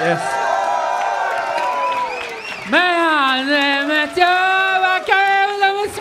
Yes. Mesdames et messieurs, accueillez le Miss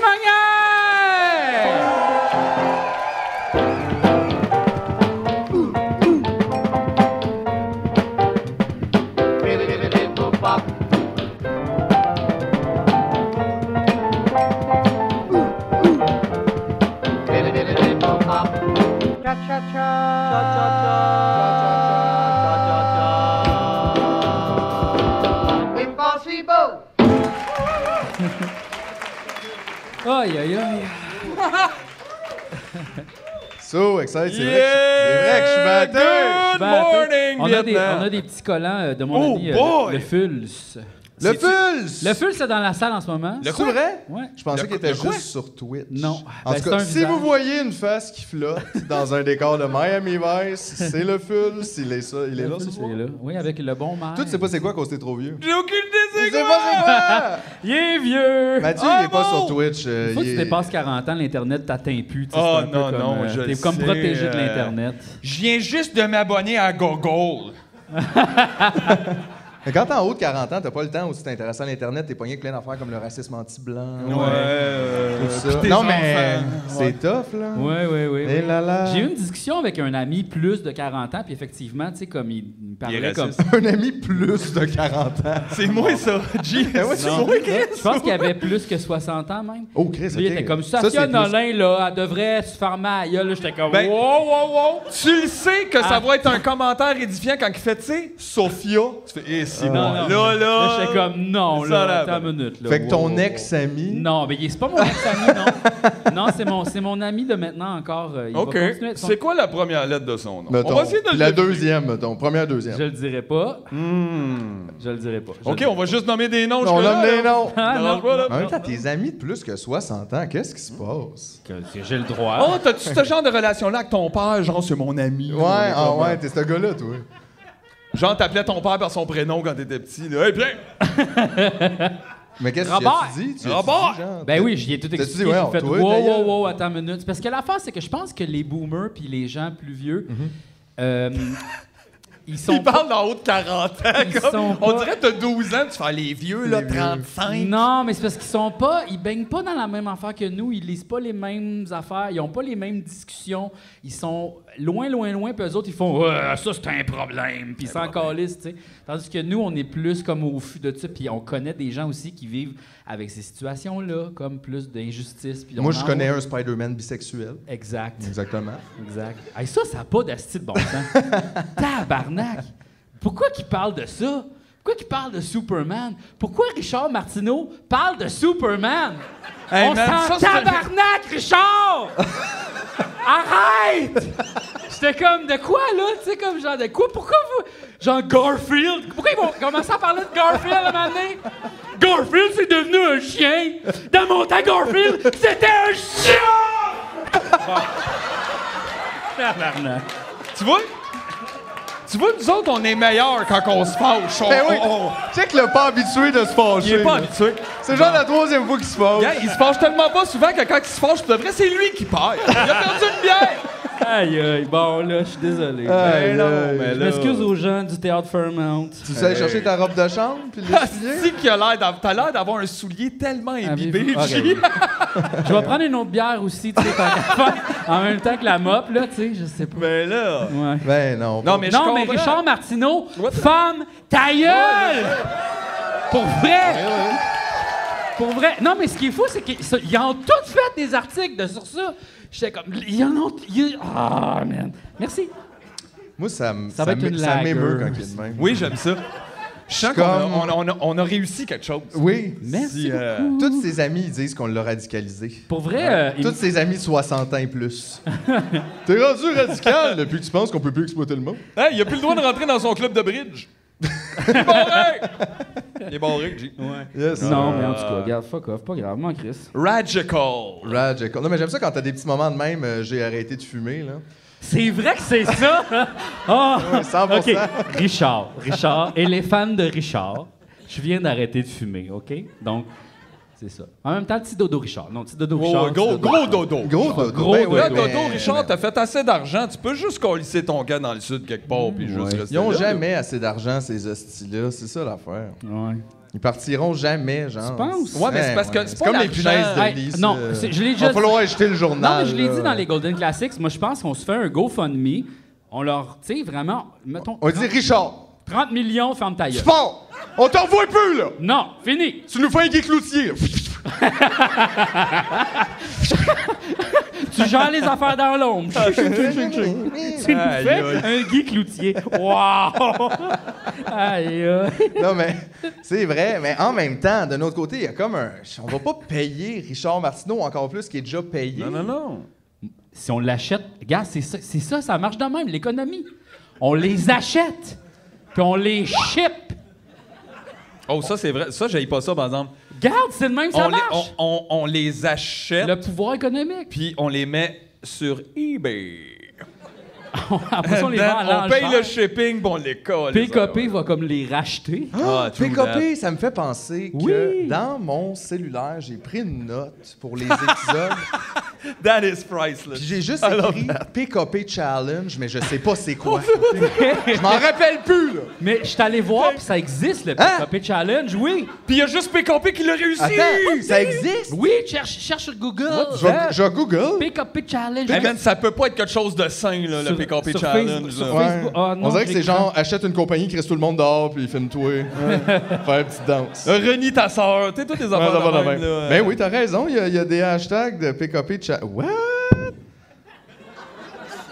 Aïe, aïe, aïe. So excited, c'est vrai que je suis battu. Good morning, On Vietnam. a des petits collants de mon ami, boy! le Fulz. Le Pulse! Le Fulz, c'est dans la salle en ce moment. C'est vrai? Ouais. Je pensais Le qu'il était quoi? juste sur Twitch. Non. En Ben, tout c'est cas, un si visage. vous voyez une face qui flotte dans un décor de Miami Vice, c'est le Pulse. Il est là Le ce Fulz, soir. il est là. Oui, avec le bon maire. Toi, tu sais pas c'est quoi cause t'es trop vieux? J'ai aucune idée, Tu c'est sais quoi? pas c'est quoi? Il est vieux! Mathieu, Ah, il est pas bon! sur Twitch. Faut que tu dépasses 40 ans, l'Internet t'atteint plus. Tu sais, Oh, c'est un peu non, comme, non, je t'es le comme sais, protégé de l'Internet. Je viens juste de m'abonner à Google. Mais quand t'es en haut de 40 ans, t'as pas le temps aussi t'intéresser à l'Internet, t'es pogné avec plein d'affaires comme le racisme anti-blanc. Tout ça. puis tes Non, mais enfants. c'est tough, là. Oui. Et là là. J'ai eu une discussion avec un ami plus de 40 ans, puis effectivement, tu sais, comme il me parlait comme... raciste. Un ami plus de 40 ans. C'est moi, ça. G. ouais, c'est Non. moi, Je pense qu'il avait plus que 60 ans, même. Oh, Chris, Lui, il ok. était comme Ça, Safia c'est plus- Nolin, là, elle devrait se fermer à la gueule. Là, j'étais comme, Ben, wow. Tu le sais que ça Ah. va être un commentaire édifiant quand il fait, tu sais, Sophia. Tu fais, c'est bon. non. Là, Là, j'étais comme, non, Ça, là, là, attends une minute. Là. Fait que ton Wow. ex-ami... Non, mais c'est pas mon ex-ami, non. Non, c'est mon ami de maintenant encore. Il va OK. continuer à être son- C'est quoi la première lettre de son nom? Mettons, On va essayer de puis le la deviner. deuxième, mettons. Première, deuxième. Je le dirai pas. Hmm. Je le dirai pas. OK, on va juste nommer des noms. On jusque-là, nomme des là. noms. Ah, Dérange non. pas, là. En même temps, tes amis de plus que 60 ans, qu'est-ce qui se passe? Que j'ai le droit. Oh, t'as-tu ce genre de relation-là avec ton père? Genre, c'est mon ami. Ouais, là, ah comme, ouais, t'es ce gars-là, toi. Genre, t'appelais ton père par son prénom quand t'étais petit. Là. Hey, bien! Mais qu'est-ce que Robert! tu as dit? Tu Robert! dit, genre, Ben oui, j'y ai tout T'as-tu expliqué. dit, ouais, J'ai fait toi, ta gueule? wow, attends une minute. Parce que l'affaire, c'est que je pense que les boomers puis les gens plus vieux, ils sont Il parle d'en haut de 40 ans. Ils comme- sont On pas- dirait que t'as 12 ans, tu fais les vieux, là, Les vieux. 35. Non, mais c'est parce qu'ils baignent pas dans la même affaire que nous, ils lisent pas les mêmes affaires, ils ont pas les mêmes discussions, ils sont loin, puis eux autres, ils font ça c'est un problème, puis ils s'en calissent, tu sais. Tandis que nous, on est plus comme au fût de ça, puis on connaît des gens aussi qui vivent avec ces situations-là, comme plus d'injustice. puis Moi, on je en- connais un Spider-Man bisexuel. Exact, Exactement. exact. Hey, ça n'a pas d'asti de bon sens. Tabarnak! Pourquoi qu'il parle de ça? Pourquoi qu'il parle de Superman? Pourquoi Richard Martineau parle de Superman? Hey, On man, s'en ça, c'est un- tabarnak, Richard! Arrête! J'étais comme, de quoi, là? Tu sais, comme genre, de quoi? Pourquoi vous... Genre, Garfield? Pourquoi ils vont commencer à parler de Garfield à un moment donné? Garfield, c'est devenu un chien! Dans mon temps, Garfield, c'était un chien! Tabarnak. Tu vois? Tu vois, nous autres, on est meilleurs quand on se fâche. Ben oui! Check le pas habitué de se fâcher. Il est pas là. habitué. C'est genre la troisième fois qu'il se fâche. Gars, il se fâche tellement pas souvent que quand il se fâche, pour de vrai, c'est lui qui perd. Il a perdu une bière. Aïe, aïe, bon, là, je suis désolé. Aïe, non, aïe. mais Je là- m'excuse aux gens du théâtre Fairmount. Tu sais aller chercher ta robe de chambre puis Ah, l'essuyer? c'est qu'il a t'as l'air d'avoir un soulier tellement imbibé, Ok. G. Je vais prendre une autre bière aussi, tu sais, tant qu'à faire, en même temps que la mop, là, tu sais, je sais pas. Mais là... Ouais. Ben non. Non, mais je Non, mais comprends. Richard Martineau, What the- femme, ta gueule! Pour vrai! Pour vrai. Non, mais ce qui est fou, c'est qu'ils ont tous fait des articles sur ça. J'étais comme, ils en ont... Ah, man. Merci. Moi, ça va être une m'émeut lager. quand il est de même. Oui, j'aime ça. Je sens Comme- qu'on a réussi quelque chose. Oui. Merci Si, beaucoup. Tous ses amis ils disent qu'on l'a radicalisé. Pour vrai, Tous ses amis 60 ans et plus. T'es rendu radical depuis que tu penses qu'on peut plus exploiter le monde. Hey, il a plus le droit de rentrer dans son club de bridge. Il est barré! Il est barré, G. Yes. Non, mais en tout cas, regarde, fuck off, pas grave, moi, Chris. Radical. Radical. Non, mais j'aime ça quand t'as des petits moments de même, j'ai arrêté de fumer, là. C'est vrai que c'est ça! Ah! Oui, 100%. OK. Richard et les fans de Richard, je viens d'arrêter de fumer, OK? Donc, C'est ça. En même temps, petit dodo Richard. Non, petit dodo Richard. Gros dodo. Gros dodo. Gros Ben dodo. oui, Là, mais- Dodo, Richard, t'as fait assez d'argent. Tu peux juste colisser ton gars dans le sud quelque part puis juste rester Ils ont là. jamais assez d'argent, ces hosties-là. C'est ça l'affaire. Ouais. Ils partiront jamais, genre. Tu penses? Ouais, mais c'est parce que c'est pas comme les l'argent. punaises de Hey, lit. non, ça. je l'ai Il déjà va falloir acheter le journal. Non, mais je l'ai là. dit dans les Golden Classics. Moi, je pense qu'on se fait un GoFundMe. On leur, tu sais, vraiment, mettons, On dit Richard, 30 millions, ferme ta gueule. sport! On t'en revoit plus, là! Non, fini. Tu nous fais un Guy Cloutier, là. Tu gères les affaires dans l'ombre. Tu nous fais un Guy Cloutier. Wow! Aïe, aïe. Non, mais c'est vrai. Mais en même temps, de notre côté, il y a comme un... On va pas payer Richard Martineau encore plus qu'il est déjà payé. Non. Si on l'achète, regarde, c'est ça, ça marche de même, l'économie. On les achète, puis on les ship. Oh, ça, c'est vrai. Ça, j'aille pas ça, par exemple. Regarde, c'est de même, ça On les, marche. on les achète, Le pouvoir économique. puis on les met sur eBay. Après ça, on les vend à On paye l'enchère. le shipping, puis on les colle. PKP va comme les racheter. Ah, true that. PKP, ça me fait penser que Oui. dans mon cellulaire, j'ai pris une note pour les épisodes. That is priceless. Puis j'ai juste I love écrit that. PKP Challenge, mais je sais pas c'est quoi. Je m'en rappelle plus, là. Mais je suis allé voir, puis ça existe, le Hein? PKP Challenge, oui. Puis il y a juste PKP qui l'a réussi. Attends, ça existe? Oui, cherche sur Google. Je vais Google. PKP Challenge. Hey man, ça peut pas être quelque chose de sain, là, le PKP sur Challenge. Facebook, sur là. Ouais. Facebook. Ah, non, On dirait que j'ai c'est genre, achète une compagnie qui reste tout le monde dehors, puis filme-toi. Faire une petite danse. Renie ta sœur. T'es tous des affaires Ouais, ça va de même, de même. là. Ben oui, t'as raison, il y a des hashtags de PKP Challenge. What?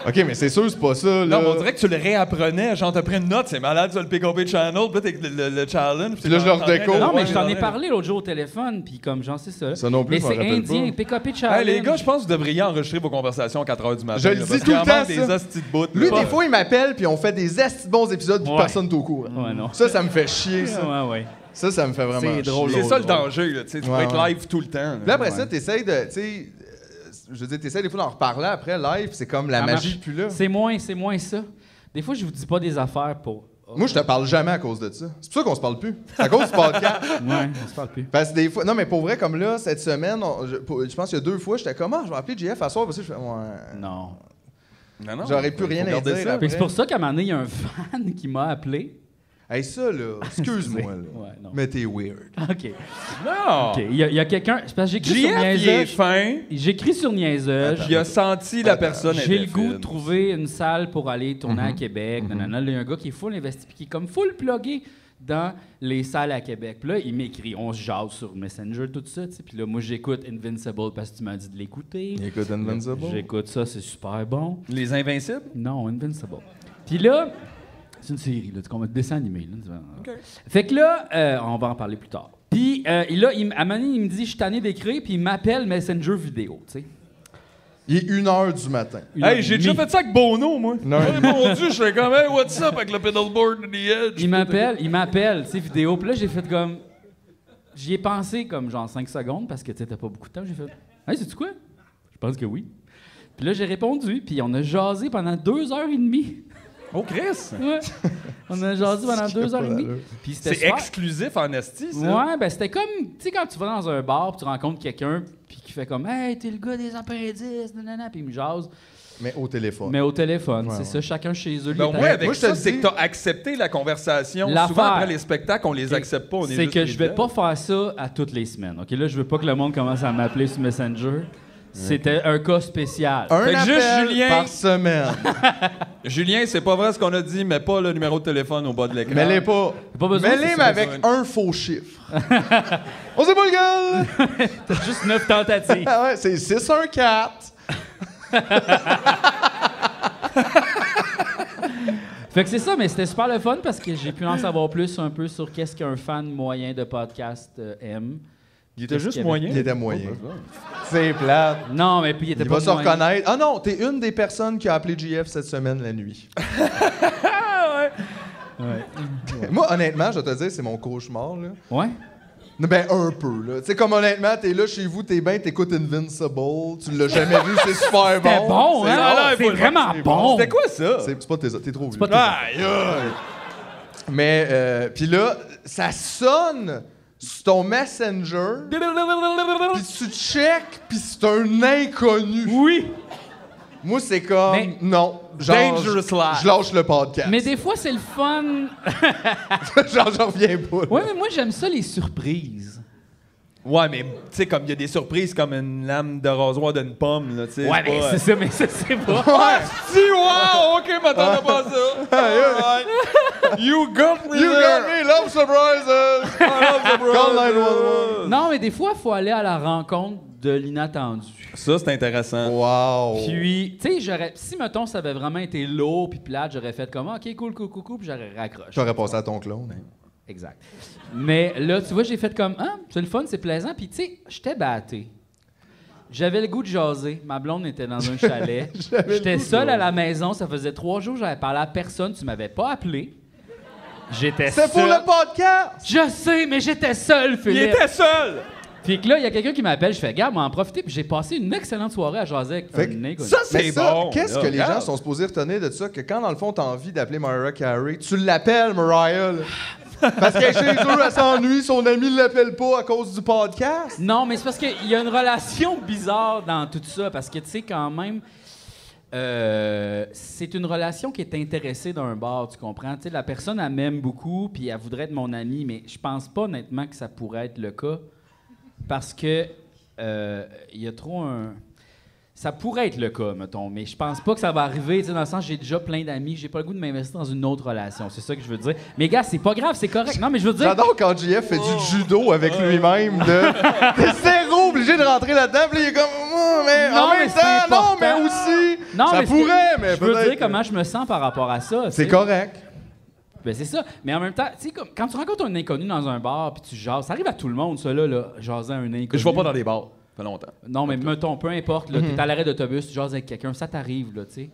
OK, mais c'est sûr, c'est pas ça, là. Non, mais on dirait que tu le réapprenais. Genre, t'as pris une note, c'est malade sur le PKP Channel, puis là, t'es le challenge. Puis là, je leur découvre. Non, mais Ouais, je t'en ai ouais. parlé l'autre jour au téléphone, puis comme genre, c'est ça. Ça non plus, mais je m'en c'est rappelle indien, PKP Challenge. Hey, les gars, je pense que vous devriez enregistrer vos conversations à 4 h du matin. Je le là, dis parce tout le qu'il en temps, manque des ça. hosties de bouts. Lui, là. des fois, il m'appelle, puis on fait des esti de bons épisodes, puis Ouais. personne n'est au courant. Ouais, non. Ça me fait chier, ça. Ouais, ouais. Ça me fait vraiment C'est chier. drôle. C'est ça le danger, là. Tu sais, tu peux Ouais, être ouais. live tout le temps. là. Puis là, après ça, t'essayes de... Tu sais, je veux dire, t'essayes des fois d'en reparler après, live, c'est comme la Ça magie marche. plus là. C'est moins ça. Des fois, je vous dis pas des affaires pour. Moi, je te parle jamais à cause de ça. C'est pour ça qu'on se parle plus. À cause du podcast. Ouais, on se parle plus. Parce que des fois... Non, mais pour vrai, comme là, cette semaine, je pense qu'il y a 2 fois, j'étais comme, ah, je vais appeler JF à soir, parce que je fais, ouais... Non. Non, J'aurais plus rien à regarder dire ça. après. Fait que c'est pour ça qu'à un moment donné, il y a un fan qui m'a appelé. Hey, ça, là, excuse-moi, là. Ouais, non. Mais t'es weird. OK. Non! OK. Il y a quelqu'un. C'est parce que j'écris sur JF, il est Niaiseuge. fin, J'écris sur Niaiseuge. il a senti la personne J'ai le était goût de fine. trouver une salle pour aller tourner à Québec. Nanana. Là, il y a un gars qui est full investi, puis qui est comme full plugué dans les salles à Québec. Puis là, il m'écrit, on se jase sur Messenger, tout ça. Tu sais. Puis là, moi, j'écoute Invincible parce que tu m'as dit de l'écouter. Écoute, Invincible. J'écoute ça, c'est super bon. Les Invincibles? Non, Invincible. Puis là, c'est une série, là, comme un dessin animé. Là. Fait que là, on va en parler plus tard. Puis là, à un moment donné, il me dit, je suis tanné d'écrire, puis il m'appelle Messenger vidéo, tu sais. Il est 1h du matin. Hey, j'ai déjà fait ça avec Bono, moi. Non. Oh mon Dieu, je fais comme, hey, what's up avec le pedalboard de The Edge? Il m'appelle, tu sais, vidéo. Puis là, j'ai fait comme... J'y ai pensé comme genre 5 secondes, parce que tu sais, t'as pas beaucoup de temps. J'ai fait, hey, sais-tu quoi? Je pense que oui. Puis là, j'ai répondu, puis on a jasé pendant 2h30. Oh, Chris! Ouais. On a jasé pendant 2h30. Puis c'était C'est super. exclusif en esti, ça? Ouais, ben c'était comme, tu sais, quand tu vas dans un bar, puis tu rencontres quelqu'un, puis qui fait comme, hey, t'es le gars des appendices, nanana, puis il me jase. Mais au téléphone. Mais au téléphone, Ouais, c'est ouais. ça, chacun chez eux. Ben, lui, ouais, avec Moi, je ça, te c'est dis- que t'as accepté la conversation. L'affaire- Souvent, après les spectacles, on les accepte pas. On est c'est juste que je vais fidèles. pas faire ça à toutes les semaines. OK, là, je veux pas que le monde commence à m'appeler sur Messenger. C'était un cas spécial. Un Fait que juste appel Julien- par semaine. Julien, c'est pas vrai ce qu'on a dit, mais pas le numéro de téléphone au bas de l'écran. Mets-les pas. Pas besoin, Mets-les, c'est mais ça. avec un faux chiffre. On sait pas le gars! T'as juste 9 tentatives. Ah ouais, c'est 614. Fait que c'est ça, mais c'était super le fun parce que j'ai pu en savoir plus un peu sur qu'est-ce qu'un fan moyen de podcast aime. Il était Qu'est-ce juste qu'il y avait? moyen. Il était moyen. C'est plate. Non, mais puis il était Il pas va se moyen. reconnaître. Ah non, t'es une des personnes qui a appelé JF cette semaine la nuit. Moi, honnêtement, je vais te dire, c'est mon cauchemar, là. Ouais? Ben, un peu, là. Tu sais, comme honnêtement, t'es là chez vous, t'es bien, t'écoutes Invincible, tu l'as jamais vu, c'est super bon. C'était bon, C'est hein? malade, C'est faut le vraiment c'est bon. C'était quoi ça? C'est pas t'es trop vieux. pas tes- Aïe, aïe. Mais, puis là, ça sonne sur ton Messenger, puis tu check, puis c'est un inconnu. Oui! Moi, c'est comme... Mais- non. Genre, Dangerous life. je lâche le podcast. Mais des fois, c'est le fun. Genre, j'en reviens pas. là. Ouais, mais moi, j'aime ça, les surprises. Ouais, mais tu sais, comme il y a des surprises comme une lame de rasoir d'une pomme, là, tu sais. Ouais, mais pas, c'est ça, mais ça, c'est pas. Ah, si, wow! OK, m'attendais pas à ça. Alright. You got me You there. got me, love surprises! Call 911. Non, mais des fois, il faut aller à la rencontre de l'inattendu. Ça, c'est intéressant. Wow. Puis, tu sais, si, mettons, ça avait vraiment été lourd puis plate, j'aurais fait comme, OK, cool, puis j'aurais raccroché. T'aurais passé à ton clone. Exact. Mais là, tu vois, j'ai fait comme, ah, c'est le fun, c'est plaisant. Puis, tu sais, j'étais batté. J'avais le goût de jaser. Ma blonde était dans un chalet. J'étais seul à la maison. Ça faisait 3 jours que j'avais parlé à personne. Tu m'avais pas appelé. J'étais seul. C'est pour le podcast! Je sais, mais j'étais seul, Il Philippe. était seul! Puis que là, il y a quelqu'un qui m'appelle. Je fais, regarde, moi, en profiter. Puis j'ai passé une excellente soirée à jaser avec Fait un que inconnu. Ça, Mais c'est ça, bon. qu'est-ce là, que les gens regarde. sont supposés retenir de ça? Que quand, dans le fond, t'as envie d'appeler Mariah Carey, tu l'appelles, Mariah, là. Parce qu'elle est chez eux, elle s'ennuie, son ami l'appelle pas à cause du podcast. Non, mais c'est parce qu'il y a une relation bizarre dans tout ça. Parce que, tu sais, quand même, c'est une relation qui est intéressée d'un bar, tu comprends? Tu sais, la personne, elle m'aime beaucoup, puis elle voudrait être mon amie, mais je pense pas, honnêtement, que ça pourrait être le cas. Parce que il y a trop un... Ça pourrait être le cas, mettons, mais je pense pas que ça va arriver, tu sais, dans le sens j'ai déjà plein d'amis, j'ai pas le goût de m'investir dans une autre relation, c'est ça que je veux dire. Mais gars, c'est pas grave, c'est correct. Non, mais je veux dire... J'adore quand JF fait du judo avec lui-même. T'es zéro obligé de rentrer là-dedans, puis il est comme, mais Non, en mais même c'est temps, non, important. mais aussi, Non, ça mais pourrait, mais je veux peut-être. dire comment je me sens par rapport à ça. tu C'est sais. correct. Ben c'est ça. Mais en même temps, tu sais, quand tu rencontres un inconnu dans un bar puis tu jases, ça arrive à tout le monde, ça, là jaser à un inconnu. Je vais pas dans des bars. Ça fait longtemps. Non, mais mettons, peu importe, là, t'es à l'arrêt d'autobus, tu jases avec quelqu'un, ça t'arrive, là, tu sais.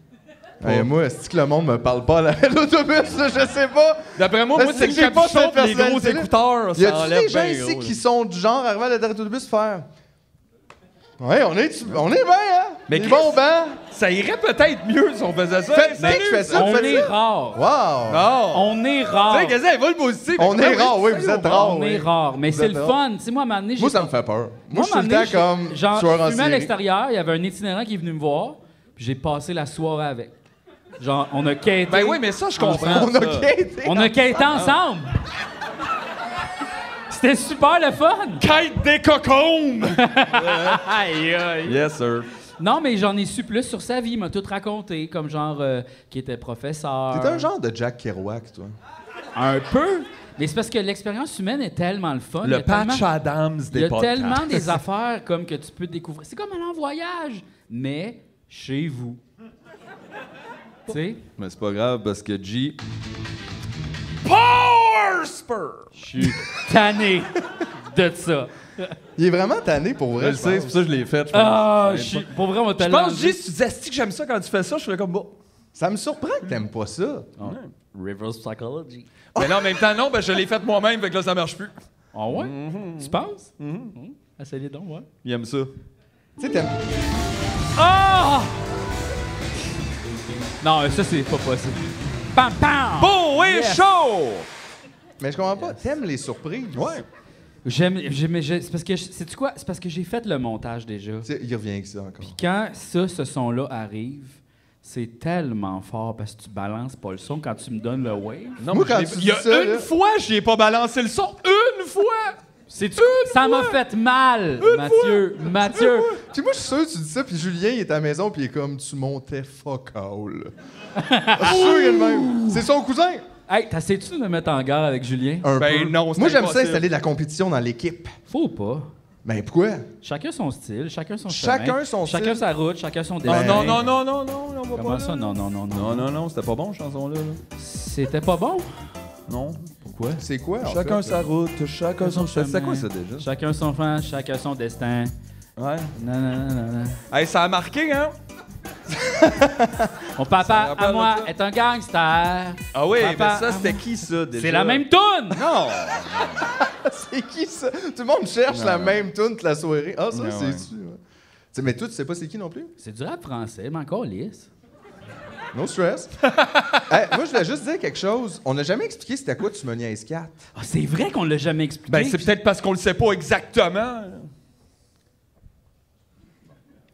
Hey, moi, est-ce que le monde me parle pas à l'autobus, là, je sais pas. D'après moi, Parce c'est que le j'ai pas capuchon cette pis les gros personnalité-là. écouteurs. Y Ça a-tu enlève des gens bien ici gros, qui là. sont du genre arriver à l'arrêt d'autobus faire? Ouais, on est bien, hein? Mais des Chris, bons bancs. Ça irait peut-être mieux si on faisait ça. Faites- Salut, je fais ça. On faites est ça. rare. Wow! Non. On est rare. Tu sais, qu'est-ce que c'est? Va le positif. On est rare, oui, vous êtes rare. On est oui. rare. Mais Vous c'est êtes le rare. fun. Tu sais, moi, à un moment donné, Moi, j'ai ça pas- me fait peur. Moi, je à suis un tout le moment temps donné, comme genre, tueur en je fumais à série. l'extérieur, il y avait un itinérant qui est venu me voir, puis j'ai passé la soirée avec. Genre, on a quêté. Ben oui, mais ça, je comprends. On a ça. quitté. On a quêté ensemble. C'était super le fun. Quête des cocombes! Aïe, aïe. Yes, sir. Non, mais j'en ai su plus sur sa vie. Il m'a tout raconté, comme genre qui était professeur. T'es un genre de Jack Kerouac, toi. Un peu. Mais c'est parce que l'expérience humaine est tellement le fun. Il y Le a tellement- Patch Adams Il y des a podcasts. tellement des affaires comme que tu peux découvrir. C'est comme aller en voyage, mais chez vous. Tu sais? Mais c'est pas grave parce que G... Power Spur! Je suis tanné de ça. Il est vraiment tanné pour Je vrai. le sais, c'est pour ça que je l'ai fait. Ah, je suis... Pour vrai, on va te Je pense, l'enlever. G, si tu disais Asti que j'aime ça quand tu fais ça, je ferais comme bon. Ça me surprend que t'aimes pas ça. Reverse psychology. Mais non, en même temps, non, ben je l'ai fait moi-même, fait que là, ça marche plus. Ah ouais? Tu penses? Essayez donc, ouais. Il aime ça. Tu sais, t'aimes. Ah! Non, ça, c'est pas possible. Pam, pam! Bon et Yes. chaud! Mais je comprends pas. T'aimes les surprises. Ouais. C'est parce que, sais-tu quoi? C'est parce que j'ai fait le montage déjà. Tu sais, il revient avec ça encore. Puis quand ce son-là arrive, c'est tellement fort parce que tu balances pas le son quand tu me donnes le wave. Non, Moi, mais quand je l'ai- tu il y a dis ça, une là- fois, j'y ai pas balancé le son. Une fois! Ça m'a fait mal, Mathieu. Mathieu. Puis moi, je suis sûr que tu dis ça, puis Julien, il est à la maison, puis il est comme, tu montais fuck all. Je suis sûr qu'il est le même. C'est son cousin. Hey, t'essaies-tu de me mettre en garde avec Julien? Un Ben peu. non, c'est Moi, j'aime ça impossible. installer de la compétition dans l'équipe. Faut pas. Ben pourquoi? Chacun son style, chacun son Chacun chemin, son chacun style. sa route, chacun son Non, destin. non, non, non, non, non, on va Comment pas ça? là. Non, non, non, non. Non, non, non, c'était pas bon, cette chanson-là. là. C'était pas bon? Non. Pourquoi? C'est quoi, en Chacun fait, sa route, chacun son chemin. C'était quoi ça chemin. déjà? Chacun son fan, chacun son destin. Ouais. Non, non, non, non, non. Hey, ça a marqué, hein? Mon Ça papa, rappelle à moi, ça? est un gangster. Ah oui, Papa, mais ça, c'était qui ça déjà? C'est la même toune! Non! C'est qui ça? Tout le monde cherche la même tune toute la soirée. Ah, ça, Ouais, c'est ouais. tu. Ouais. Tu sais, mais toi, tu sais pas c'est qui non plus? C'est du rap français, mais encore lisse. No stress. Hey, moi, je voulais juste dire quelque chose. On n'a jamais expliqué c'était quoi Tu me niaises 4. Ah, c'est vrai qu'on l'a jamais expliqué. Ben, c'est peut-être parce qu'on le sait pas exactement.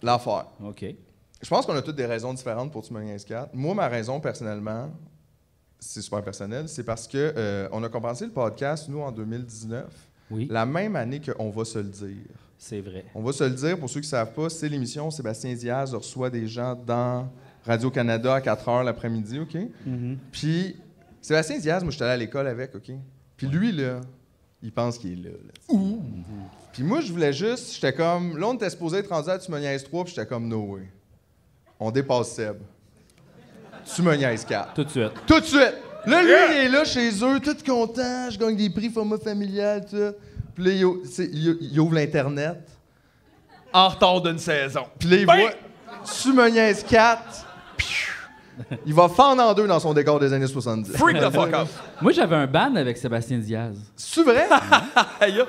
L'affaire. OK. Je pense qu'on a toutes des raisons différentes pour Tu me niaises 4. Moi, ma raison, personnellement, c'est super personnel, c'est parce que on a commencé le podcast, nous, en 2019, Oui, la même année qu'on va se le dire. c'est vrai. On va se le dire, pour ceux qui ne savent pas, c'est l'émission où Sébastien Diaz reçoit des gens dans Radio-Canada à 4 h l'après-midi, OK? Puis, Sébastien Diaz, moi, j'étais allé à l'école avec, OK? Puis lui, là, il pense qu'il est là. Puis moi, je voulais juste, j'étais comme, là, on était supposé être rendu à Tu me niaises 3, puis j'étais comme, no way. On dépasse Seb. Tu me niaises 4. Tout de suite. Tout de suite! Là, lui, il est là chez eux, tout content, je gagne des prix format familial, tout. Puis là, il ouvre l'Internet. En retard d'une saison. Puis là, il voit Tu me niaises 4. Il va fendre en deux dans son décor des années 70. Freak the fuck up. Moi, j'avais un ban avec Sébastien Diaz. C'est vrai? Aïe.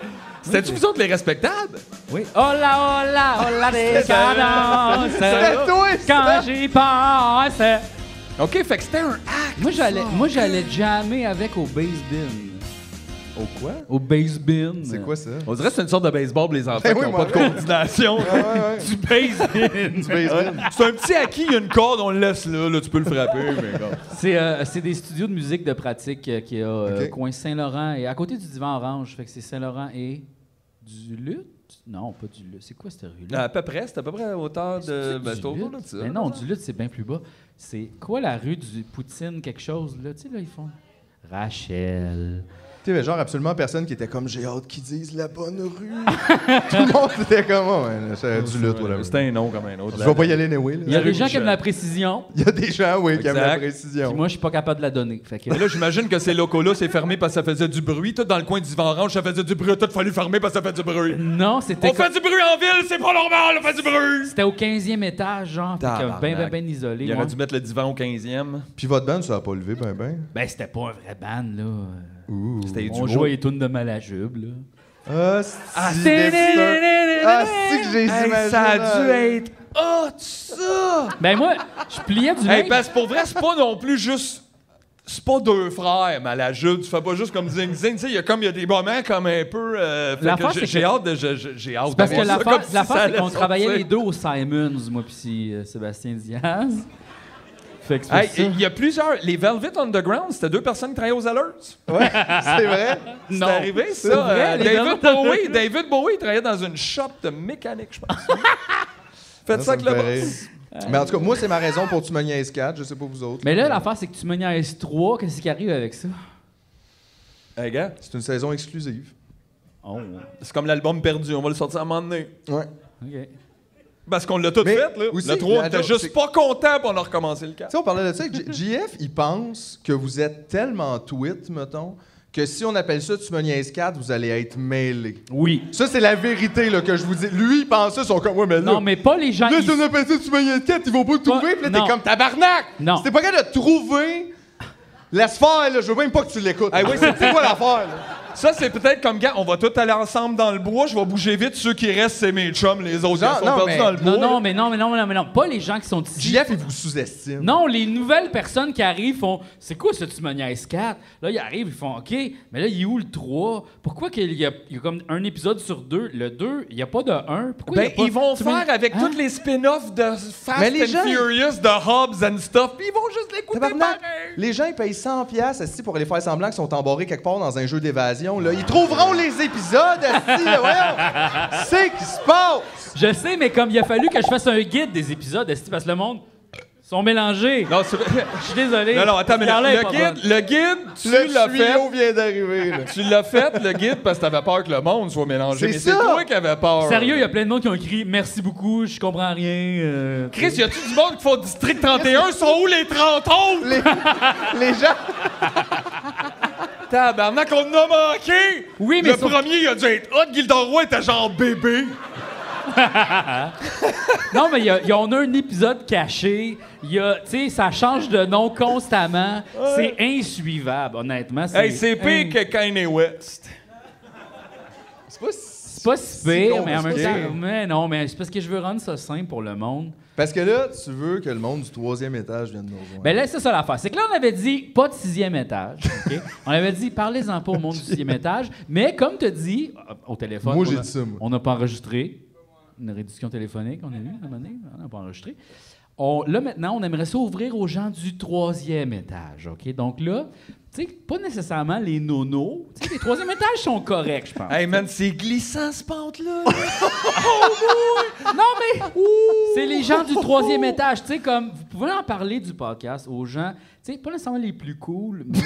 C'était-tu vous autres les respectables? Oui. Hola, hola, hola, des cadences. C'était toi, Quand ça! j'y pense. OK, fait que c'était un hack. Moi, j'allais jammer avec au Bass Bin. Au quoi? Au Bass Bin. C'est quoi ça? On dirait que c'est une sorte de baseball pour les enfants Ben qui oui, n'ont moi, pas de coordination. Du Bass Bin. C'est un petit acquis, il y a une corde, on le laisse là, tu peux le frapper. Mais bon. C'est des studios de musique de pratique qui a OK. coin Saint-Laurent et à côté du Divan Orange. Fait que c'est Saint-Laurent et du Lutte? Non, pas du Lutte. C'est quoi cette rue-là? À peu près, c'est à peu près à hauteur de. Ben, c'est autour de ça. Mais non, du Lutte, c'est bien plus bas. C'est quoi la rue du Poutine quelque chose, là? Tu sais, là, ils font... Rachel. Tu sais, genre, absolument personne qui était comme j'ai hâte qu'ils disent la bonne rue. Tout le monde était comme, oh, ouais, c'est du lutte, voilà. C'était un nom comme un autre. Je vais pas y aller anyway. Il y a Là. des gens qui Michel. aiment la précision, Il y a des gens, oui, qui aiment la Exact. puis précision. moi, je suis pas capable de la donner. Fait que... Mais là, j'imagine que ces locaux-là, c'est fermé parce que ça faisait du bruit. Tout dans le coin du Divan Orange, ça faisait du bruit. Tout fallu fermer parce que ça fait du bruit. Non, c'était... On fait du bruit en ville, c'est pas normal, on fait du bruit! C'était au 15e étage, genre, fait que Tabarnak. bien isolé. Il moi. aurait dû mettre le divan au 15e. Puis votre band, ça a pas levé, ben. Ben, c'était pas un vrai band, là. Ouh. C'était du On jouait les tunes de Malajube, là. Ah, c'est que j'ai imaginé. Ça a dû être hot, ça! Ben moi, je pliais du Hey, linge. parce que pour vrai, c'est pas non plus juste. C'est pas deux frères, mais à la jupe, tu fais pas juste comme zing zing. Tu sais, il y a des moments comme un peu. Fait L'affaire, que c'est j'ai que- hâte de. J'ai hâte Parce que d'avoir ça, comme si l'affaire, ça c'est qu'on allait travaillait sortir. les deux au Simons, moi pis Sébastien Diaz. Fait que c'est Hey, pour ça. il y a plusieurs. Les Velvet Underground, c'était deux personnes qui travaillaient aux Alerts. Ouais, c'est vrai. C'est arrivé, ça. C'est vrai, les David Bowie travaillait dans une shop de mécanique, je pense. Faites ça avec me le fait boss. rire. Mais en tout cas, moi, c'est ma raison pour Tu me niaises 4. Je sais pas vous autres. Mais là, l'affaire, c'est que tu me niaises 3. Qu'est-ce qui arrive avec ça? Hey, gars, C'est une saison exclusive. Oh, c'est comme l'album perdu. On va le sortir à un moment donné. Ouais. OK. Parce qu'on l'a tout Mais fait, là. aussi, Le 3, on la était joke, juste c'est- pas content, puis on a recommencé le 4. Tu sais, on parlait de ça. JF, il pense que vous êtes tellement tweet, mettons, que si on appelle ça Tu me niaises 4, vous allez être mêlés. Oui. Ça, c'est la vérité là, que je vous dis. Lui, il pense ça, ils sont comme, ouais, mais là. Non, mais pas les gens... Là, ils- si on appelle ça Tu me niaises 4, ils vont pas le trouver, puis là, Non. t'es comme tabarnak! Non. Si t'es pas capable de trouver, laisse faire, là. Je veux même pas que tu l'écoutes. Ah oui, c'est quoi l'affaire, là? Ça, c'est peut-être comme, gars, on va tous aller ensemble dans le bois, je vais bouger vite, ceux qui restent, c'est mes chums, les autres, Genre, ils sont non, perdus mais- dans le bois. Non. Pas les gens qui sont ici. JF, il vous sous-estime. Non, les nouvelles personnes qui arrivent font « C'est quoi ce Tu me niaises 4? » Là, ils arrivent, ils font « OK, mais là, il est où le 3? Pourquoi qu'il y a comme un épisode sur 2? Le 2, il n'y a pas de 1? Pourquoi il y Ben, a pas... ils vont Tu me- faire avec Hein? tous les spin-offs de Fast Mais les and gens- Furious, de Hobbs and stuff, puis ils vont juste l'écouter Tabarnak, pareil. les gens, ils payent 100$ esti, pour aller faire semblant qu'ils sont embarrés quelque part dans un jeu d'évasion. Là. Ils trouveront les épisodes, esti, là, voyons! C'est qui se passe! Je sais, mais comme il a fallu que je fasse un guide des épisodes, est-ce parce que le monde sont mélangés. Non, c'est... Je suis désolé. non, attends, mais Scarlett est pas bonne. le guide, tu Le l'as fait. tuyau vient d'arriver. là. Tu l'as fait, le guide, parce que t'avais peur que le monde soit mélangé. C'est Mais c'est ça. toi qui avais peur. Sérieux, il y a plein de monde qui ont écrit « Merci beaucoup, je comprends rien. Chris, y a-tu du monde qui font District 31? Sont où les 30 autres? Les gens... Tabarnak, on en a manqué! Oui, mais le sauf- premier, il a dû être hot. Gildan Roy était genre bébé. Non, mais il y en a un épisode caché. Tu sais, ça change de nom constamment. C'est insuivable, honnêtement. Hey, c'est pire que Kanye West. C'est pas si C'est pas si pire, mais en même compliqué. temps... Mais non, mais c'est parce que je veux rendre ça simple pour le monde. Parce que là, tu veux que le monde du 3e étage vienne nous rejoindre. Ben là, c'est ça l'affaire. C'est que là, on avait dit pas de 6e étage. OK? On avait dit, parlez-en pas au monde du 6e étage. Mais comme tu as dit, au téléphone... Moi, j'ai dit ça, moi. On n'a pas enregistré. Une réduction téléphonique, on a eu à un moment donné. On n'a pas enregistré. Là, maintenant, on aimerait ça ouvrir aux gens du 3e étage. OK? Donc là, tu sais, pas nécessairement les nonos. Tu sais, les 3e étages sont corrects, je pense. Hey man, c'est glissant ce pente-là. Non, mais c'est les gens du 3e étage. Tu sais, comme, vous pouvez en parler du podcast aux gens, tu sais, pas nécessairement les plus cool, mais...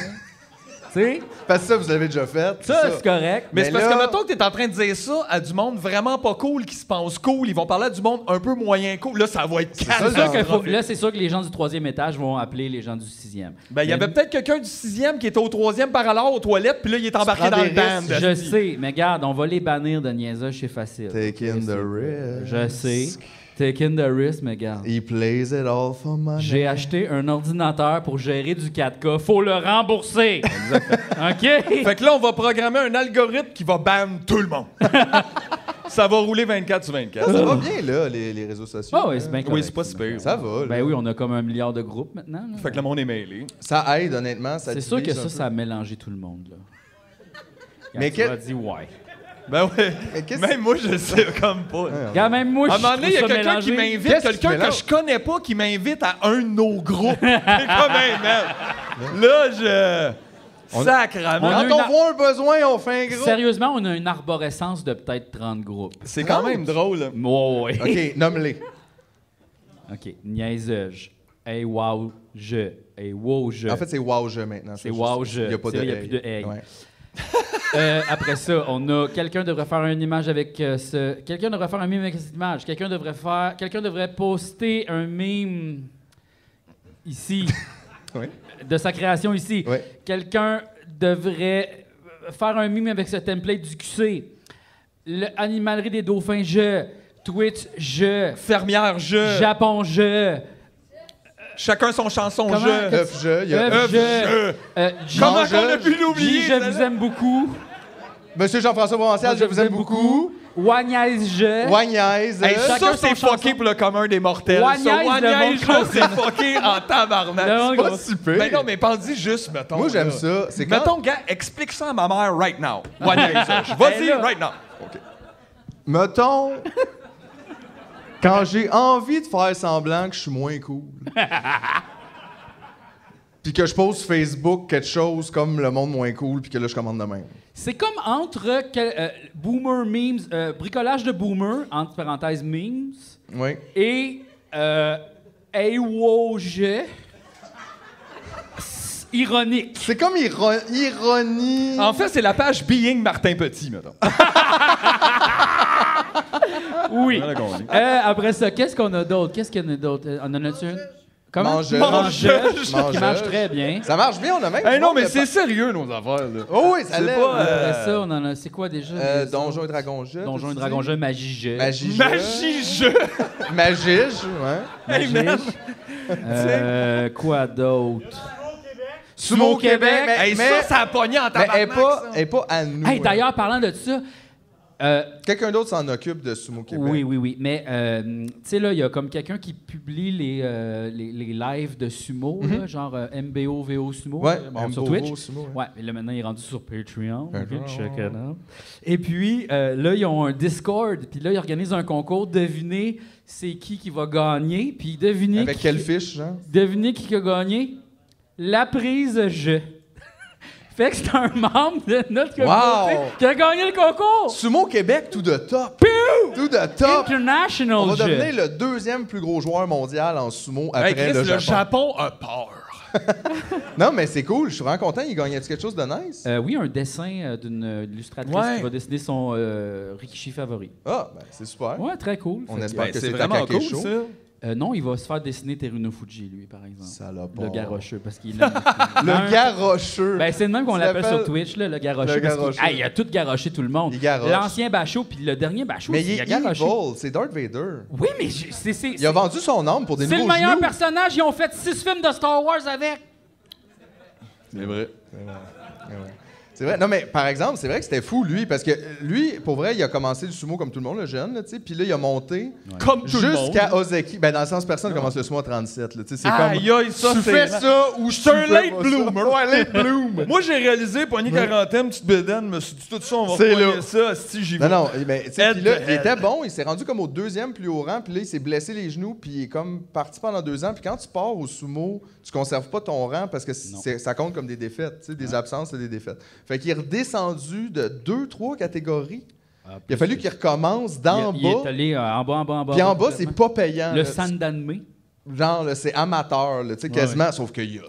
Tu sais, Parce que ça, vous l'avez déjà fait. ça, c'est correct. Mais c'est parce là- que mettons que t'es en train de dire ça à du monde vraiment pas cool qui se pense cool, ils vont parler à du monde un peu moyen cool. Là, ça va être ça, calme. le genre. Là, c'est sûr que les gens du 3e étage vont appeler les gens du 6e. Ben, il y avait peut-être quelqu'un du 6e qui était au 3e par alors aux toilettes, puis là, il est embarqué prends dans des le band. risques. Je sais, mais regarde, on va les bannir de niaisage, c'est facile. Taking the risk. Je sais. Taking the risk, mais regarde. He plays it all for money. J'ai acheté un ordinateur pour gérer du 4K. Faut le rembourser. OK? Fait que là, on va programmer un algorithme qui va ban tout le monde. Ça va rouler 24 sur 24. Ça va bien, là, les réseaux sociaux. Ah oui, c'est bien Oui, correct. c'est pas si pire. Ça va, là. Ben oui, on a comme 1 milliard de groupes maintenant. là. Fait que le monde est mêlé. Ça aide, honnêtement. C'est sûr que ça a mélangé tout le monde. Là. Mais tu quel- m'as dit ouais. Ben ouais. Mais qu'est-ce Même moi, je sais comme pas. Regarde, même moi, À un je moment donné, il y a trouve ça quelqu'un qui mélangé. m'invite, Qu'est-ce quelqu'un qui que mélange? je connais pas qui m'invite à un de nos groupes. C'est comme un man. Là, Sacrament. On a Quand une on ar- voit un besoin, on fait un gros. Sérieusement, on a une arborescence de peut-être 30 groupes. C'est quand même drôle. là. Ouais. OK, nomme-les. OK. Niaiseuge. Hey, wow, je. Hey, wow, je. En fait, c'est wow, je maintenant. C'est wow, je. Il n'y a pas C'est de vrai, il y a plus de hey. Ouais. Après ça, on a quelqu'un devrait faire une image avec ce. Quelqu'un devrait faire un meme avec cette image. Quelqu'un devrait poster un meme ici. Oui. De sa création ici. Oui. Quelqu'un devrait faire un meme avec ce template du QC. Animalerie des dauphins, je. Twitch, je. Fermière, je. Japon, je. Chacun son chanson, Comment? je. Œuf, je. Il y a Œuf, œuf, je. Comment Mange, qu'on a pu l'oublier? Je vous aime beaucoup. Monsieur Jean-François Provençal, je vous aime beaucoup. Wagnaise, je. Wagnaise. Hey, Chacun ça, c'est son chanson. fucké pour le commun des mortels. Wagnaise, Ça, le Wagnaise, monde là, c'est fucké en tabarnak. Le monde C'est pas pas si- super. Ben non, mais pense-y juste, mettons. Moi, j'aime là. ça. C'est quand... Mettons, gars, explique ça à ma mère right now. Wagnaise, Vas-y, Ben là. right now. Mettons... Quand j'ai envie de faire semblant que je suis moins cool. Puis que je pose sur Facebook quelque chose comme le monde moins cool, puis que là, je commande de même. C'est comme entre boomer memes, bricolage de boomer, entre parenthèses memes, Oui. et hey, wow, je. Ironique. C'est comme ironie. En fait, c'est la page Being Martin Petit, mettons. Oui. Voilà qu'on dit. Après ça, qu'est-ce qu'on a d'autre? Qu'est-ce qu'il y en a d'autre? On en a-tu une? Comment? Mangeuse. Mangeuse, qui Mangeuse. marche très bien. Ça marche bien, on a même... Hey, du non, monde mais de c'est sérieux, nos affaires, là. Oh oui, ça C'est lève. pas, Après ça, on en a... C'est quoi déjà? les Donjons autres? et Dragons Jeux. Donjons et t'as-tu Dragons dit? Jeux, Magie Jeux. Magie Magie jeu. Magige, ouais. Hey, man. Quoi d'autre? Sumo Québec. Hey, ça a pogné en Mais elle tabarnak, est pas à nous. Hey, d'ailleurs, parlant de ça, Quelqu'un d'autre s'en occupe de Sumo Québec. oui. Mais, tu sais, là, il y a comme quelqu'un qui publie les lives de sumo, là, genre MBO, VO Sumo, Ouais, bon, sur Mbovo Twitch. Sumo, ouais. Ouais, mais là, maintenant, il est rendu sur Patreon. Patreon. Ok, check it out. Et puis, là, ils ont un Discord. Puis là, ils organisent un concours. Devinez c'est qui va gagner. Puis devinez Avec quelle fiche, genre? Devinez qui a gagné? La prise je. Fait que c'est un membre de notre communauté qui a gagné le concours. Sumo Québec, tout de top. Tout de top. International On va jeu. devenir le deuxième plus gros joueur mondial en sumo après Hey, Chris, le le Japon. Japon a peur. Non, mais c'est cool. Je suis vraiment content. Il gagnait quelque chose de nice? Oui, un dessin d'une illustratrice Ouais. qui va dessiner son Rikishi favori. Ah, ben c'est super. Ouais, très cool. On Fait que, espère Ben, que c'est c'est vraiment Takake cool, Show. ça. non, il va se faire dessiner Teruno Fuji, lui, par exemple. Salopard. Le garocheux, parce qu'il aime beaucoup. Le garocheux. Ben, c'est le même qu'on Tu l'appelle sur l'appelles- Twitch, là, le garocheux. Le parce qu'il- garocheux. Hey, il a tout garoché tout le monde. Il garoche. L'ancien Bachot, puis le dernier Bachot, Mais aussi, il a est garoché. evil. C'est Darth Vader. Oui, mais c'est Il a vendu son âme pour des c'est le nouveaux meilleur genoux. personnage. Ils ont fait 6 films de Star Wars avec. C'est vrai. C'est vrai. Non, mais par exemple, c'est vrai que c'était fou, lui, parce que lui, pour vrai, il a commencé le sumo comme tout le monde, le jeune, tu sais, puis là, il a monté Comme tout le monde. jusqu'à Ozeki. Ben, dans le sens, personne commence le sumo à 37, là, tu sais, c'est comme... Aïe, ça, tu c'est... fais ça ou je suis un late bloomer. bloomer. Ouais, late bloom. Moi, j'ai réalisé, poignée quarantaine, petite bédaine, me suis dit, tout ça, on va C'est poigner là. ça, si j'y vais. Non, mais tu sais, Head puis là, to il head. était bon, il s'est rendu comme au 2e plus haut rang, puis là, il s'est blessé les genoux, puis il est comme parti pendant 2 ans, puis quand tu pars au sumo, tu conserves pas ton rang parce que ça compte comme des défaites, tu sais, des absences, c'est des défaites. Fait qu'il est redescendu de 2-3 catégories. Il a fallu qu'il recommence d'en bas. Il est allé en bas. Puis en bas, c'est pas payant. Le là. Sandanme. Genre, là, c'est amateur, là, tu sais, quasiment. Sauf qu'il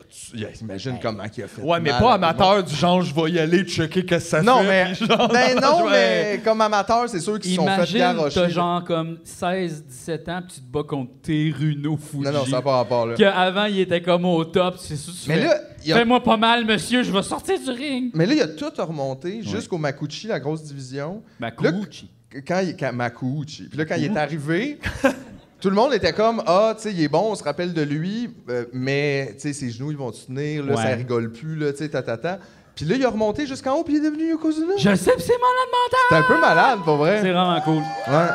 imagine comment il a fait. Ouais, mais mal pas à tout le monde. amateur du genre, je vais y aller checker qu'est-ce que ça Non, fait. mais, puis genre, ben non, je vais- mais comme amateur, c'est sûr qu'ils se sont fait Imagine, garrocher. t'as genre comme 16-17 ans, puis tu te bats contre Teruno Fuji. Non, ça n'a pas rapport, là. Qu'avant, il était comme au top. C'est ça, tu Mais fais, là, il a fais-moi pas mal, monsieur, je vais sortir du ring. Mais là, il a tout remonté jusqu'au Makuuchi, la grosse division. Makuuchi. Makuuchi. Puis là, quand il est arrivé, tout le monde était comme ah, tu sais, il est bon, on se rappelle de lui, mais tu sais, ses genoux, ils vont tenir, là, Ouais. ça rigole plus, là, tu sais, ta. Puis là, il a remonté jusqu'en haut, puis il est devenu Yokozuna. Je sais, pis c'est malade mental. C'était un peu malade, pour vrai. C'est vraiment cool. Ouais.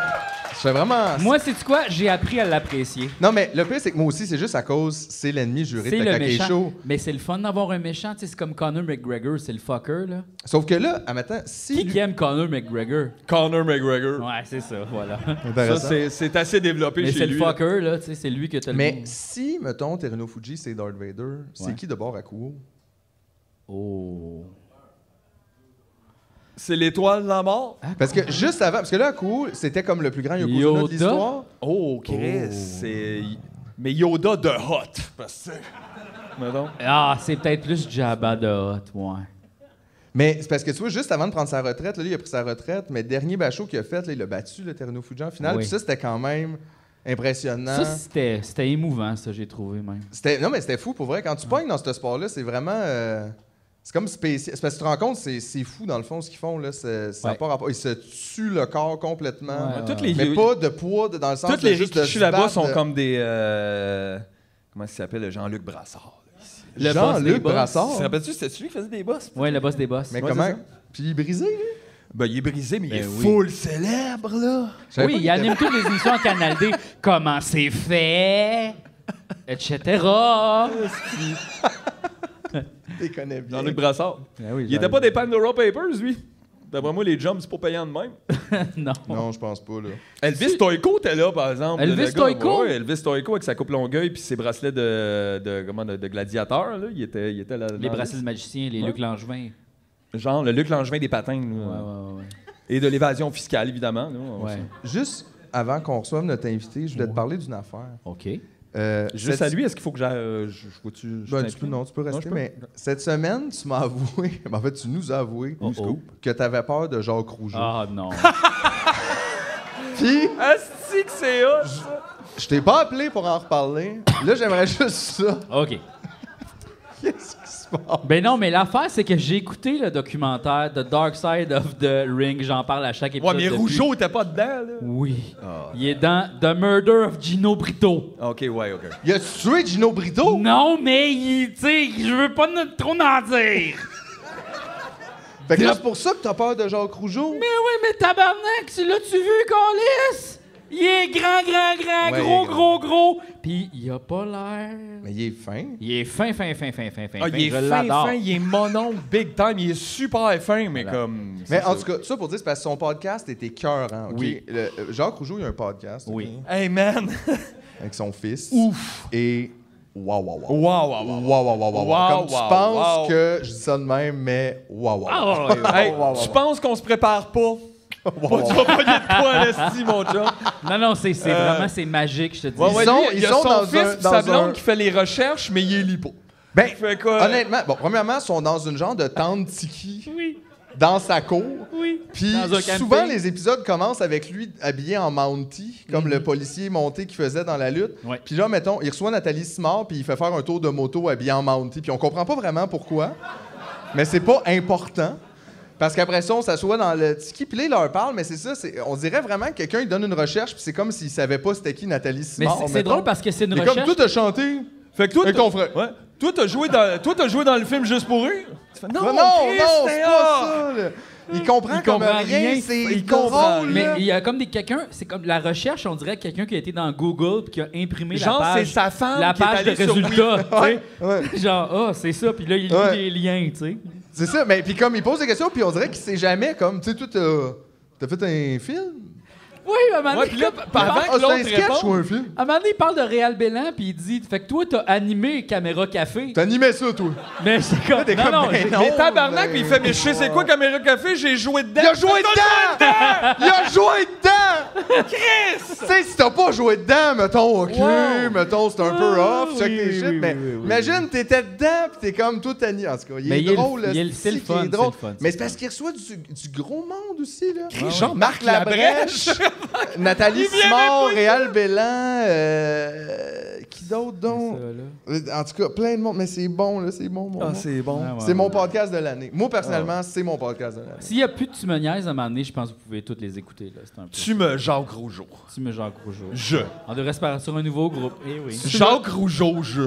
C'est vraiment. Moi, sais-tu quoi? J'ai appris à l'apprécier. Non, mais le pire, c'est que moi aussi, c'est juste à cause, c'est l'ennemi juré C'est de le Takei méchant. Show. Mais c'est le fun d'avoir un méchant. Tu sais, c'est comme Conor McGregor, c'est le fucker, là. Sauf que là, admettons, si. Qui aime Conor McGregor? Conor McGregor. Ouais, c'est ça, voilà. Ça, Intéressant. c'est assez développé Mais chez c'est lui. le fucker, là. Tu sais, c'est lui que t'as le Mais goût. si, mettons, Teruno Fuji, c'est Darth Vader, c'est Ouais. qui de bord à Kuo? Oh. C'est l'étoile de la mort. Parce que juste avant, parce que là, à Kuo, c'était comme le plus grand Yokozuna de Yoda? l'histoire. Oh, Chris, c'est... Mais Yoda de Hot. Parce que... Mettons. Ah, c'est peut-être plus Jabba de Hutt, ouais. Mais c'est parce que tu vois, juste avant de prendre sa retraite, là, lui, il a pris sa retraite, mais dernier bachot qu'il a fait, là, il a battu le Teruno Fuji en finale. Oui. Puis ça, c'était quand même impressionnant. Ça, c'était émouvant, ça, j'ai trouvé même. Non, mais c'était fou pour vrai. Quand tu pognes dans ce sport-là, c'est vraiment. C'est comme spécial. C'est parce que tu te rends compte, c'est fou dans le fond ce qu'ils font. Là. Ça n'a Ouais. pas rapport. Ils se tuent le corps complètement. Ouais, Toutes les... Mais pas de poids dans le sens Toutes de les juste de rikishi se là-bas battre sont de- comme des... Comment il s'appelle? Jean-Luc Brassard. Là, ici. Le boss Jean-Luc des boss. Brassard. Tu te rappelles-tu, c'était celui qui faisait des boss? Ouais, le boss des boss. Mais Ouais, comment. c'est ça. Puis il est brisé, lui. Ben, il est brisé, mais il est Ben oui. full célèbre, là. Je savais Oui, pas il qu'il anime toutes les émissions en Canal D. Comment c'est fait, etc. était- connaît bien. Jean-Luc Brassard. Ben oui, Il était pas des Pandora Papers, lui. D'après moi, les jumps, c'est pas payant de même. Non. Non, je pense pas, là. Elvis Stoico était là, par exemple. Elvis le gars. Stoico? Ouais, Elvis Stoico avec sa coupe longueuil puis ses bracelets de gladiateur, là. Il était là. Les bracelets de magicien, les Ouais. Luc Langevin. Genre le Luc Langevin des patins. là. Ouais. Et de l'évasion fiscale, évidemment. Là, on Ouais. sait. Juste avant qu'on reçoive notre invité, je voulais te parler d'une affaire. OK. Juste cette- à lui, est-ce qu'il faut que j'aille. Je Ben, t'implique? tu peux, non, tu peux rester, je peux. mais cette semaine, tu m'as avoué, en fait, tu nous as avoué Oh. que tu avais peur de Jacques Rougeau. Ah non. Puis, Asti que c'est hot, ça! je t'ai pas appelé pour en reparler. Là, j'aimerais juste ça. OK. Qu'est-ce qui se passe? Ben non, mais l'affaire, c'est que j'ai écouté le documentaire The Dark Side of the Ring. J'en parle à chaque Ouais, épisode. mais depuis. Rougeau était pas dedans, là. Oui. Il est dans The Murder of Gino Brito. Ok, ouais, ok. Il a tué Gino Brito? Non, mais tu sais, je veux pas trop en dire. Fait que là, c'est pour ça que t'as peur de Jacques Rougeau? Mais oui, mais tabarnak, l'as-tu vu, Calis? Il est grand, Ouais, gros. Puis il a pas l'air. Mais il est fin. Il est fin. Ah, il est Je fin, l'adore. il est monon, big time, il est super fin, mais Voilà. comme... Mais c'est en ça. tout cas, tout ça pour dire, c'est parce que son podcast était cœurant. OK? Oui. Jacques Rougeau, il a un podcast. OK? Oui. Hey, man! Avec son fils. Ouf! Et. Waouh. Wow, Comme tu wow, penses wow. que je dis ça de même, mais waouh. Ah, ouais, ouais. Hey, tu penses qu'on se prépare pas? Pas tu vas pas de quoi, l'esti, mon chum. Non, c'est vraiment, c'est magique, je te dis. Ouais, ouais, sont- lui, ils il y a sont son dans fils un- pis dans sa blonde un- qui fait les recherches, mais il est lipo. Ben, Fait quoi? honnêtement, bon, premièrement, ils sont dans une genre de tente tiki Oui, dans sa cour. oui. Puis Dans un souvent, camping. les épisodes commencent avec lui habillé en Mountie, comme le policier monté qu'il faisait dans la lutte. Ouais. Puis là, mettons, il reçoit Nathalie Simard, puis il fait faire un tour de moto habillé en Mountie. Puis on comprend pas vraiment pourquoi, mais c'est pas important. Parce qu'après ça, on s'assoit dans le tiki, puis là, il leur parle, mais c'est ça, on dirait vraiment que quelqu'un il donne une recherche, puis c'est comme s'il savait pas c'était qui Nathalie Mais Simard. c'est mettons. drôle parce que c'est une Il est recherche. comme, toi, t'as chanté Fait que toi, avec ton frère. Ouais. Toi, t'as joué dans le film Juste pour rire? Tu fais, Non, non, non, Chris, c'est c'était pas hot. ça, là. Il comprend comme rien, c'est il comprend drôle, Mais là. il y a comme quelqu'un, c'est comme la recherche, on dirait quelqu'un qui a été dans Google puis qui a imprimé Genre, la page. c'est sa femme la qui est page de allée sur résultats, tu sais. Ouais. Genre, c'est ça, puis là, il lit Ouais. les liens, tu sais. C'est ça, mais puis comme il pose des questions, puis on dirait qu'il sait jamais, comme, tu sais, toi, t'as fait un film? Oui, à un moment Ouais, donné, puis là, avant Ah, que c'est un l'autre sketch ou réponde, un film? à un moment donné, il parle de Réal Bélan, puis il dit, fait que toi, t'as animé Caméra Café. T'as animé ça, toi? Mais c'est comme, t'es non, comme, non, ben j'ai- non. mais tabarnak, ben, puis il fait, mais je sais c'est quoi Caméra Café, j'ai joué dedans. Il a joué dedans! Il a joué dedans! Chris! Tu sais, si t'as pas joué dedans, mettons, OK, Wow. mettons, c'est un peu Ah, off, check oui, tes shit, oui, mais oui, oui, imagine, t'étais dedans, pis t'es comme tout tanné. En tout cas, il Mais est il est drôle, le- il est le- c'est le c'est fun, qu'il est drôle. c'est le fun, Mais c'est parce qu'il reçoit du gros monde aussi, là. Jean-Marc Labrèche. Nathalie Il vient Simon, même pas Réal Bélan, qui d'autre donc? Ça, là. En tout cas, plein de monde, mais c'est bon, là, c'est bon, mon Ah, c'est bon. Ah, ouais, C'est mon ouais. podcast de l'année. Moi, personnellement, c'est mon podcast de l'année. S'il y a plus de Tu me niaises à un moment donné, je pense que vous pouvez toutes les écouter, là. C'est un peu. Tu me Jacques Rougeau. Tu me Jacques Rougeau. Je. On devrait se parler sur un nouveau groupe. Eh oui. Jacques Rougeau, je.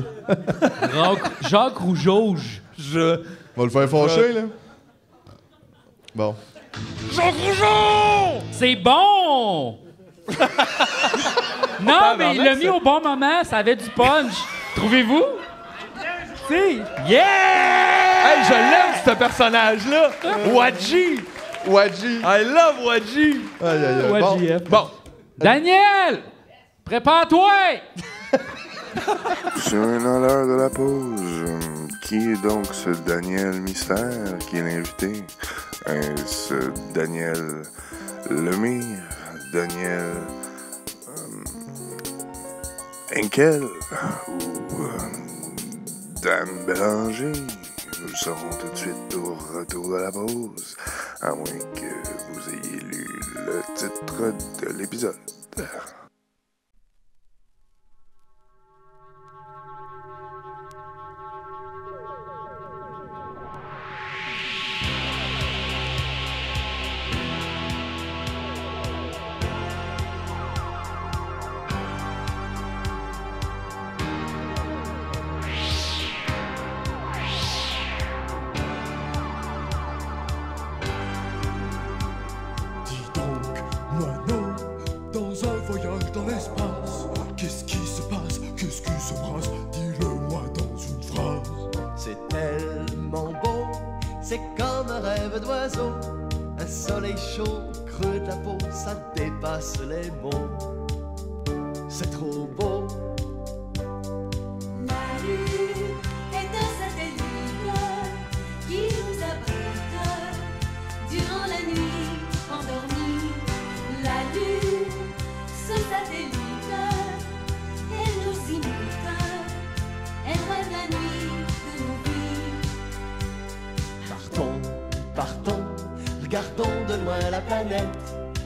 Jacques Rougeauge. Je. On va le faire fâcher, là. Bon. Jacques Rougeau! C'est bon! Non, mais il l'a mis au bon moment, ça avait du punch. Trouvez-vous? Tu sais, yeah! Hey, je l'aime, ce personnage-là. Wadji. Wadji. I love Wadji. Aïe, aïe, aïe. Bon. YGF. Bon. Daniel! Prépare-toi! C'est maintenant l'heure de la pause. Qui est donc ce Daniel Mystère qui est l'invité? Est-ce Daniel Lemire? Daniel Henkel? Ou Dan Bélanger? Nous le saurons tout de suite au retour de la pause, à moins que vous ayez lu le titre de l'épisode. Dis donc, moi non, dans un voyage dans l'espace, qu'est-ce qui se passe, qu'est-ce qui se brasse, dis-le-moi dans une phrase. C'est tellement beau, c'est comme un rêve d'oiseau. Un soleil chaud, creux de la peau, ça dépasse les mots. C'est trop beau. La Lune est un satellite qui nous abrite durant la nuit endormie. La Lune, ce satellite, elle nous imite, elle rêve la nuit de nos vies. Partons, partons, regardons de loin la planète.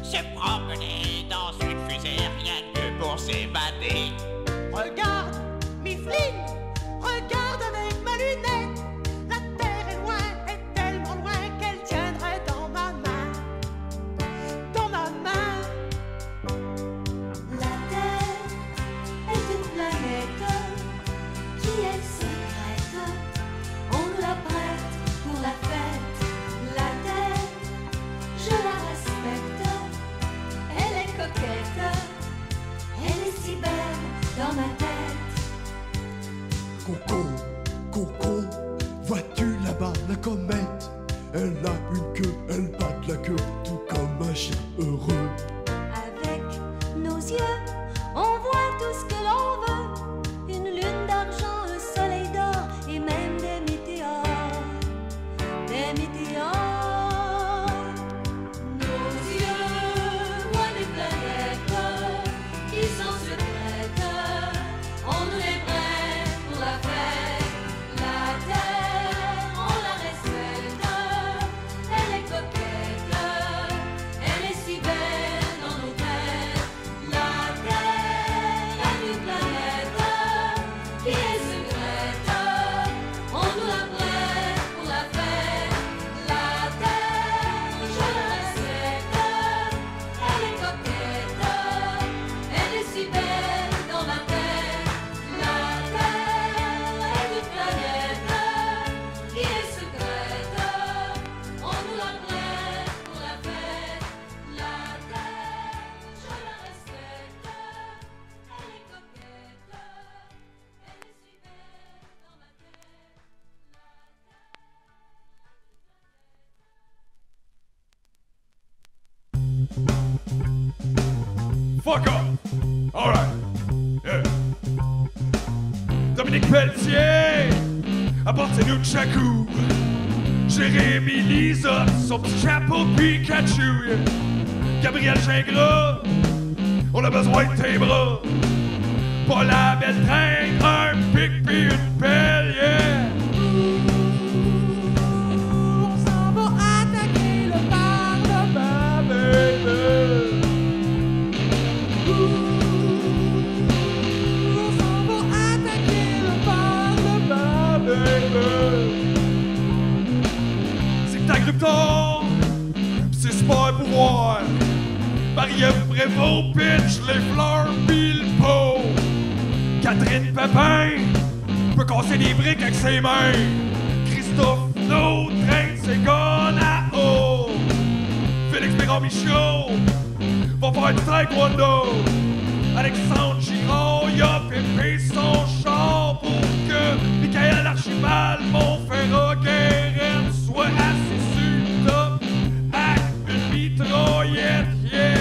Se promener dans une fusée rien que pour s'évader. Regarde, Mifflin, regarde avec ma lunette. La terre est loin, est tellement loin qu'elle tiendrait dans ma main. Dans ma main. La Terre est une planète qui est secrète. On nous la prête pour la fête. La Terre, je la respecte. Elle est coquette. Elle est si belle dans ma tête. Coco, Coco, vois-tu là-bas la comète? Elle a une queue, elle bat de la queue, tout comme un chien heureux. Avec nos yeux, on voit tout ce que l'on veut. Une lune d'argent, un soleil d'or et même des météores. Des météores. Nos yeux voient des planètes qui sont secrètes. On nous les prête pour la fête. La terre, on la respecte. Elle est coquette. Elle est si belle dans nos têtes. La terre est une planète qui est secrète. On nous la prête pour la fête. La Fuck off! Alright. Yeah. Dominique Pelletier, apportez-nous de Chakou. Jérémy Lizotte, son petit chapeau de Pikachu. Yeah. Gabriel Gingras, on a besoin de tes bras. Paul Abel-Train, un pic pis une pelle, yeah! On s'en va attaquer le Parlement, baby. On s'en va attaquer le Parlement, baby. C'est que ta Krypton, c'est super pouvoir. Marie-Ève Prévost pitch les fleurs pis le pot. Catherine Pépin peut casser des briques avec ses mains. Christophe No traîne ses guns à eau. Félix Perron-Michaud va faire du taekwondo. Alexandre Girard y a pépé son char pour que Michael Archibald Montferrat-Guérin soit assis sur le top avec une mitraillette, yeah!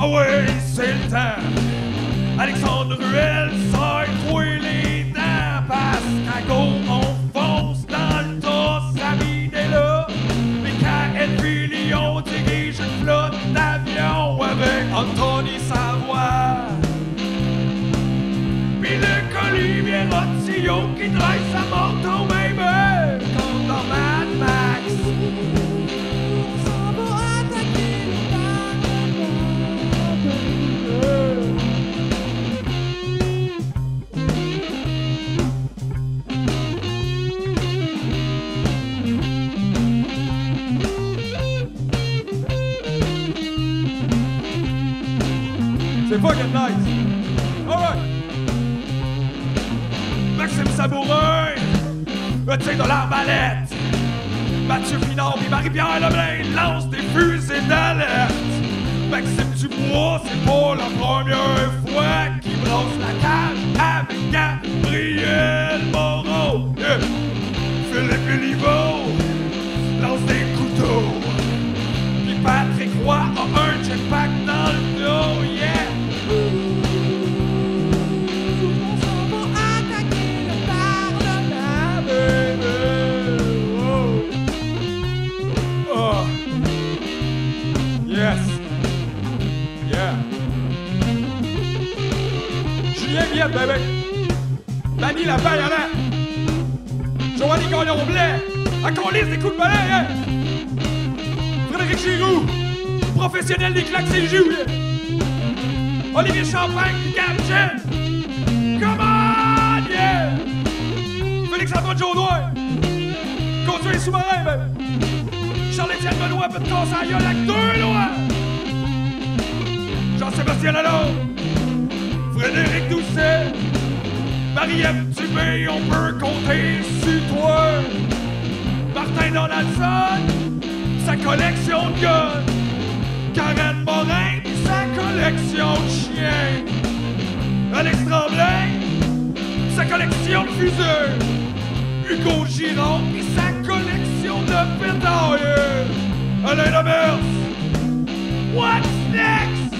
Ah ouais, c'est le temps. Alexandre Ruel, serre-toi les dents. Parce qu'à gauche, on fonce dans le tas. Sabine est là. Michael Filion dirige une flotte d'avions avec Anthony Savoie. Puis le Olivier Rotillon qui traîne sa moto, baby. Comme dans Mad Max. C'est fucking nice. Alright. Maxime Sabourin, tire de l'arbalète. Mathieu Pinard et Marie-Pierre Lebrun lancent des fusées d'alerte. Maxime Dubois, c'est pas la première fois qu'il brasse la cage avec Gabriel Moreau. Yeah. Philippe Béliveau lance des couteaux. Puis Patrick Roy a un jetpack dans le dos, yeah! Yes. Yeah. Julien Viette, bébé. Danny Lapin, y'en a. Joanny Gagnon-Blais. À Colis des coups de balai, hein. Frédéric Giroux. Professionnel des claques, c'est le joue, yeah. Olivier Champagne, Captain. Come on, yeah. Félix-Antoine Jaudoin. Conduit sous-marin, bébé. Charles-Étienne Benoît peut te casser la gueule avec 2 lois. Jean-Sébastien Lalonde, Frédéric Doucet, Marie-Ève Dubé, on peut compter sur toi. Martin Donaldson, sa collection de guns. Karen Morin, sa collection de chiens. Alex Tremblay, sa collection de fusées. Hugo Giron, sa collection de pétards. Alain Lemers, what's next?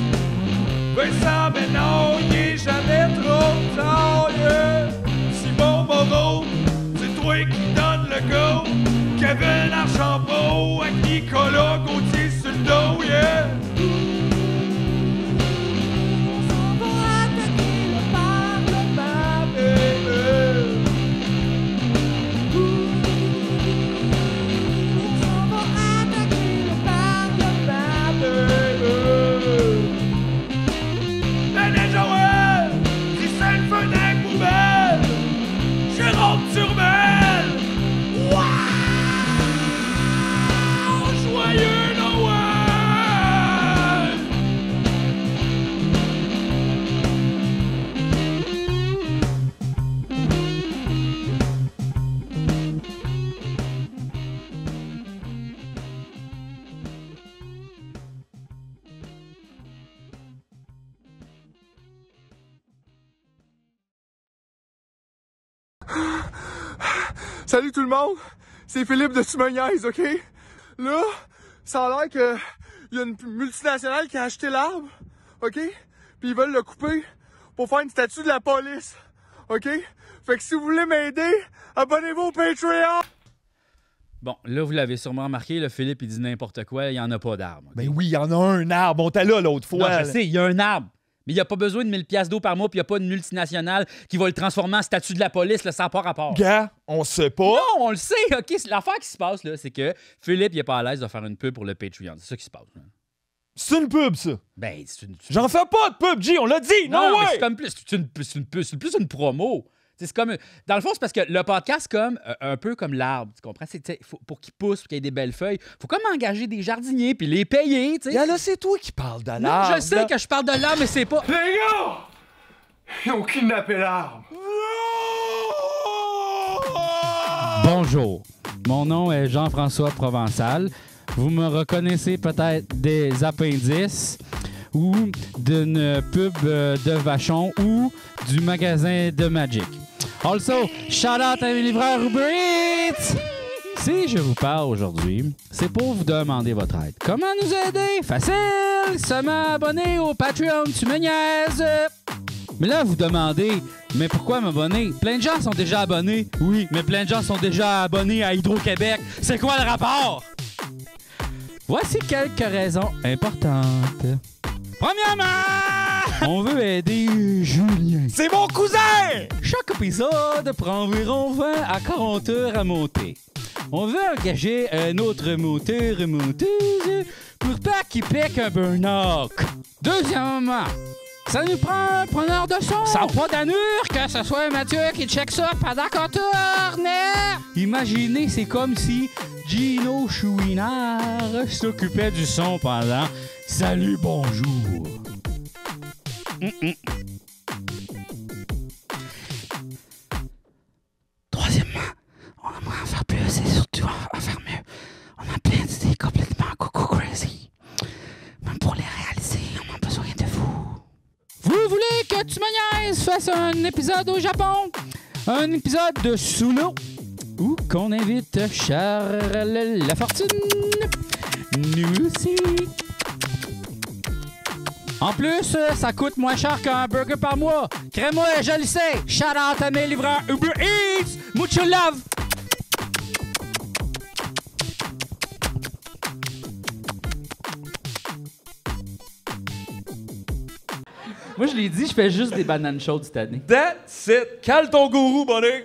Vincent Bénard, il est jamais trop tard, yeah. Simon Moreau, c'est toi qui donne le go. Kevin Archambault avec Nicolas Gauthier sur le dos, yeah. On s'en va attaquer le Parlement, baby. On s'en va attaquer le Parlement, baby. And then Salut tout le monde, c'est Philippe de Tu me niaises, OK? Là, ça a l'air que y a une multinationale qui a acheté l'arbre, OK? Puis ils veulent le couper pour faire une statue de la police, OK? Fait que si vous voulez m'aider, abonnez-vous au Patreon! Bon, là, vous l'avez sûrement remarqué, le Philippe, il dit n'importe quoi, il n'y en a pas d'arbre. Okay? Ben oui, il y en a un arbre. On t'a là l'autre fois. Non, je sais, il y a un arbre. Mais il n'y a pas besoin de 1000 piastres d'eau par mois, puis il n'y a pas une multinationale qui va le transformer en statut de la police, là, ça n'a pas rapport. Gars, on sait pas. Non, on le sait, OK? L'affaire qui se passe, là, c'est que Philippe, il n'est pas à l'aise de faire une pub pour le Patreon. C'est ça qui se passe. Là. C'est une pub, ça. Ben, c'est une... J'en fais pas de pub, G, on l'a dit. Non, ouais. mais c'est comme plus, c'est plus une promo. C'est comme, dans le fond, c'est parce que le podcast, comme un peu comme l'arbre, tu comprends? Pour qu'il pousse, pour qu'il y ait des belles feuilles, faut comme engager des jardiniers puis les payer, tu sais. Là, c'est toi qui parles de l'arbre. Non, je sais que je parle de l'arbre, mais c'est pas... Les gars! Ils ont kidnappé l'arbre! Bonjour, mon nom est Jean-François Provençal. Vous me reconnaissez peut-être des appendices ou d'une pub de Vachon ou du magasin de Magic. Also, shout out à mes livreurs Uber Eats! Si je vous parle aujourd'hui, c'est pour vous demander votre aide. Comment nous aider? Facile! Seulement abonner au Patreon, tu me niaises! Mais là, vous demandez, mais pourquoi m'abonner? Plein de gens sont déjà abonnés. Oui, mais plein de gens sont déjà abonnés à Hydro-Québec. C'est quoi le rapport? Voici quelques raisons importantes. Premièrement, on veut aider Julien. C'est mon cousin! Chaque épisode prend environ 20 à 40 heures à monter. On veut engager un autre monteuse pour pas qu'il pique un burn-out. Deuxièmement, ça nous prend un preneur de son. Ça n'a pas d'allure que ce soit Mathieu qui check ça pendant qu'on tourne. Imaginez, c'est comme si Gino Chouinard s'occupait du son pendant « Salut, bonjour ». Troisièmement, on aimerait en faire plus et surtout en faire mieux. On a plein d'idées complètement coucou crazy. Même pour les réaliser, on a besoin de vous. Vous voulez que Tu me niaises fasse un épisode au Japon? Un épisode de sous l'eau? Ou qu'on invite Charles Lafortune? Nous aussi. En plus, ça coûte moins cher qu'un burger par mois. Crée-moi, je le sais. Shout out à mes livreurs Uber Eats. Mucho love. Moi, je l'ai dit, je fais juste des bananes chaudes cette année. That's it. Cale ton gourou, buddy.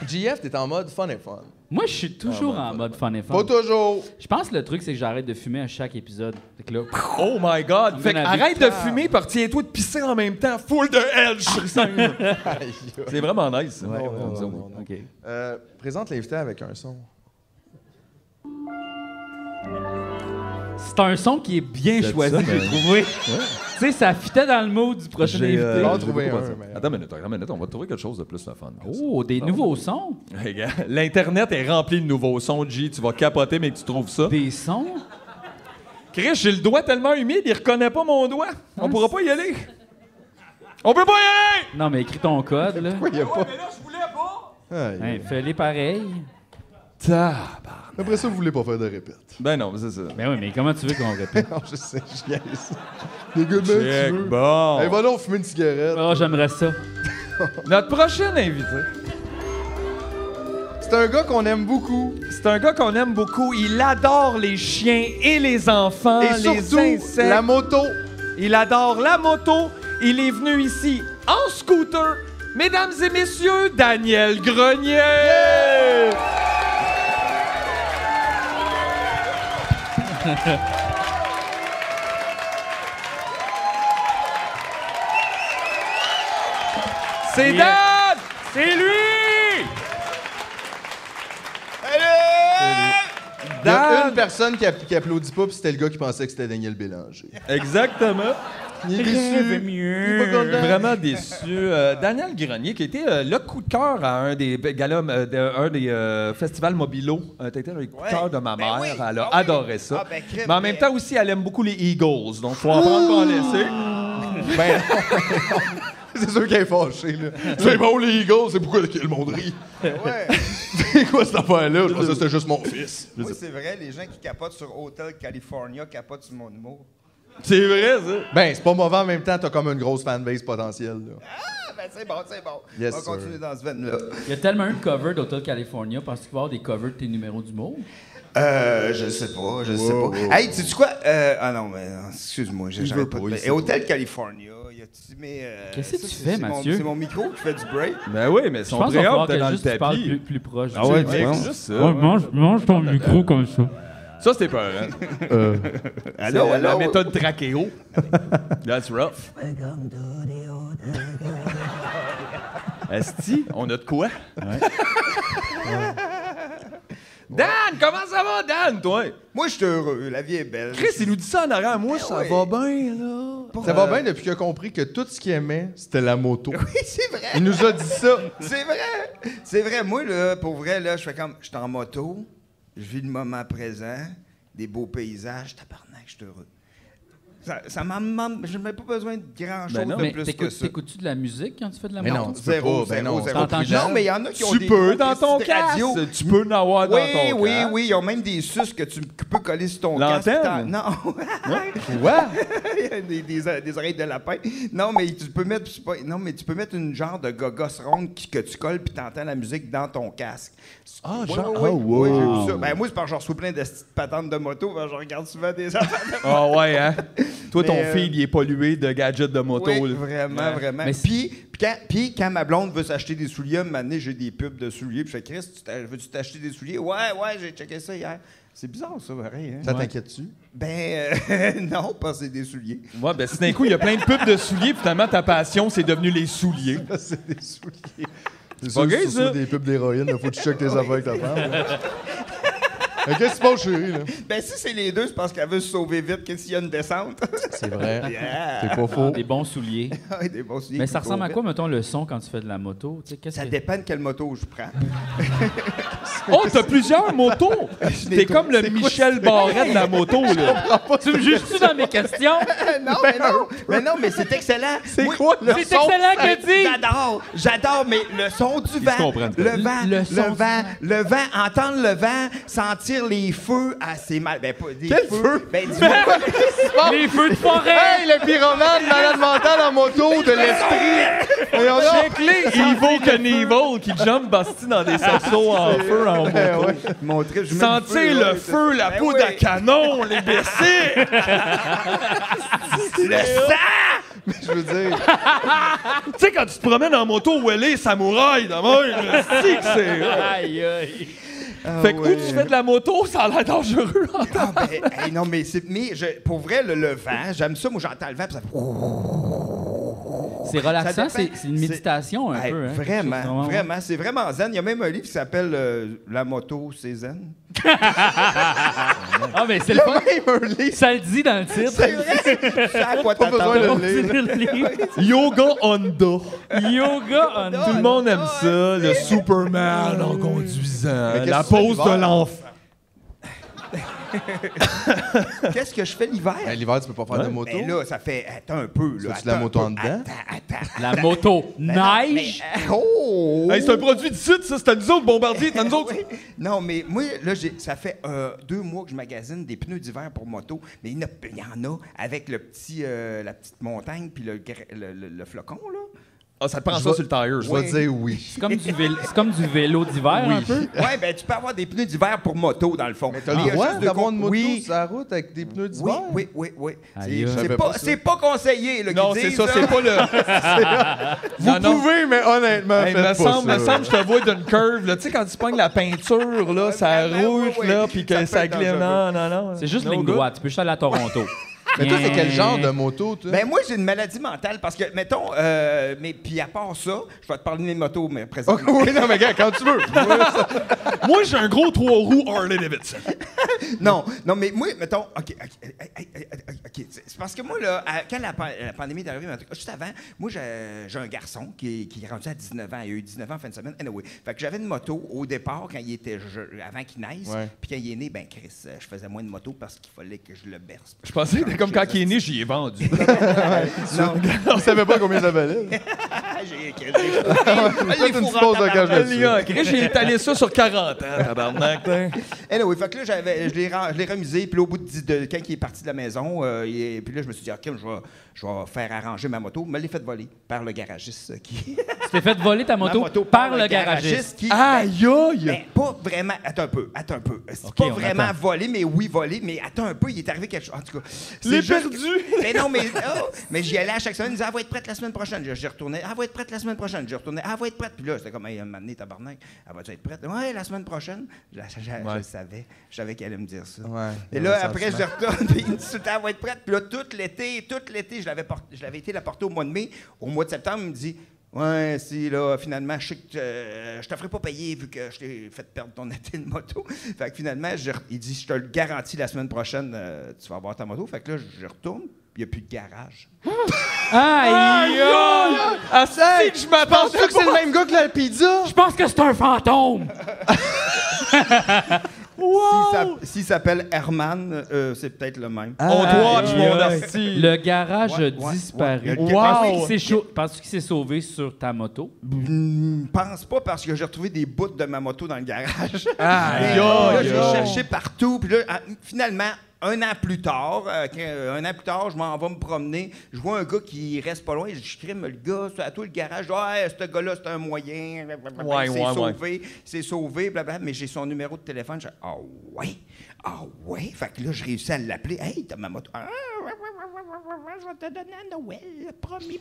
GF, t'es en mode fun et fun. Moi, je suis toujours en mode fun et fun. Pas toujours. Je pense que le truc, c'est que j'arrête de fumer à chaque épisode. Fait que là, Oh my God. Fait que donne arrête envie. de fumer, puis retiens-toi de pisser en même temps. Full de edge sur scène. C'est vraiment nice. ça. OK. Présente l'invité avec un son. C'est un son qui est bien C'est choisi, ça, j'ai mais- trouvé. Tu sais, ça fitait dans le mood du prochain J'ai, invité. On va j'ai trouver beaucoup un, pensé. mais- Attends une minute, on va trouver quelque chose de plus le fun. Oh, des nouveaux sons? Hey, gars, l'Internet est rempli de nouveaux sons, G. Tu vas capoter, mais que tu trouves ça. Des sons? Chris, j'ai le doigt tellement humide, il reconnaît pas mon doigt. On pourra pas y aller. On peut pas y aller! Non, mais écris ton code, là. Pourquoi il y a pas? Mais là, je voulais pas! Aïe. Hein, fais-les pareil. Après ça, vous voulez pas faire de répète. Ben non, c'est ça. Ben oui, mais comment tu veux qu'on répète? Non, je sais, je niaise. Les gars de même, Check, tu veux. bon. Hey, va donc fumer une cigarette. Oh, j'aimerais ça. Notre prochain invité, C'est un gars qu'on aime beaucoup. c'est un gars qu'on aime beaucoup. Il adore les chiens et les enfants, Et les surtout, insectes. la moto. Il adore la moto. Il est venu ici en scooter. Mesdames et messieurs, Daniel Grenier! C'est Yeah. Dan! C'est lui! Il y a Dan! une personne qui applaudit pas, puis c'était le gars qui pensait que c'était Daniel Bélanger. Exactement. Il est déçu. Il est pas content. Vraiment déçu. Daniel Grenier, qui était le coup de cœur à un des galas, un des festivals Mobilo. T'as été le coup de cœur de ma mère. oui. Elle a Ah oui. adoré ça. Ah, ben, crème, mais en même temps aussi, elle aime beaucoup les Eagles. Donc, faut en prendre pour en laisser. Ben, C'est sûr qu'elle est fâchée, là. C'est bon, les Eagles, c'est pourquoi le monde rit. Ouais. C'est quoi cette affaire-là? Je pensais que c'était juste mon fils. Moi, c'est vrai, les gens qui capotent sur Hotel California capotent sur mon humour. C'est vrai, ça. Ben, c'est pas mauvais en même temps, t'as comme une grosse fanbase potentielle, là. Ah, ben c'est bon, c'est bon. Yes, On va sir. continuer dans ce veine-là. Il y a tellement eu de covers d'Hotel California. Penses-tu qu'il va y avoir des covers de tes numéros d'humour? Je sais pas. Hey, sais-tu quoi? Ah non, mais excuse-moi, j'arrête pas. Et Hotel California, y a-tu mais Qu'est-ce que tu fais, Mathieu? C'est mon micro qui fait du break. Ben oui, mais Je son pense qu'il va falloir préhab, t'es que dans le juste tu parles tapis. plus proche. Ah ouais, tu sais. c'est juste ça. Ouais, mange ton micro comme ça. Ça, c'était peur, hein? Allô, C'est la allô? méthode trachéo. That's rough. Esti, on a de quoi? Dan, comment ça va, Dan, toi? Moi, je suis heureux, la vie est belle. Chris, il nous dit ça en arrière. Moi, ça oui. va bien, là. Ça va bien depuis qu'il a compris que tout ce qu'il aimait, c'était la moto. Oui, c'est vrai. Il nous a dit ça. C'est vrai. C'est vrai. Moi, là, pour vrai, là, je fais comme... Je suis en moto, je vis le moment présent, des beaux paysages, tabarnak, je suis heureux. Ça m'en... Je n'ai pas besoin de grand-chose Ben non, de Mais plus que ça. t'écoutes-tu de la musique quand tu fais de la Mais moto? non, tu peux pas. Ben non, T'entends Non, mais il y en a qui ont Tu des peux gros dans ton Christy de radio. casque. Tu peux en avoir dans ton casque. Oui, ils ont même des suces que tu peux coller sur ton casque. L'antenne? Non. Quoi? des oreilles de lapin. Non, mais tu peux mettre une genre de gogos ronde que tu colles puis t'entends la musique dans ton casque. Ah, Ouais, genre... ouais, Oh, ouais, j'ai wow. vu ça. Ben moi, c'est parce que je reçois plein de petites patentes de moto. Ben, je regarde souvent des affaires de Ah ouais, hein? Toi, ton Mais, fil, il est pollué de gadgets de moto. Oui, là. vraiment, Ouais. vraiment. Mais Puis quand ma blonde veut s'acheter des souliers, un moment donné, j'ai des pubs de souliers. Puis je fais, Chris, veux-tu t'acheter des souliers? Ouais, j'ai checké ça hier. C'est bizarre, ça, pareil. Hein? Ça t'inquiète-tu? Ben, non, pas c'est des souliers. Ouais, ben si d'un coup, il y a plein de pubs de souliers, puis finalement, ta passion, c'est devenu les souliers. C'est des souliers. C'est pas gay, sûr, ça? des pubs d'héroïne, il faut que tu checkes tes affaires avec ta femme. là. Mais qu'est-ce qui se passe, chérie, là? Ben, si c'est les deux, c'est parce qu'elle veut se sauver vite que s'il y a une descente. C'est vrai. Yeah. C'est pas faux. Des bons souliers. Ah, des bons souliers Mais qui ça ressemble à courent quoi, mettons, le son quand tu fais de la moto? Tu sais, qu'est-ce vite. Ça que... dépend de quelle moto je prends. Oh, t'as plusieurs motos! T'es comme le Michel Barret de la moto, là. Tu me juges-tu dans mes questions? non, mais c'est excellent. C'est Moi, quoi le C'est son? excellent que dit! J'adore, mais le son du vent, comprennent pas. le vent, entendre le vent, sentir les feux, c'est mal. Ben, pas des Quel feux. feu? Ben, dis-moi. Les feux de forêt! Hey, le pyromane, malade mental en moto, de l'esprit! Voyons donc. Check-les! Evil Knievel qui jump basti dans des cerceaux en feu en moto. Mon trip, je mets Sentir le ouais, feu, la Ben poudre oui. à canon, les baissés! Le sang! Je veux dire, Tu sais, quand tu te promènes en moto où elle est samouraï, de même, c'est que c'est... Aïe, aïe. Fait que où tu fais de la moto, ça a l'air dangereux. Ah, ben, hey, non, mais pour vrai, le vent, j'aime ça. Moi, j'entends le vent, puis ça fait... C'est relaxant, Ça dépend. c'est une méditation un Hey, peu. Hein, vraiment, vraiment. C'est vraiment zen. Il y a même un livre qui s'appelle La moto, c'est zen. Ah, mais c'est le fun. Ça le dit dans le titre. C'est vrai? Tu sais à quoi pas besoin t'attends. de le lire. C'est le livre. Yoga Honda. Yoga on Tout le monde aime ça, le Superman en conduisant, qu'est-ce la que tu fais pose de l'hiver? l'enfant. Qu'est-ce que je fais l'hiver? ben, l'hiver, tu peux pas faire de moto. Ben là, ça fait... Attends un peu, là. Fais-tu la Attends moto un en peu. dedans? Attends. La moto neige. Oh! Hey, c'est un produit de site, ça, c'est à nous autres, Bombardier, c'est à nous autres. Oui. Non, mais moi, là, ça fait 2 mois que je magasine des pneus d'hiver pour moto, mais il y en a avec la petite montagne puis le flocon, là. Ah, ça te prend Je ça vais- sur le tire. Je vais dire oui. C'est comme du vélo d'hiver un peu. Ouais, ben tu peux avoir des pneus d'hiver pour moto, dans le fond. Mais t'as Il y le a droit juste de d'avoir une moto Oui, sur la route avec des pneus oui, d'hiver? oui. Aïe, C'est savais pas, pas ça. c'est pas conseillé, là, Non, qu'ils c'est disent, ça, là. c'est pas le... Vous Non, non. pouvez, mais honnêtement, Hey, faites me semble, pas me ça. semble, je te vois d'une curve, là. Tu sais, quand tu pognes la peinture, là, ça vraiment, rouge, oui, là, oui. puis Ça que peut ça être glisse. dangereux. Non. C'est juste No ligne good. droite. Tu peux juste aller à Toronto. Mais toi, c'est quel genre de moto, toi? Ben moi, j'ai une maladie mentale parce que, mettons, mais puis à part ça, je vais te parler des motos, mais présentement. Oui, non, mais gars, quand tu veux. Moi, j'ai un gros 3 roues Harley Davidson. Non, mais moi, mettons, OK, c'est parce que moi, là, quand la pandémie est arrivée, juste avant, moi, j'ai un garçon qui est rendu à 19 ans. Il a eu 19 ans en fin de semaine. Anyway. Fait que j'avais une moto au départ, quand il était avant qu'il naisse. Ouais. Puis quand il est né, ben Chris, je faisais moins de moto parce qu'il fallait que je le berce. Je pensais que comme quand il est né, j'y ai vendu. Non. On savait pas combien ça valait. J'ai Faites une petite pause de cage là-dessus. J'ai étalé ça sur 40 ans, tabarnak. Anyway, fait que là, je l'ai remisé. Puis là, au bout de quand il est parti de la maison, puis là, je me suis dit, OK, je vais faire arranger ma moto. Me l'ai fait voler par le garagiste qui... Tu t'es fait voler ta moto, par le garagiste. Qui, aïe, aïe! Ben, pas vraiment... Attends un peu. C'est OK, pas on vraiment attend. volé, mais oui, volé. Mais attends un peu, il est arrivé quelque chose. En tout cas, Les c'est juste- perdus! Mais non, mais j'y allais à chaque semaine. Il disait, elle va être prête la semaine prochaine. J'y retournais. Elle va être prête la semaine prochaine. J'y retournais. Elle va être prête. Puis là, c'était comme, hey, m'amener tabarnak. Elle va être prête? Ouais, la semaine prochaine. Je savais. Je savais qu'elle allait me dire ça. Ouais, Et là, après, je retourne. Puis il me dit, elle va être prête. Puis là, tout l'été, je l'avais été la porter au mois de mai. Au mois de septembre, il me dit, ouais, si, là, finalement, je sais que je te ferai pas payer vu que je t'ai fait perdre ton été de moto. Fait que finalement, il dit, je te le garantis, la semaine prochaine, tu vas avoir ta moto. Fait que là, je retourne, puis il n'y a plus de garage. Aïe! Ah, c'est que je m'attendais Penses-tu que c'est le même gars que la pizza? Je pense que c'est un fantôme! S'il s'appelle Herman, c'est peut-être le même. On te watch, Aïe, mon aïe. arti. Le garage a Ouais, disparu. ouais. Wow! Penses-tu qu'il s'est sauvé sur ta moto? Pense pas parce que j'ai retrouvé des bouts de ma moto dans le garage. Aïe, Mais là, aïe, j'ai aïe. cherché partout. Puis là, finalement, un an plus tard, je m'en vais me promener. Je vois un gars qui reste pas loin. Je crime le gars, c'est à toi le garage. Ouais, ce gars-là, c'est un moyen. Ouais, il s'est ouais, sauvé. Il s'est sauvé, blablabla. Mais j'ai son numéro de téléphone. Je dis, ah ouais. Fait que là, je réussis à l'appeler. Hey, t'as ma moto. Ah, je vais te donner à Noël. Promis.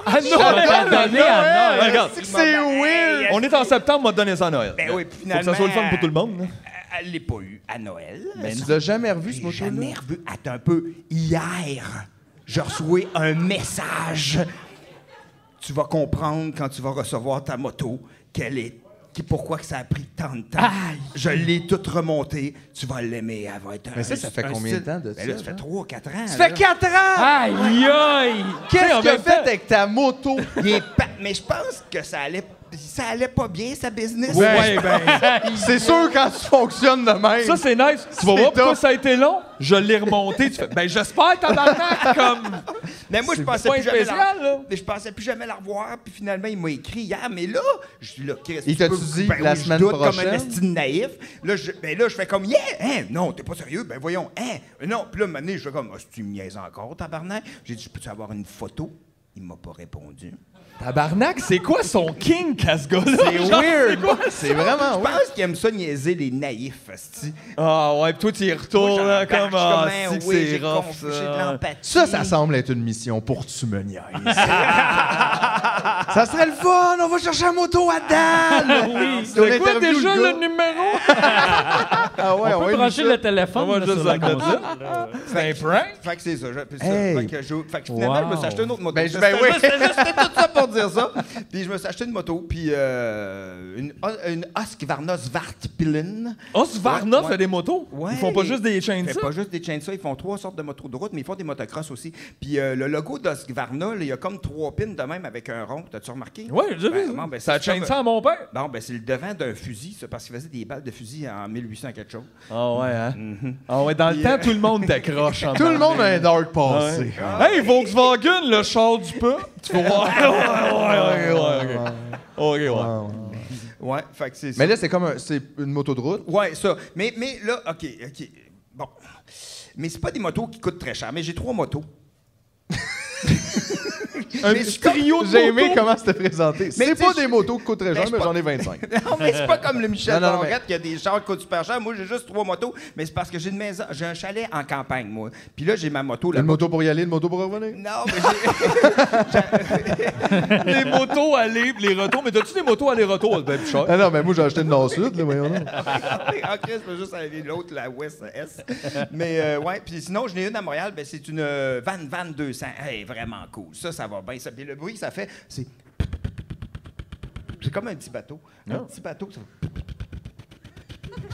Ah non, On t'a donné à Noël. Regarde, C'est weird. on est en septembre, on va te donner ça à Noël. Ben oui, puis Faut finalement... que ça soit le fun pour tout le monde. Là. Elle l'est pas eu à Noël. Mais tu l'as jamais revu, ce J'ai moto-là? jamais revu. Attends un peu. Hier, je reçois un message. Tu vas comprendre quand tu vas recevoir ta moto pourquoi que ça a pris tant de temps. Aïe. Je l'ai toute remontée. Tu vas l'aimer. Elle va être Mais ça fait combien de temps de Ben là, ça, ça fait hein? 3 ou 4 ans. Ça fait 4 ans! Aïe, aïe! Qu'est-ce qu'il a fait avec ta moto? Mais je pense que ça allait pas bien, sa business. Ouais, C'est sûr quand tu fonctionnes de même. ça, c'est nice. Tu vas voir pourquoi top. ça a été long? Je l'ai remonté. Tu fais, ben, j'espère, tabarnak, comme. Mais moi, je pensais pas plus jamais spécial, là. Mais je pensais plus jamais la revoir. Puis finalement, il m'a écrit hier. Mais là, je suis là, Chris, Il tu peux- t'a-tu dit ben la oui, semaine je doute prochaine? comme un esti de naïf. Là, je fais comme, yeah! Hein? Non, t'es pas sérieux? Ben voyons, hein? Non. Puis là, maintenant, je fais comme, ah, tu me niaises encore, tabarnak? J'ai dit, peux-tu avoir une photo? Il m'a pas répondu. Tabarnak, c'est quoi son kink à ce gars-là? C'est Genre, weird. quoi? C'est vraiment Je pense qu'il aime ça niaiser les naïfs, esti. Ah ouais, pis toi, tu y retournes, là, comme. Ah, c'est que oui, c'est rough, j'ai de ça. l'empathie. Ça semble être une mission pour tu me niaises. Ça serait le fun, on va chercher un moto à Dan! Oui. C'est quoi déjà le numéro? Ah ouais, On peut brancher le téléphone On va là, juste sur la regarder console. C'est un prank? Fait que c'est ça. Hey. Fait que finalement, je me suis acheté une autre moto. Ben, C'était oui. c'était tout ça pour dire ça. Puis je me suis acheté une moto, puis une Husqvarna Svartpilen. Husqvarna Ouais, fait des motos? Ouais, Ils font pas juste des Ils chaînes font pas juste des chainsaws, ils font 3 sortes de motos de route, mais ils font des motocross aussi. Puis le logo d'Husqvarna, là, il y a comme 3 pins de même avec un rond. T'as-tu remarqué? Ouais, j'ai vu. bon, ben, Ça c'est chaîne comme- ça à mon père? Bon, ben c'est le devant d'un fusil, ça, parce qu'il faisait des balles de fusil en 1800 quelque chose. Ah ouais, hein? Ah ouais, dans le temps, tout le monde t'accroche. en Tout le monde a un dark Ouais. passé. Hey, Volkswagen, le char du peu. Tu vas voir. Ok, ouais. Ouais, fait que c'est ça. Mais là, c'est comme c'est une moto de route. Ouais, ça. Mais là, OK. Bon. Mais c'est pas des motos qui coûtent très cher, mais j'ai 3 motos. Un Mais petit c'est comme- trio de J'ai aimé motos. comment c'était présenté. C'est tu pas sais, des motos qui coûtent très cher, je mais pas- j'en ai 25. Non, mais c'est pas comme le Michel Non, non, Barrette qui a des chars qui coûtent super cher. Moi, j'ai juste 3 motos, mais c'est parce que j'ai une maison, j'ai un chalet en campagne, moi. Puis là, j'ai ma moto là. Une moto pour y aller, une moto pour revenir. Non, mais Les motos aller, les retours. Mais t'as-tu des motos aller-retour? C'est bien plus cher. Ah non, mais moi, j'ai acheté une Nord-Sud, là, voyons donc. en Christ, je peux juste aller l'autre, la West S. Mais ouais, puis sinon, je n'ai une à Montréal, ben, c'est une Van 200. Hey, vraiment cool. Ça va bien. Puis le bruit que ça fait, c'est comme un petit bateau. Un petit bateau, ça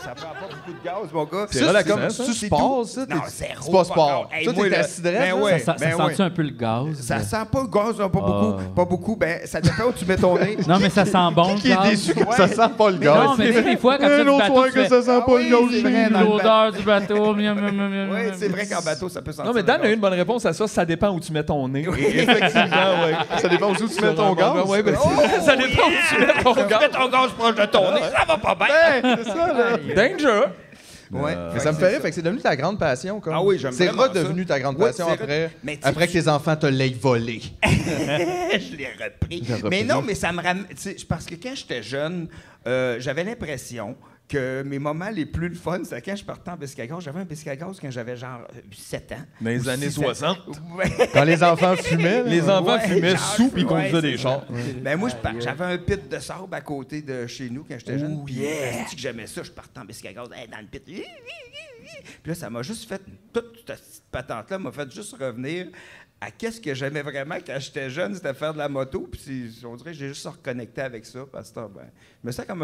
ça prend pas beaucoup de gaz, mon gars. C'est relaxant, comme ça. tu C'est sport, tout. ça? Non, C'est zéro, pas fuck sport. all. Hey, Toi, moi, t'es là, assis direct, ben là? ouais, Ça ben sent-tu ouais. un peu le gaz? Ça sent pas le gaz, là, pas beaucoup. Pas beaucoup. Ben, ça dépend où tu mets ton nez. Non, mais ça sent bon, Qui le est gaz. déçu que Ouais. ça sent pas le gaz? Non, mais tu sais, des fois, quand tu fais du l'autre bateau, soir tu que fais... ça sent pas oui, le gaz. c'est vrai, dans le L'odeur du bateau. Oui, c'est vrai qu'en bateau, ça peut sentir. Non, mais Dan a eu une bonne réponse à ça. Ça dépend où tu mets ton nez. Effectivement, oui. Ça dépend aussi où tu mets ton gaz. Ouais, ben, ça dépend où tu mets ton Mets gaz. ton gaz proche de ton nez, ça va pas bien. C'est ça, là. Danger! Ouais. Mais ça me fait rire, fait que c'est devenu ta grande passion, comme. Ah oui, j'aime C'est vraiment redevenu ta grande Oui, passion c'est après, Mais tu après que tes enfants te l'aient volé. je l'ai repris. J'ai repris. Mais non, mais ça me ramène. Parce que quand j'étais jeune, j'avais l'impression que mes moments les plus le fun, c'était quand je partais en biscuit à gaz. J'avais un biscuit à gaz quand j'avais genre 7 ans. Dans les Ou années 6 ans. 60. Ouais. Quand les enfants fumaient, Les enfants Ouais, fumaient genre, sous puis conduisaient ouais, des c'est chars. Ben moi, j'avais un pit de sable à côté de chez nous quand j'étais jeune. Puis que j'aimais ça, je partais en biscuit à gaz dans le pit. Puis là, ça m'a juste fait... Toute cette petite patente-là m'a fait juste revenir à qu'est-ce que j'aimais vraiment quand j'étais jeune, c'était faire de la moto. Puis on dirait que j'ai juste reconnecté avec ça. Parce que ben, je me sens comme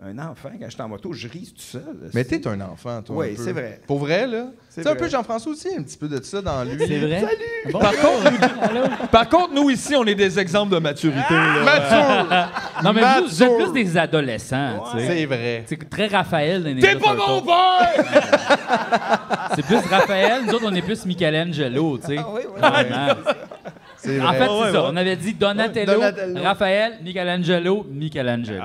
un enfant quand j'étais en moto. Je ris tout seul. Mais t'es un enfant, toi. Oui, un peu. c'est vrai. Pour vrai, là. C'est Tu sais, un vrai. peu Jean-François aussi, un petit peu de ça dans lui. C'est vrai? Bon. Par contre, nous ici, on est des exemples de maturité. là. Mature! Non, mais vous êtes Mature. plus des adolescents, tu sais. C'est vrai. C'est très Raphaël dans les T'es pas mon père! C'est plus Raphaël, nous autres, on est plus Michelangelo, tu sais. Ah oui, oui. Vraiment. C'est En vrai. fait, c'est Ouais, ça. ouais. On avait dit Donatello, Donatello. Raphaël, Michelangelo, Michelangelo.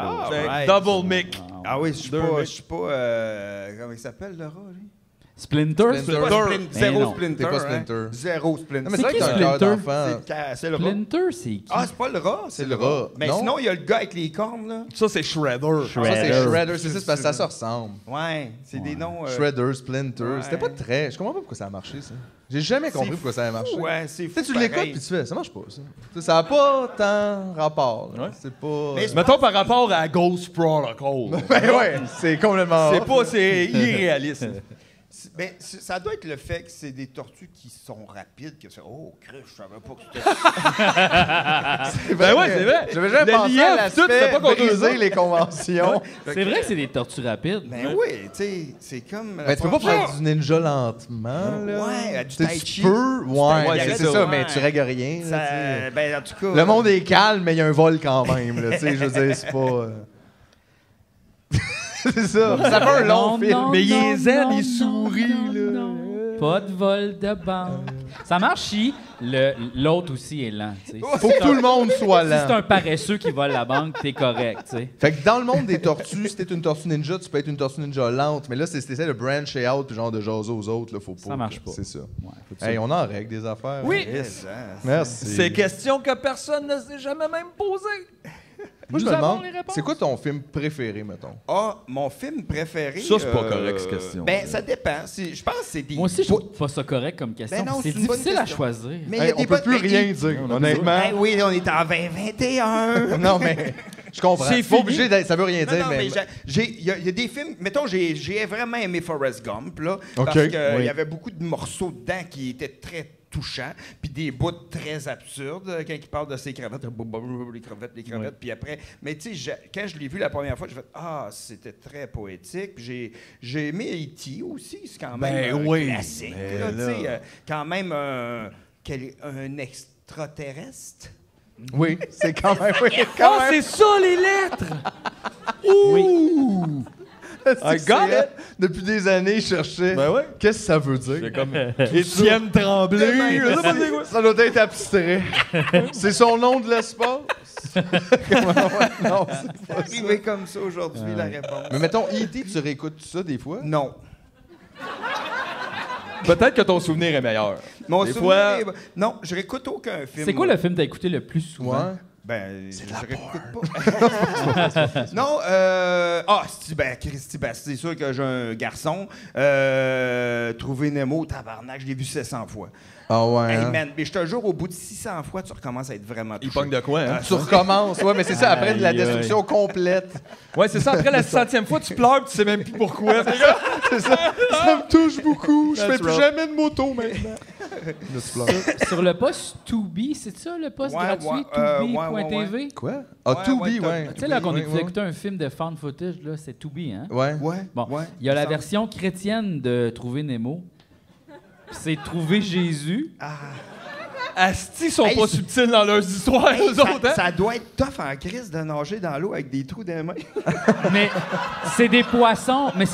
right. Double mic. Ah oui, je Deux suis pas comment il s'appelle, le rat, lui? Splinter? Splinter. Zéro non. Splinter. T'es pas hein? Splinter. Zéro Splinter. Non, mais C'est c'est vrai qui que t'as un cœur Splinter? d'enfant. C'est le rat. Splinter, c'est qui? Ah, c'est pas le rat, C'est le rat. Mais Non? sinon, il y a le gars avec les cornes, là. Ça, c'est Shredder. Ça, c'est Shredder. C'est ça, c'est parce que ça se ressemble. Ouais, c'est des noms. Shredder, Splinter. ouais. C'était pas très. Je comprends pas pourquoi ça a marché, ça. J'ai jamais compris pourquoi ça a marché. Ouais, c'est Tu sais, fou. tu l'écoutes pareil. puis tu fais, ça marche pas, ça. Tu sais, ça a pas tant rapport. là. Ouais. C'est pas. Mais Mettons par rapport à Ghost Protocol. Ben ouais, c'est complètement. C'est pas, c'est irréaliste. Ben, ça doit être le fait que c'est des tortues qui sont rapides, que c'est oh, crèche, je savais pas que c'était. Ben ouais, c'est vrai. J'avais jamais Le pensé lièvre, à tout, l'aspect c'était pas contre eux briser autres. les conventions. C'est vrai que c'est des tortues rapides. Ben oui, tu sais, c'est comme. Ben, tu peux pas faire du ninja lentement, là. Ouais, du Tu sais, tai tu chi. peux, ouais, Ouais, c'est c'est ça, ça. mais tu règles rien. Ça, là, tu sais. ben, en tout cas. Le monde est calme, mais il y a un vol quand même. Là, tu sais, je veux dire, c'est pas. C'est ça. Ça fait un long Non, film. non, Mais il non, est zen, non, il sourit, non, là. non. Pas de vol de banque. Ça marche si l'autre aussi est lent. Tu sais. Faut que tout le monde soit Si c'est lent. un paresseux qui vole la banque, t'es correct. Tu sais. Fait que dans le monde des tortues, si t'es une tortue ninja, tu peux être une tortue ninja lente. Mais là, c'est t'essaies de brancher out puis genre de jaser aux autres, là, faut pas. Ça marche pas. C'est ça. Ouais, faut que Hey, ça- on en règle des affaires. Oui. Yes, hein. Merci. C'est question que personne ne s'est jamais même posée. Moi, je Nous me avons demande, les réponses. c'est quoi ton film préféré, mettons? Ah, mon film préféré. Ça, c'est pas correct, cette question. Ben, ça dépend. Je pense que c'est des. Moi aussi, je trouve pas ça correct comme question. Ben non, c'est c'est une bonne difficile à question. choisir. Mais il y a Hey, des on peut bonnes- plus mais rien il- dire, honnêtement. Ben oui, on est en 2021. Non, mais je comprends. C'est C'est pas fini. obligé d'être. Ça veut rien Non, dire, non, mais. il y a des films. Mettons, j'ai vraiment aimé Forrest Gump, là. OK. Parce qu'il Oui. y avait beaucoup de morceaux dedans qui étaient très touchants, puis des bouts très absurdes quand il parle de ses cravates, les crevettes, puis après. Mais tu sais, quand je l'ai vu la première fois, j'ai fait ah, c'était très poétique. Puis j'ai aimé E.T. aussi, c'est quand même Ben un oui, classique, mais là, là. tu sais, quand même un extraterrestre. Oui, c'est quand même. Oui, Oh, quand même. c'est ça, les lettres! Oui. I got it! Depuis des années, je cherchais. Ben ouais. Qu'est-ce que ça veut dire? C'est comme Étienne Tremblay. Je sais pas c'est quoi. Ça doit être abstrait. C'est son nom de l'espace? Non, c'est pas ça. Arrivé comme ça aujourd'hui, la réponse. Mais mettons, E.T., tu réécoutes ça des fois? Non. Peut-être que ton souvenir est meilleur. Mon Des souvenir fois- est- Non, je réécoute aucun film. C'est quoi le film que t'as écouté le plus souvent? Ouais. Ben, je réécoute pas. Non, Christy, ben, c'est sûr que j'ai un garçon. Trouver Nemo, tabarnak, je l'ai vu 700 fois. Ah ouais. Hey, hein? man, mais je te jure, au bout de 600 fois, tu recommences à être vraiment touché. Il pogne de quoi, hein? Tu recommences, ouais, mais c'est ça, après de la Aïe, aïe. destruction complète. Ouais, c'est ça. Après la 600e fois, tu pleures, tu sais même plus pourquoi. C'est ça. Ça me touche beaucoup. Je That's fais plus rough. jamais de moto maintenant. Là, tu pleures. Sur le poste Tubi, c'est ça le poste gratuit? Tubi.tv? Quoi? Ah, Tubi, ouais. Tu sais, là, qu'on Oui, écoutait oui. écouter un film de found footage, là, c'est Tubi, hein? Ouais. Bon, il y a la version chrétienne de Trouver Nemo. C'est Trouver Jésus. Asti, ils sont Hey, pas c'est- subtils dans leurs histoires, Hey, eux ça, autres, hein? ça doit être tough en crise de nager dans l'eau avec des trous dans les mains. Mais c'est des poissons, puis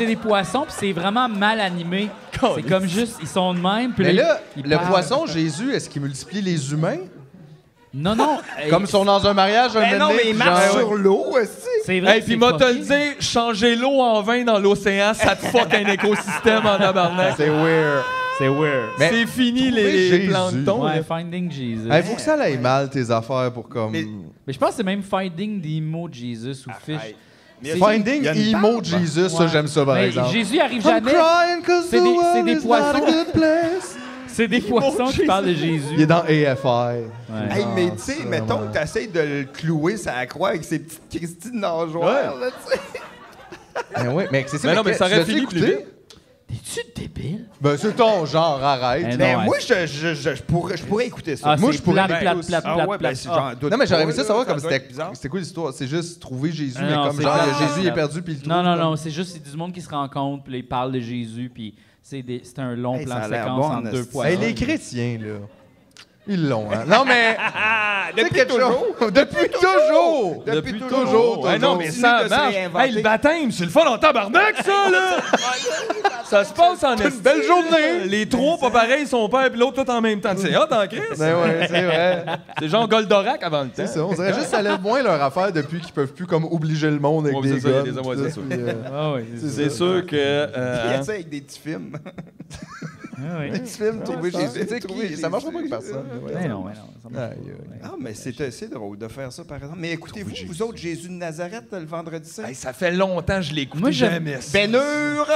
c'est vraiment mal animé. C'est comme juste, ils sont de même. Puis Mais là, ils le parlent. poisson Jésus, est-ce qu'il multiplie les humains? Non, non. Comme ils sont dans un mariage, un Ben non, moment mais donné, il puis marche genre- sur l'eau aussi. C'est vrai. Hey, puis moi, te le dire, changer l'eau en vin dans l'océan, ça te fuck un écosystème en tabarnak. C'est weird. C'est weird. Mais C'est fini trouver les Jésus. planctons. Ouais, là. Finding Jesus. Il faut que ça aille mal, tes affaires, pour comme... Mais je pense que c'est même Finding the Emo Jesus ou Fish. C'est- Finding il y a une Emo barbe. Jesus, ça, j'aime ça, par Mais exemple. Jésus arrive I'm jamais. crying 'cause C'est the des world is poissons. not a good place. C'est des poissons qui parlent de Jésus. Il est dans AFI. Hey, mais tu sais, mettons que tu essaies de le clouer sur la croix avec ses petites Christine nageoires, là, tu sais. Ben oui, mais c'est ça. Mais non, mais ça aurait tu l'as-tu fini plus écouté? vite. T'es-tu débile? Ben, c'est ton genre, arrête. Eh Ben, non, moi, je pourrais écouter ça. Ah, Moi, c'est je pourrais plate, l'écouter plate, aussi. plate, Ah ouais, plate. ben, c'est genre, doute Non, mais j'aurais pas, aimé ça là, savoir ça comme doit être c'était. bizarre. C'était quoi l'histoire? C'est juste trouver Jésus, Ah mais non, comme c'est genre, plate. Jésus il est perdu, puis il le trouve. Non, non, comme- non, c'est juste c'est du monde qui se rencontre, puis là, ils parlent de Jésus, puis c'est un long Hey, plan ça a de l'air séquence bon, entre deux esti. poissons. Hey, les chrétiens, là. Ils l'ont, hein. Non, mais. Depuis quelque toujours. chose- Depuis toujours! Depuis toujours! Ouais, non, mais Continue ça de se marche. réinventer. Hey, le baptême, c'est le fun en tabarnak, ça, là! Ça se passe en une belle journée. Les trois, pas pareil, son père et l'autre, tout en même temps. C'est hot en crise. Ben ouais, c'est vrai. C'est genre Goldorak avant le temps. C'est ça. On dirait juste que ça lève moins leur affaire depuis qu'ils peuvent plus comme obliger le monde avec Ouais, des c'est ça, il y a guns. des hommes, puis c'est tout, sûr. puis, Ah oui, C'est sûr que. Il y a ça avec des petits films. Ah oui. Des petits films, trouver Tu sais, Jésus. trouver ça marche pas Jésus. avec personne. Mais non, ça marche Aïe, aïe. Ah, mais c'est drôle de faire ça, par exemple. Mais écoutez-vous, vous autres, Jésus de Nazareth, le vendredi saint? Hey, ça fait longtemps que je l'ai écouté. Moi, j'aime- jamais. Ben hur!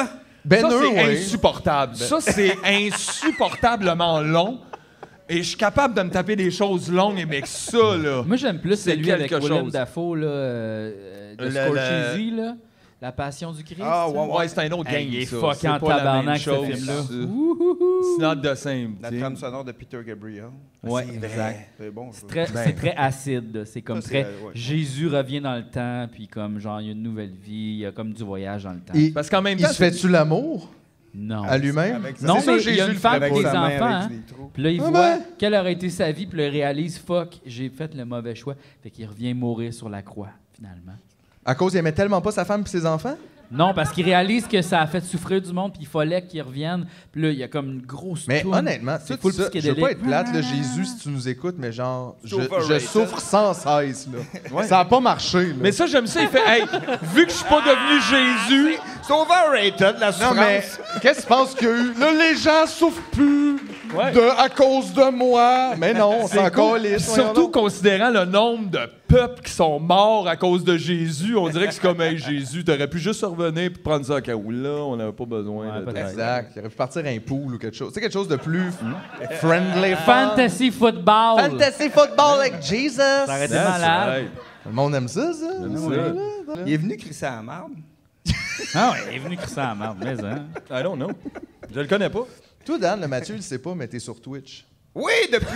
Ben Ça, eux, c'est ouais. insupportable. Ça, c'est insupportablement long. Et je suis capable de me taper des choses longues, mais que ça, là. Moi, j'aime plus C'est celui avec quelque Willem chose. Dafoe, là, de Scorsese, là. La Passion du Christ. Ah, là. Ouais, c'est un autre game. Hey, il est ça. fucking C'est en pas la tabarnak, même ce chose, film-là. ça. C'est not the same. La tu sais. trame sonore de Peter Gabriel. Ouais, C'est exact. vrai. C'est bon, ça. C'est très acide. là. C'est comme Ça, très. c'est, ouais. Jésus revient dans le temps, puis comme genre, il y a une nouvelle vie, il y a comme du voyage dans le temps. Et Parce qu'en même il temps, se fait-tu l'amour Non. à lui-même? Avec ça. Non, C'est ça, mais il y a Jésus une le femme ferait avec pas. des sa main enfants, avec hein. des trous. Puis là, il Ah voit ben. quelle aurait été sa vie, puis là, il réalise, fuck, j'ai fait le mauvais choix. Fait qu'il revient mourir sur la croix, finalement. À cause, il aimait tellement pas sa femme et ses enfants? Non, parce qu'il réalise que ça a fait souffrir du monde, puis il fallait qu'il revienne. Puis là, il y a comme une grosse Mais toune. honnêtement, c'est tout full ça, je veux psychédélique. pas être plate, là, Jésus, si tu nous écoutes, mais genre, je overrated. souffre sans cesse, là. Ça a pas marché, là. mais ça, j'aime ça. Il fait, hey, vu que je suis pas devenu Jésus, C'est overrated, la non, souffrance. mais qu'est-ce que tu penses qu'il y a eu? Là, les gens souffrent plus Ouais. à cause de moi. Mais non, c'est encore Puis les surtout considérant le nombre de peuples qui sont morts à cause de Jésus, on dirait que c'est comme, hey, Jésus, t'aurais pu juste revenir et prendre ça à Kaoul, là. On n'avait pas besoin Ouais, de peut-être. Exact. Il aurait pu partir un pool ou quelque chose. C'est quelque chose de plus friendly. Fantasy football. Fantasy football avec Jesus. Ça aurait été malade. Le monde aime ça, ça? Il est venu crisser à la marde. Ah ouais, il est venu crisser à la merde, mais hein. I don't know. Je le connais pas. Toi, Dan, le Mathieu, il le sait pas, mais t'es sur Twitch. Oui, depuis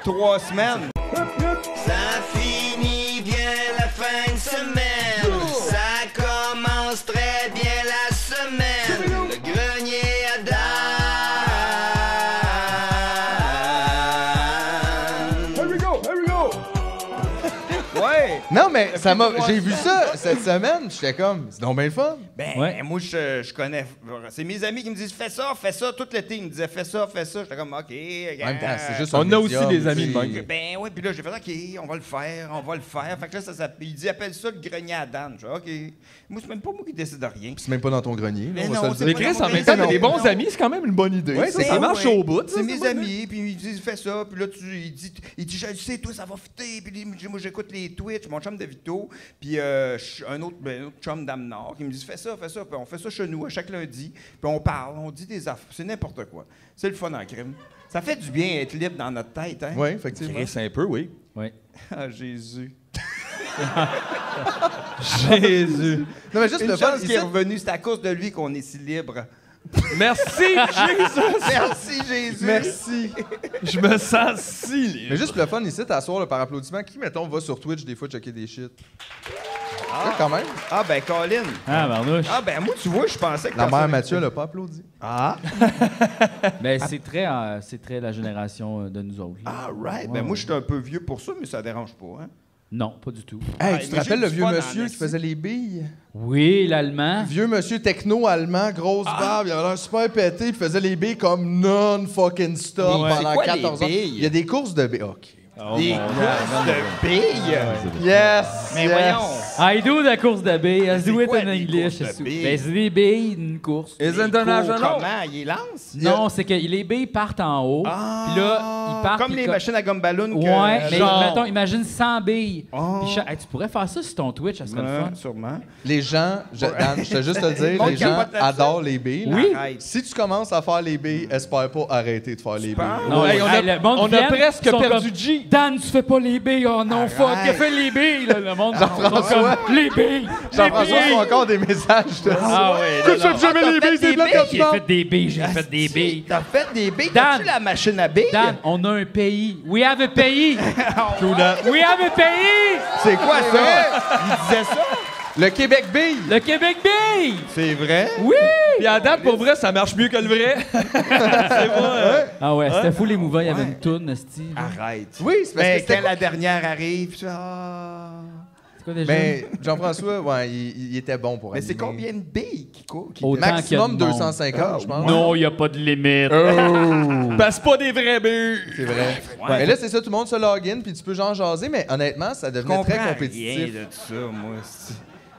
3 semaines. Ça finit bien la fin de semaine. Ça commence très bien la semaine. Le grenier à Ouais. Non, mais ça m'a. J'ai vu ça cette semaine, j'étais comme, c'est donc bien le fun. Ben, Ouais. moi, je connais. C'est mes amis qui me disent fais ça. Tout l'été. Ils me disaient fais ça. J'étais comme, OK. En même temps, c'est juste On un a aussi médium, des amis de tu sais. même. Ben oui, puis là, j'ai fait OK, on va le faire. Fait que là, ça s'appelle. Il dit appelle ça le grenier à Dan. Je fais OK. Moi, c'est même pas moi qui décide de rien. C'est même pas dans ton grenier. là, Mais on va non, se c'est le Mais dire. pas Chris, en non, même temps, non, t'as des bons non. amis, c'est quand même une bonne idée. Ouais, ça, c'est ça ça, marche ouais. au bout. C'est mes amis, puis ils disent fais ça, puis là, il dit je le sais, toi, ça va fitter, puis moi, j'écoute les Twitch, mon chum de Vito, puis un autre chum d'Amnord qui me dit fais ça, puis on fait ça chez nous à chaque lundi, puis on parle, on dit des affaires, c'est n'importe quoi. C'est le fun en crime. Ça fait du bien être libre dans notre tête, hein? Oui, effectivement. Chris, un peu, oui. Oui. Ah, Jésus. Jésus. Non, mais juste Une le fun, chance qui est revenu, c'est à cause de lui qu'on est si libre. Merci, Jésus! Merci, Jésus. Merci. Je me sens si libre. Mais juste pour le fun, ici, t'asseoir là, par applaudissement, qui, mettons, va sur Twitch des fois checker des shit? Ah, quand même. Ah, ben, Colin. Ah, Barnouche. Ah, ben, moi, tu vois, je pensais que... La mère personne- Mathieu, elle a pas applaudi. Ah, Ben, c'est très la génération de nous autres. là. ah, right. Ben, moi, je suis un peu vieux pour ça, mais ça dérange pas, hein? Non, pas du tout. Hey, Ouais, tu te mais rappelles j'ai le du vieux fun en monsieur qui esti. faisait les billes? Oui, l'allemand. Vieux monsieur techno-allemand, grosse barbe, il avait l'air super pété, il faisait les billes comme non-fucking stop Ouais. pendant C'est quoi, 14 ans. les billes? Il y a des courses de billes. OK. Des courses de billes. Yes! Mais yes. voyons. I do la course de billes. I do C'est it quoi, in les English. courses de billes? Ben, c'est des billes d'une course. Is Les international? cours, comment? Ils lancent? Non, c'est que les billes partent en haut. Ah. Puis là, ils partent. Comme puis les co- machines à gomme ballon. Ouais, mais genre- mettons, imagine 100 billes. Oh. Puis hey, tu pourrais faire ça sur ton Twitch, ça serait le fun. Sûrement. Les gens, Dan, je te juste te le dire, Monde les gens capote là-dessus. adorent les billes. là. Oui. Arrête. Si tu commences à faire les billes, espère pas arrêter de faire les billes. Non, Hey, le monde on a vient, presque ils sont perdu comme, G. Dan, tu fais pas les billes. Oh non, fuck, il a fait les billes. Là, le monde. Jean-François. sont comme, les billes. Jean-François, les tu as encore des messages. de- Ah ouais. Que tu fais jamais les billes, c'est de la J'ai fait des billes, j'ai fait des billes. T'as fait des billes? Dan. T'as-tu la machine à billes? Dan, on a un pays. We have a pays. We have a pays. C'est quoi ça? Il disait ça? Le Québec billes. Le Québec billes. C'est vrai? Oui. Puis à date, pour vrai, ça marche mieux que le vrai. C'est vrai. Ah ouais, c'était fou l'émouvant. Il y avait une toune, esti. Arrête. Oui, c'est parce Mais que c'était quand la dernière arrive, tu fais, ah. C'est quoi déjà? Mais Jean-François, ouais, il était bon pour Mais c'est animer. combien de billes qui courent? Autant qu'il y a Maximum de monde. 250, je pense. Non, il n'y a pas de limite. Passe pas des vrais buts. C'est vrai. Mais là, c'est ça, tout le monde se login, puis tu peux genre jaser, mais honnêtement, ça Je devenait comprends très rien compétitif. de ça, moi.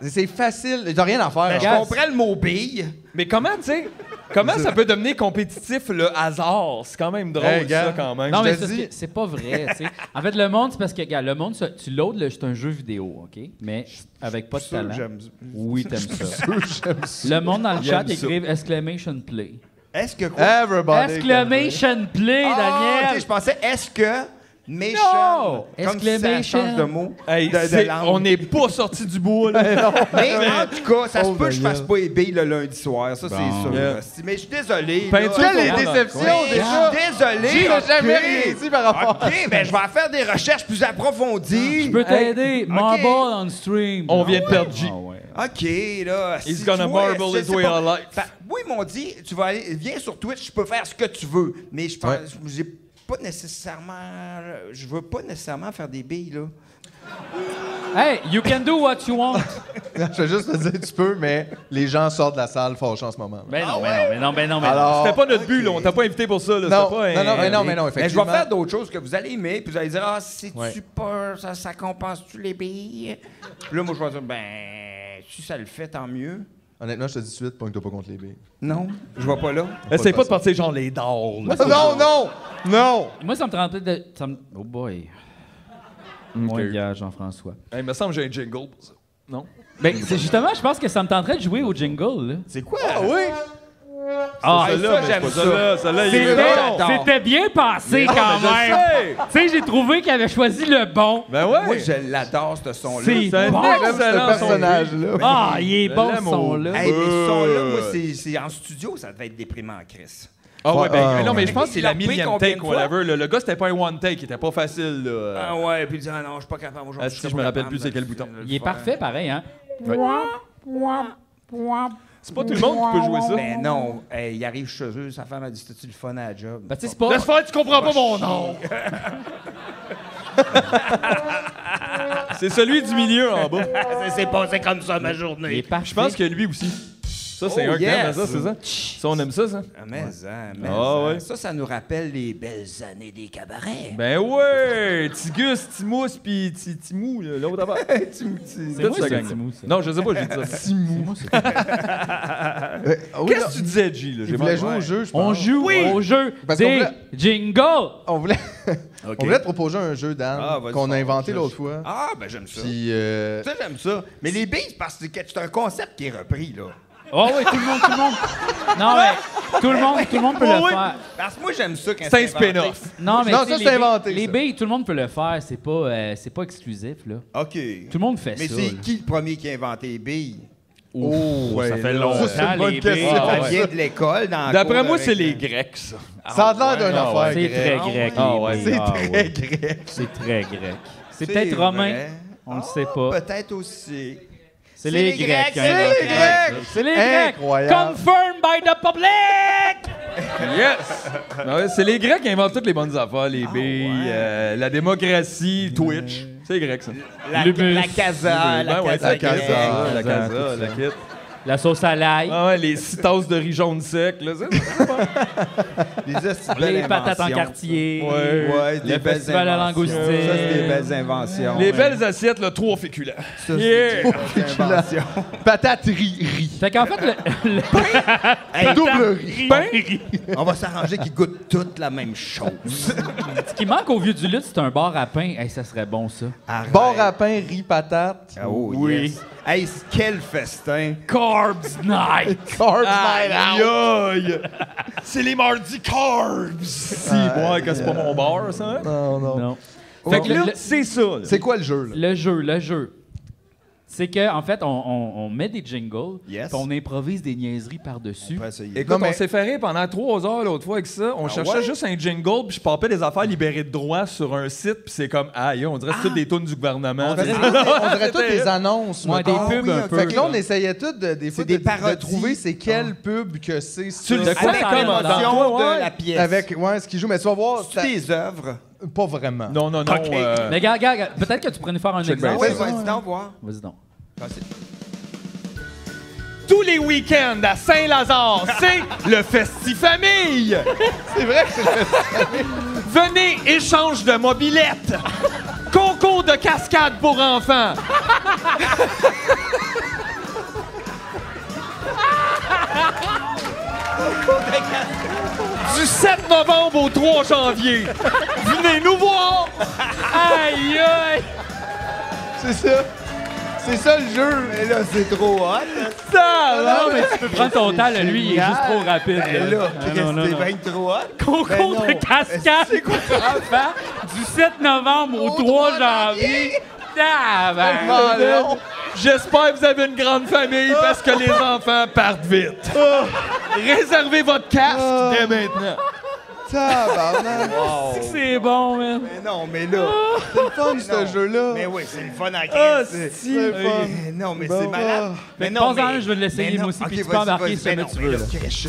C'est facile, t'as rien à faire. Ben, en je fait. comprends le mot bille. Mais comment, tu sais, comment ça peut devenir compétitif, le hasard? C'est quand même drôle, Hey, gars. ça, quand même. Non, Je mais te c'est parce dis- que c'est pas vrai, tu sais. En fait, le monde, c'est parce que, regarde, le monde, tu loads, c'est un jeu vidéo, OK? Mais avec pas de Sûr, talent. j'aime Oui, t'aimes ça. Le monde dans le chat écrive exclamation play. Est-ce que quoi? Everybody. Exclamation play, Ah, Daniel! ok, je pensais, est-ce que... Mation. Non! Comme si ça Exclamation. change de mot. Hey, de c'est- langue. on n'est pas sorti du bois, là. Mais en tout cas, ça se Oh, peut que je fasse Daniel. pas les billes le lundi soir, ça Bon. c'est sûr. Yeah. Mais je suis désolé. Peinture là. pour Quelle moi, dans le déception, coin. déjà! Je suis désolé. J'ai ok. jamais rien dit par rapport à OK, ben je vais faire des recherches plus approfondies. Je peux t'aider. Ok. Marble on stream. On vient de perdre G. Ah ouais. OK, là. He's si gonna tu vois, marble je his sais way pas. of life. Moi, ils m'ont dit, tu vas aller, viens sur Twitch, tu peux faire ce que tu veux. Mais je pense, j'ai pas nécessairement, je veux pas nécessairement faire des billes, là. Hey, you can do what you want. Je vais juste te dire, tu peux, mais les gens sortent de la salle fâchés en ce moment. Ben non, ben non, ben non, ben non. Alors, C'était pas notre but, là. On t'a pas invité pour ça, là. non, C'était pas non, non, un- mais non, Mais je vais effectivement. faire d'autres choses que vous allez aimer, puis vous allez dire, ah, c'est-tu Ouais. pas, ça compense-tu les billes? Puis là, moi, je vais dire, ben, si ça le fait, tant mieux. Honnêtement, je te dis tout de suite, pogne-toi pas contre les billes. Non, je vais pas là. Essaye pas de partir genre les dards, là. Non, non, non! Moi, ça me tentait de. Oh boy. Moi, gars, Jean-François. Hey, il me semble que j'ai un jingle pour ça. Non? Ben, c'est justement, je pense que ça me tenterait de jouer au jingle, là. C'est quoi? Ah oui! Ah, Celle-là, ça, mais j'aime c'est pas ça. celle-là. Celle-là, il est C'était- C'était bien passé quand même. Tu sais, j'ai trouvé qu'il avait choisi le bon. Ben ouais! Moi, je l'adore, ce son-là. C'est un bon. J'aime ce excellent personnage-là. Ah, il est Je bon, l'aime ce au- son-là. Hey, mais ce son-là, moi, c'est en studio, ça devait être déprimant, Chris. Ah ouais, ben Ah, non, mais ouais. je pense que c'est Il la l'a repris millième combien take de ou fois? whatever. Là. Le gars, c'était pas un one take, il était pas facile, là. Ah ouais, puis il dit, ah non, je suis pas capable aujourd'hui. Ah, si, je me rappelle plus c'est quel bouton. Il est parfait, pareil, hein? C'est pas tout le monde qui peut jouer ça. Ben non, hey, il arrive chez eux, sa femme a dit, t'as-tu le fun à la job? Ben, tu sais, c'est pas. Laisse faire, tu comprends pas mon nom! C'est celui du milieu en bas. Ça s'est passé comme ça ma Il est journée. parfait. Je pense que lui aussi. Ça, c'est Oh, un yes. thème, ça, c'est ça? Ça, on aime ça, ça? Ah, mais Ah ouais. ça nous rappelle les belles années des cabarets. Ben ouais! Tigus, Timous, pis Timou, là, l'autre avant. C'est moi, ça ça, gagne. Timou, ça. Non, je sais pas, j'ai dit ça. Timou. Qu'est-ce que tu disais, G? Là? Il voulait jouer au jeu, je pense. On joue au jeu Parce qu'on des voulait- jingles. On voulait... On voulait te proposer un jeu, Dan, Ah, vas-y, qu'on a fort. inventé l'autre fois. Ah, ben j'aime ça. Puis, Ça, j'aime ça. Mais les billes, parce que c'est un concept qui est repris, là. Oh oui, tout le monde. Non, mais tout le monde peut le faire. Parce que moi, j'aime ça quand C'est un inventé. spin-off. Non, mais Non, tu sais, ça, les c'est billes- inventé, Les ça. billes, tout le monde peut le faire. C'est pas exclusif, là. OK. Tout le monde fait Mais ça. c'est là. qui le premier qui a inventé les billes? Oh, ça fait longtemps. Ça, c'est une bonne les question. baies. Ça vient de l'école dans le D'après cours moi, avec c'est les un- Grecs, ça. Ça a l'air d'une affaire C'est grecque. très grec. Ah les ouais. baies. C'est Ah très ouais. grec. C'est très grec. C'est peut-être romain. vrai. On le sait pas. Peut-être aussi. C'est les Grecs. c'est hein. les Grecs. C'est les Grecs. Incroyable. Confirmed by the public. Yes! Non, ouais, c'est les Grecs qui inventent toutes les bonnes affaires, les billes, la démocratie, Twitch. C'est les Grecs, ça. La casa, Ben ouais, la casa, grecque. la casa, la kit. La sauce à l'ail. Ah ouais, les 6 tasses de riz jaune sec, là. Les hosties de belles Les patates en inventions. quartier. Ouais, des Le belles festival à inventions. langoustine. Ça, c'est des belles inventions. Les belles assiettes, là, 3 féculents. Ça, c'est Yeah! des belles inventions. Patate riz. Fait qu'en fait, Hey, Double riz. on va s'arranger qu'ils goûtent toutes la même chose. ce qui manque au Vieux du Lutte, c'est un bar à pain. Hey, ça serait bon, ça. Arrête. Bar à pain, riz, patate. Ah, oh, Oui. yes. Hey, quel festin. Carbs night. Carbs night out. Aïe! C'est les mardis carbs! Si, moi, que c'est pas mon bar, ça. hein? Non, non. Non. Fait que là, Le- c'est ça. là. C'est quoi le jeu, là? Le jeu. C'est que en fait, on met des jingles, Yes. puis on improvise des niaiseries par-dessus. On peut essayer. Écoute, Non, mais- on s'est ferré pendant 3 heures l'autre fois avec ça. On cherchait ouais? juste un jingle, puis je papais des affaires libérées de droits sur un site, puis c'est comme, aïe, on dirait que c'est toutes des tunes du gouvernement. On dirait toutes des annonces. Ouais, mettons. des pubs un peu. Fait que là, on essayait toutes des fois des de parodies. trouver c'est quelle pub que c'est. Tu le ça. sais Avec comme la dans L'émotion toi, de la pièce. Avec, ouais, ce qu'il joue, mais tu vas voir, C'est des œuvres. pas vraiment. Non, non, non. Mais regarde, peut-être que tu pourrais nous faire un Check exemple. bien Ouais, vas-y donc voir. Vas-y donc. tous les week-ends à Saint-Lazare, c'est le Festifamille. C'est vrai que c'est le Venez, échange de mobilettes. Concours de cascade pour enfants. Du 7 novembre au 3 janvier. Venez nous voir. Aïe, aïe! C'est ça. C'est ça le jeu. Mais là, c'est trop hot. Non, mais tu peux prendre ton temps, là, lui, il est juste trop rapide. Mais là, Ah, non, non, c'est non. bien trop hot. Concours Ben de cascade pour enfants du 7 novembre au 3 janvier. Tabarnak! J'espère que vous avez une grande famille parce que les enfants partent vite. Réservez votre casque dès maintenant. Tabarnak. C'est bon, man. Mais non, mais là. C'est le fun, ce jeu-là. Mais oui, c'est le fun à Ah, crise. C'est le fun. Mais non, mais Bon, c'est malade. bah. Mais Fait que non, pense-en un, je vais l'essayer, mais non. moi aussi, puis Ok, tu peux vas-y, embarquer vas-y. si jamais Mais tu non, veux, mais là. Chris,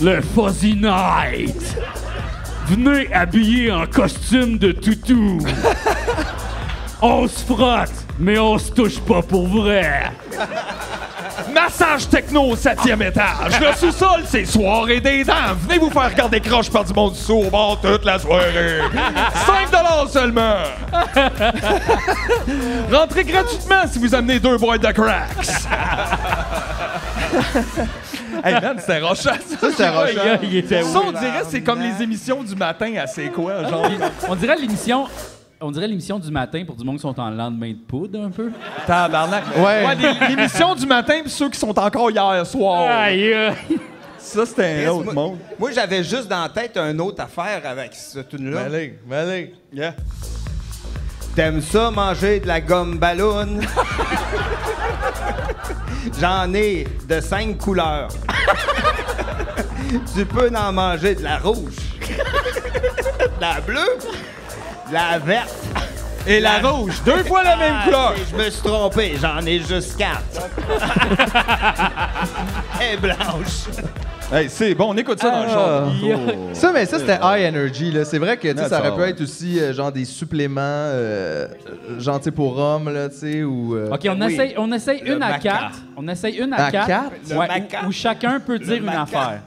Le Fuzzy Night. Venez habillé en costume de toutou. On se frotte, mais on se touche pas pour vrai. Massage techno au 7e étage. Le sous-sol, c'est soirée des dents. Venez vous faire regarder croche par du monde sourd au bord toute la soirée. 5$ seulement. Rentrez gratuitement si vous amenez 2 boîtes de cracks. Hey man, c'était rochant. Ça, c'était rochant. Il était Ça, on dirait c'est comme les émissions du matin à C'est quoi, genre. On dirait l'émission du matin pour du monde qui sont en lendemain de poudre, un peu. Tabarnak. Ouais. L'émission du matin pis ceux qui sont encore hier soir. Aïe, aïe. Ça, c'était un autre moi, monde. moi, j'avais juste dans la tête une autre affaire avec cette tune-là. Allez. Yeah. T'aimes ça, manger de la gomme ballon? J'en ai de 5 couleurs. Tu peux en manger de la rouge, de la bleue, de la verte. Et la rouge, 2 fois la même couleur. Je me suis trompé, j'en ai juste 4. Elle est blanche. Hey, c'est bon, on écoute ça dans le char. Ça, mais ça, c'était high energy, là. C'est vrai que, tu sais, Ah, ça ça aurait pu va. être aussi, genre, des suppléments, genre, tu sais, pour hommes, là, tu sais, ou... OK, on essaye Le une à maca. 4. On essaye une À à 4. quatre? Le Ouais, maca. où chacun peut dire une maca. affaire.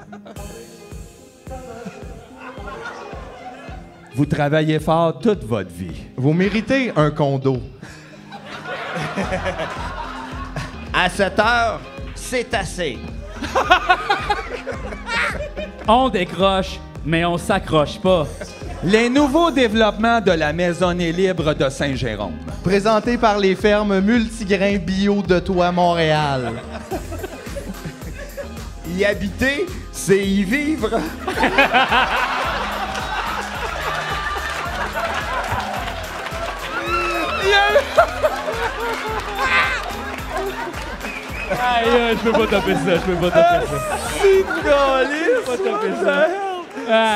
Vous travaillez fort toute votre vie. Vous méritez un condo. À 7 heures, c'est assez. On décroche, mais on s'accroche pas. Les nouveaux développements de la Maisonnée libre de Saint-Jérôme. Présenté par les fermes multigrains bio de Toi, Montréal. Y habiter, c'est y vivre. Aïe, je peux pas taper ça, je peux pas taper ça.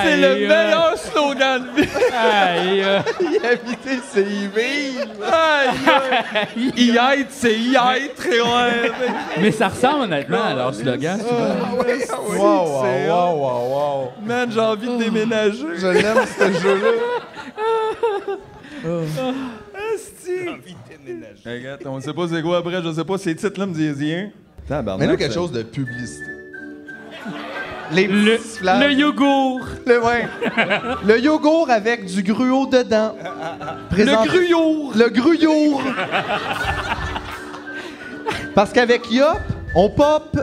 C'est le meilleur slogan de vie. Aïe, Habiter, c'est vivre. Y être, c'est y être. Ouais. mais ça ressemble honnêtement à leur slogan. Wow. Man, j'ai envie de déménager. Je l'aime, ce jeu-là. Regarde, on sait pas c'est quoi après, je sais pas, ces titres-là me disent rien. Mais là, quelque chose de publicité. Les Le sifflages. yogourt. Le yogourt avec du gruau dedans. Le gruyour. Le gruyour. Parce qu'avec Yop, on pop.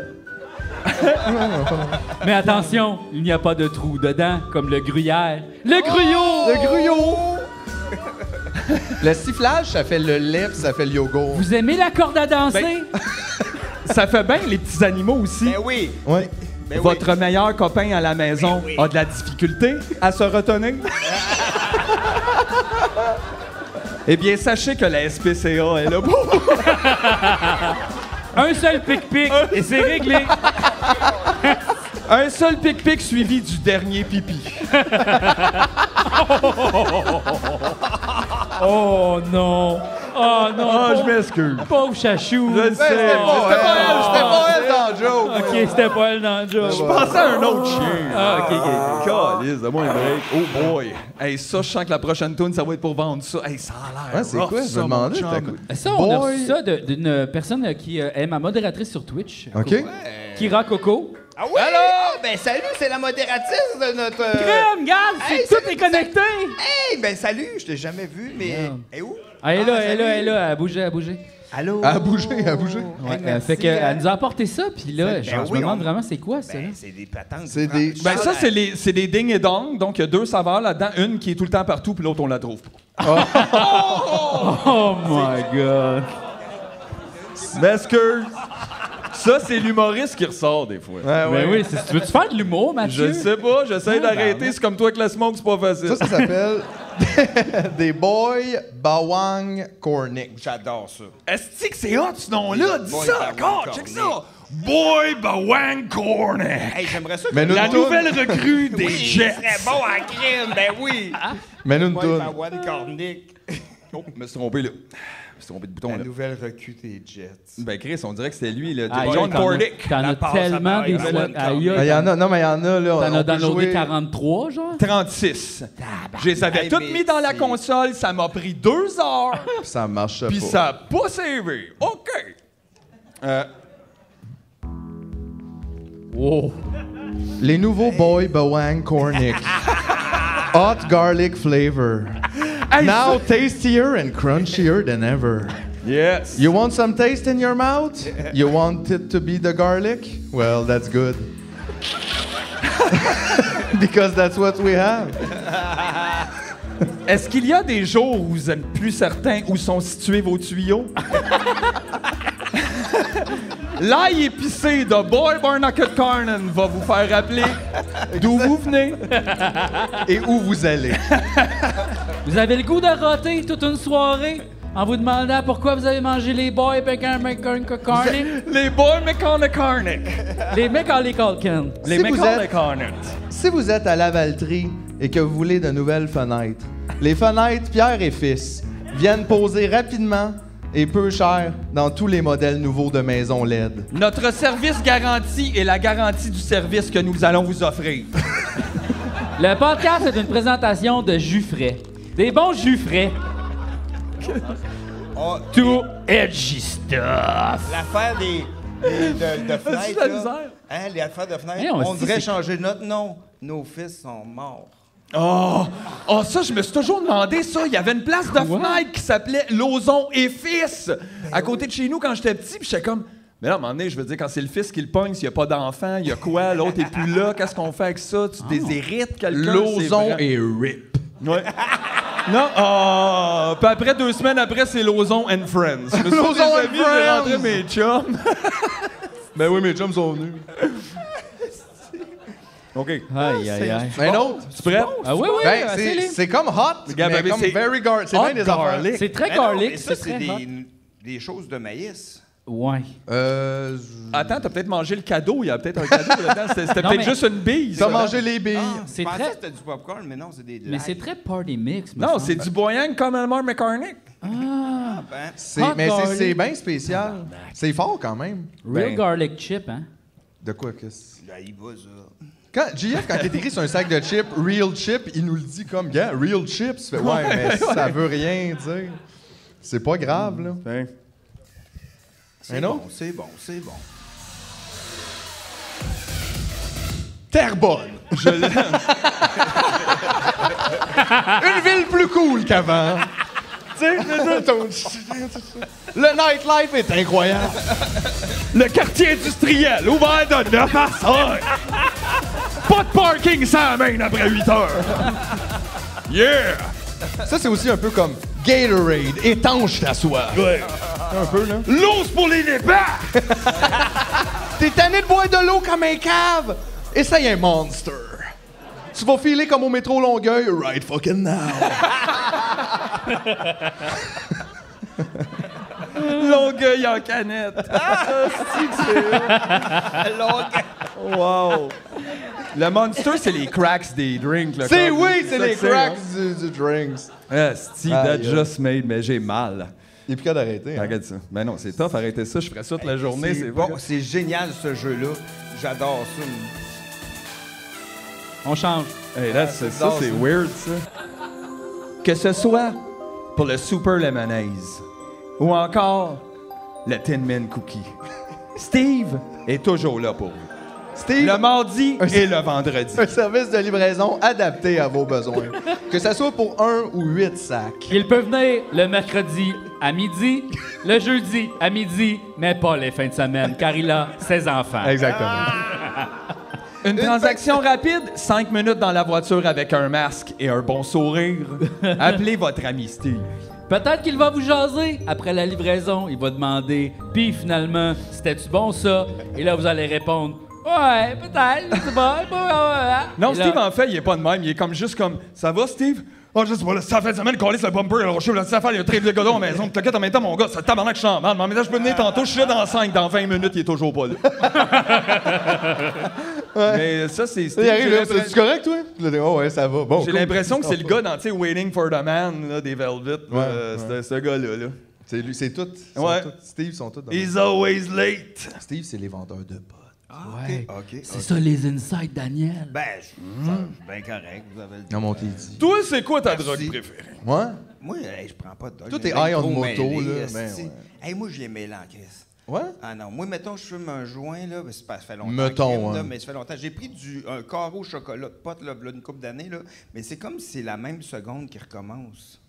Mais attention, il n'y a pas de trou dedans, comme le gruyère. Le gruyot! Le gruau. Le sifflage, ça fait le lait, puis ça fait le yogourt. Vous aimez la corde à danser? Ça fait bien les petits animaux aussi. Ben oui. Ouais. Ben oui. Votre meilleur copain à la maison a de la difficulté à se retenir. Eh bien, sachez que la SPCA est là pour vous. Un seul pic-pic et c'est réglé. Un seul pic-pic suivi du dernier pipi. Oh non! Oh non! Ah, je m'excuse. Pauvre chachou! Je le sais. C'était pas elle dans le joke. Ok, c'était pas elle dans le job. Je pensais à un autre chien. Ah, ok. Calisse, donne-moi un break. Oh boy. Hey, ça, je sens que la prochaine tune, ça va être pour vendre ça. Hey, ça a l'air. Ouais, c'est rough, quoi? Je ça, me demandais. mon chum. Ça, on a Boy. reçu ça d'une personne qui est ma modératrice sur Twitch. OK. Kira Coco. Ah oui! Alors, ben salut, c'est la modératrice de notre... Crème, regarde, Hey, tout salut, est connecté! Hey, ben salut, je t'ai jamais vu, mais... Merde. Elle est où? Elle est là, elle est là, salut. elle est là, à bouger, à bouger. Allô? À bouger. Ouais, merci, fait qu'elle nous a apporté ça, puis là, Ben genre, je oui, me demande on- vraiment c'est quoi ça? Ben, c'est des patentes. C'est des- Ben ça, c'est des ding et dong. Donc, il y a deux saveurs là-dedans. Une qui est tout le temps partout, puis l'autre, on la trouve pas. Oh my god! M'excuse. Ça, c'est l'humoriste qui ressort des fois. Ben oui, tu veux-tu faire de l'humour, Mathieu? Je sais pas, j'essaie Ah, d'arrêter. C'est comme toi avec la smoke, c'est pas facile. Ça s'appelle des Boy Bawang Cornick. J'adore ça. Est-ce que c'est hot ce nom-là? Dis Boy ça Bawang encore, check Cornick. ça! Boy Bawang Cornick! Hey, j'aimerais ça que... Mais nous, La une toune. nouvelle recrue des Oui, Jets! c'est bon en crime, ben oui! Mais nous, une Moi, toune. ma One Cornick. Oh, je me suis trompé là. Je me suis trompé de bouton La là. nouvelle recrue des Jets. Ben Chris, on dirait que c'était lui, là. Aïe, John t'en as- Cordick. T'en La as passe tellement à des Mario slots. Cornick. Aïe, Mais il y en a, non, mais il y en a, là. T'en on as peut downloadé jouer- 43, genre? 36. Je les avais Hey, toutes mais mis dans la c'est- console, ça m'a pris 2 heures, Puis ça marche puis pas. ça a pas servi. OK. Wow! Les nouveaux Boy Bawang Cornick. Hot garlic flavor. Hey, Now tastier and crunchier than ever. Yes. You want some taste in your mouth? You want it to be the garlic? Well, that's good. Because that's what we have. Est-ce qu'il y a des jours où vous êtes plus certains où sont situés vos tuyaux? L'ail épicé de Boy Barnacle Carnan va vous faire rappeler d'où vous venez. Et où vous allez? Vous avez le goût de roter toute une soirée en vous demandant pourquoi vous avez mangé les boys Carnic? Les Boy McConaughey. Les Macaulay Culkin. Les Si vous Macaulay êtes- Culkin. Si vous êtes à Lavaltrie et que vous voulez de nouvelles fenêtres, les fenêtres Pierre et Fils viennent poser rapidement et peu cher dans tous les modèles nouveaux de maisons LED. Notre service garanti est la garantie du service que nous allons vous offrir. Le podcast est une présentation de jus frais. Des bons jus frais. Oh, Tout edgy stuff. l'affaire de fenêtres, la là. misère? Hein, les affaires de fenêtres, Hey, on dit, devrait c'est- changer notre nom. Nos fils sont morts. Oh, ça, je me suis toujours demandé ça. Il y avait une place de fenêtre qui s'appelait Lozon et Fils à côté de chez nous quand j'étais petit. Puis j'étais comme, mais là, à un moment donné, je veux dire, quand c'est le fils qui le pogne, s'il n'y a pas d'enfant, il y a quoi? L'autre est plus là. Qu'est-ce qu'on fait avec ça? Tu déshérites quelqu'un? Lozon C'est et RIP. Ouais. Non, puis après, 2 semaines après, c'est Lozon and Friends. Je me suis Lozon dit, and j'ai amis, j'ai rentré Friends. mes chums. Ben oui, mes chums sont venus. OK. Aïe, aïe, aïe. Un autre? Tu prêt? Ah oui, oui, Ben, assez c'est comme hot, Gab, mais comme c'est very garlic. C'est hot bien des affaires. garlic. C'est très Mais non, garlic, mais ça, c'est c'est très hot. des choses de maïs. Ouais. Attends, t'as peut-être mangé le cadeau. Il y a peut-être un cadeau là-dedans. C'était Non, peut-être mais- juste une bille. T'as ça. mangé les billes. C'est Je pensais très... que c'était du popcorn, mais non, c'est des Mais c'est très party mix. me Non, semble. c'est du boyang comme Elmer McCormick. Ben, Mais garlic. c'est bien spécial. C'est fort quand même. Real Ben- garlic chip, hein? De quoi, qu'est-ce? là, il va, ça. Quand JF, quand il est écrit sur un sac de chips, real chip, il nous le dit comme, gars, real chips. Fait, ouais, mais ça veut rien dire. C'est pas grave, là. C'est non? bon, c'est bon, c'est bon. Terrebonne. Une ville plus cool qu'avant. Tu sais, le nightlife est incroyable. Le quartier industriel, ouvert de 9 à 5. Pas de parking sans main après 8 heures. Yeah! Ça, c'est aussi un peu comme Gatorade, étanche ta soif. Ouais. Un peu, là. L'eau, c'est pour les débats! T'es tanné de boire de l'eau comme un cave? Essaye un Monster. Tu vas filer comme au métro Longueuil right fucking now. Longueuil en canette. Wow. Le Monster, c'est les cracks des drinks. Là, C'est comme- oui, c'est ça les que cracks hein? du drinks. Steve, Aïe, that aïe. just made, mais j'ai mal. Il est plus qu'à d'arrêter. Hein. Regarde ça. Ben non, c'est tough, arrêtez ça. Je ferais ça toute la journée. C'est bon, bon. c'est génial, ce jeu-là. J'adore ça. On change. Hey, là, ça, bizarre, c'est ça. weird, ça. Que ce soit pour le Super Lemonade ou encore le Tin Man Cookie, Steve est toujours là pour vous. Steve, Le mardi et le vendredi. un service de livraison adapté à vos besoins. Que ça soit pour 1 ou 8 sacs. Il peut venir le mercredi à midi, le jeudi à midi, mais pas les fins de semaine, car il a ses enfants. Exactement. Une transaction rapide, 5 minutes dans la voiture avec un masque et un bon sourire. Appelez votre ami Steve. Peut-être qu'il va vous jaser. Après la livraison, il va demander « Puis finalement, c'était-tu bon ça? » Et là, vous allez répondre « Ouais, peut-être, c'est bon. Non, Et là- Steve, en fait, il est pas de même. Il est comme juste comme « Ça va, Steve? » Oh, je sais pas, là, ça fait une semaine qu'on laisse le bumper, alors je sais, là, ça fait, il y a très de godon à la maison. T'inquiète en même temps, mon gars, ça tabarnak, je suis en mal. Mais là, je peux venir tantôt, je suis là dans 5, dans 20 minutes, il est toujours pas là. Mais ça, c'est Steve. Il arrive, là, J'ai c'est correct, toi? Là, t'es, oh ouais, ça va. Bon, J'ai cool. l'impression que c'est le gars dans, tu sais, Waiting for the Man, là, des Velvet. là, Ouais, ce gars-là, là. C'est lui, c'est tout. Ouais. Steve sont tous dans He's always late. Steve, c'est les vendeurs de potes. Ouais. OK. C'est ça les insights, Daniel. Ben, je suis bien correct, vous avez le Non, mon t'es dit. Toi, c'est quoi ta Merci. drogue préférée? Ouais? Moi, je prends pas de dog. Toi, J'ai t'es bien high on trop moto, mêlé, là, esti. ben ouais. Hey, moi, je les mêle en crise. Ouais? Ah non, moi, mettons, je fume un joint, là, ben, c'est pas, ça fait longtemps. Mettons, crime, là, hein. mais ça fait longtemps. J'ai pris un carreau au chocolat de pote, là, une couple d'années, là, mais c'est comme si c'est la même seconde qui recommence.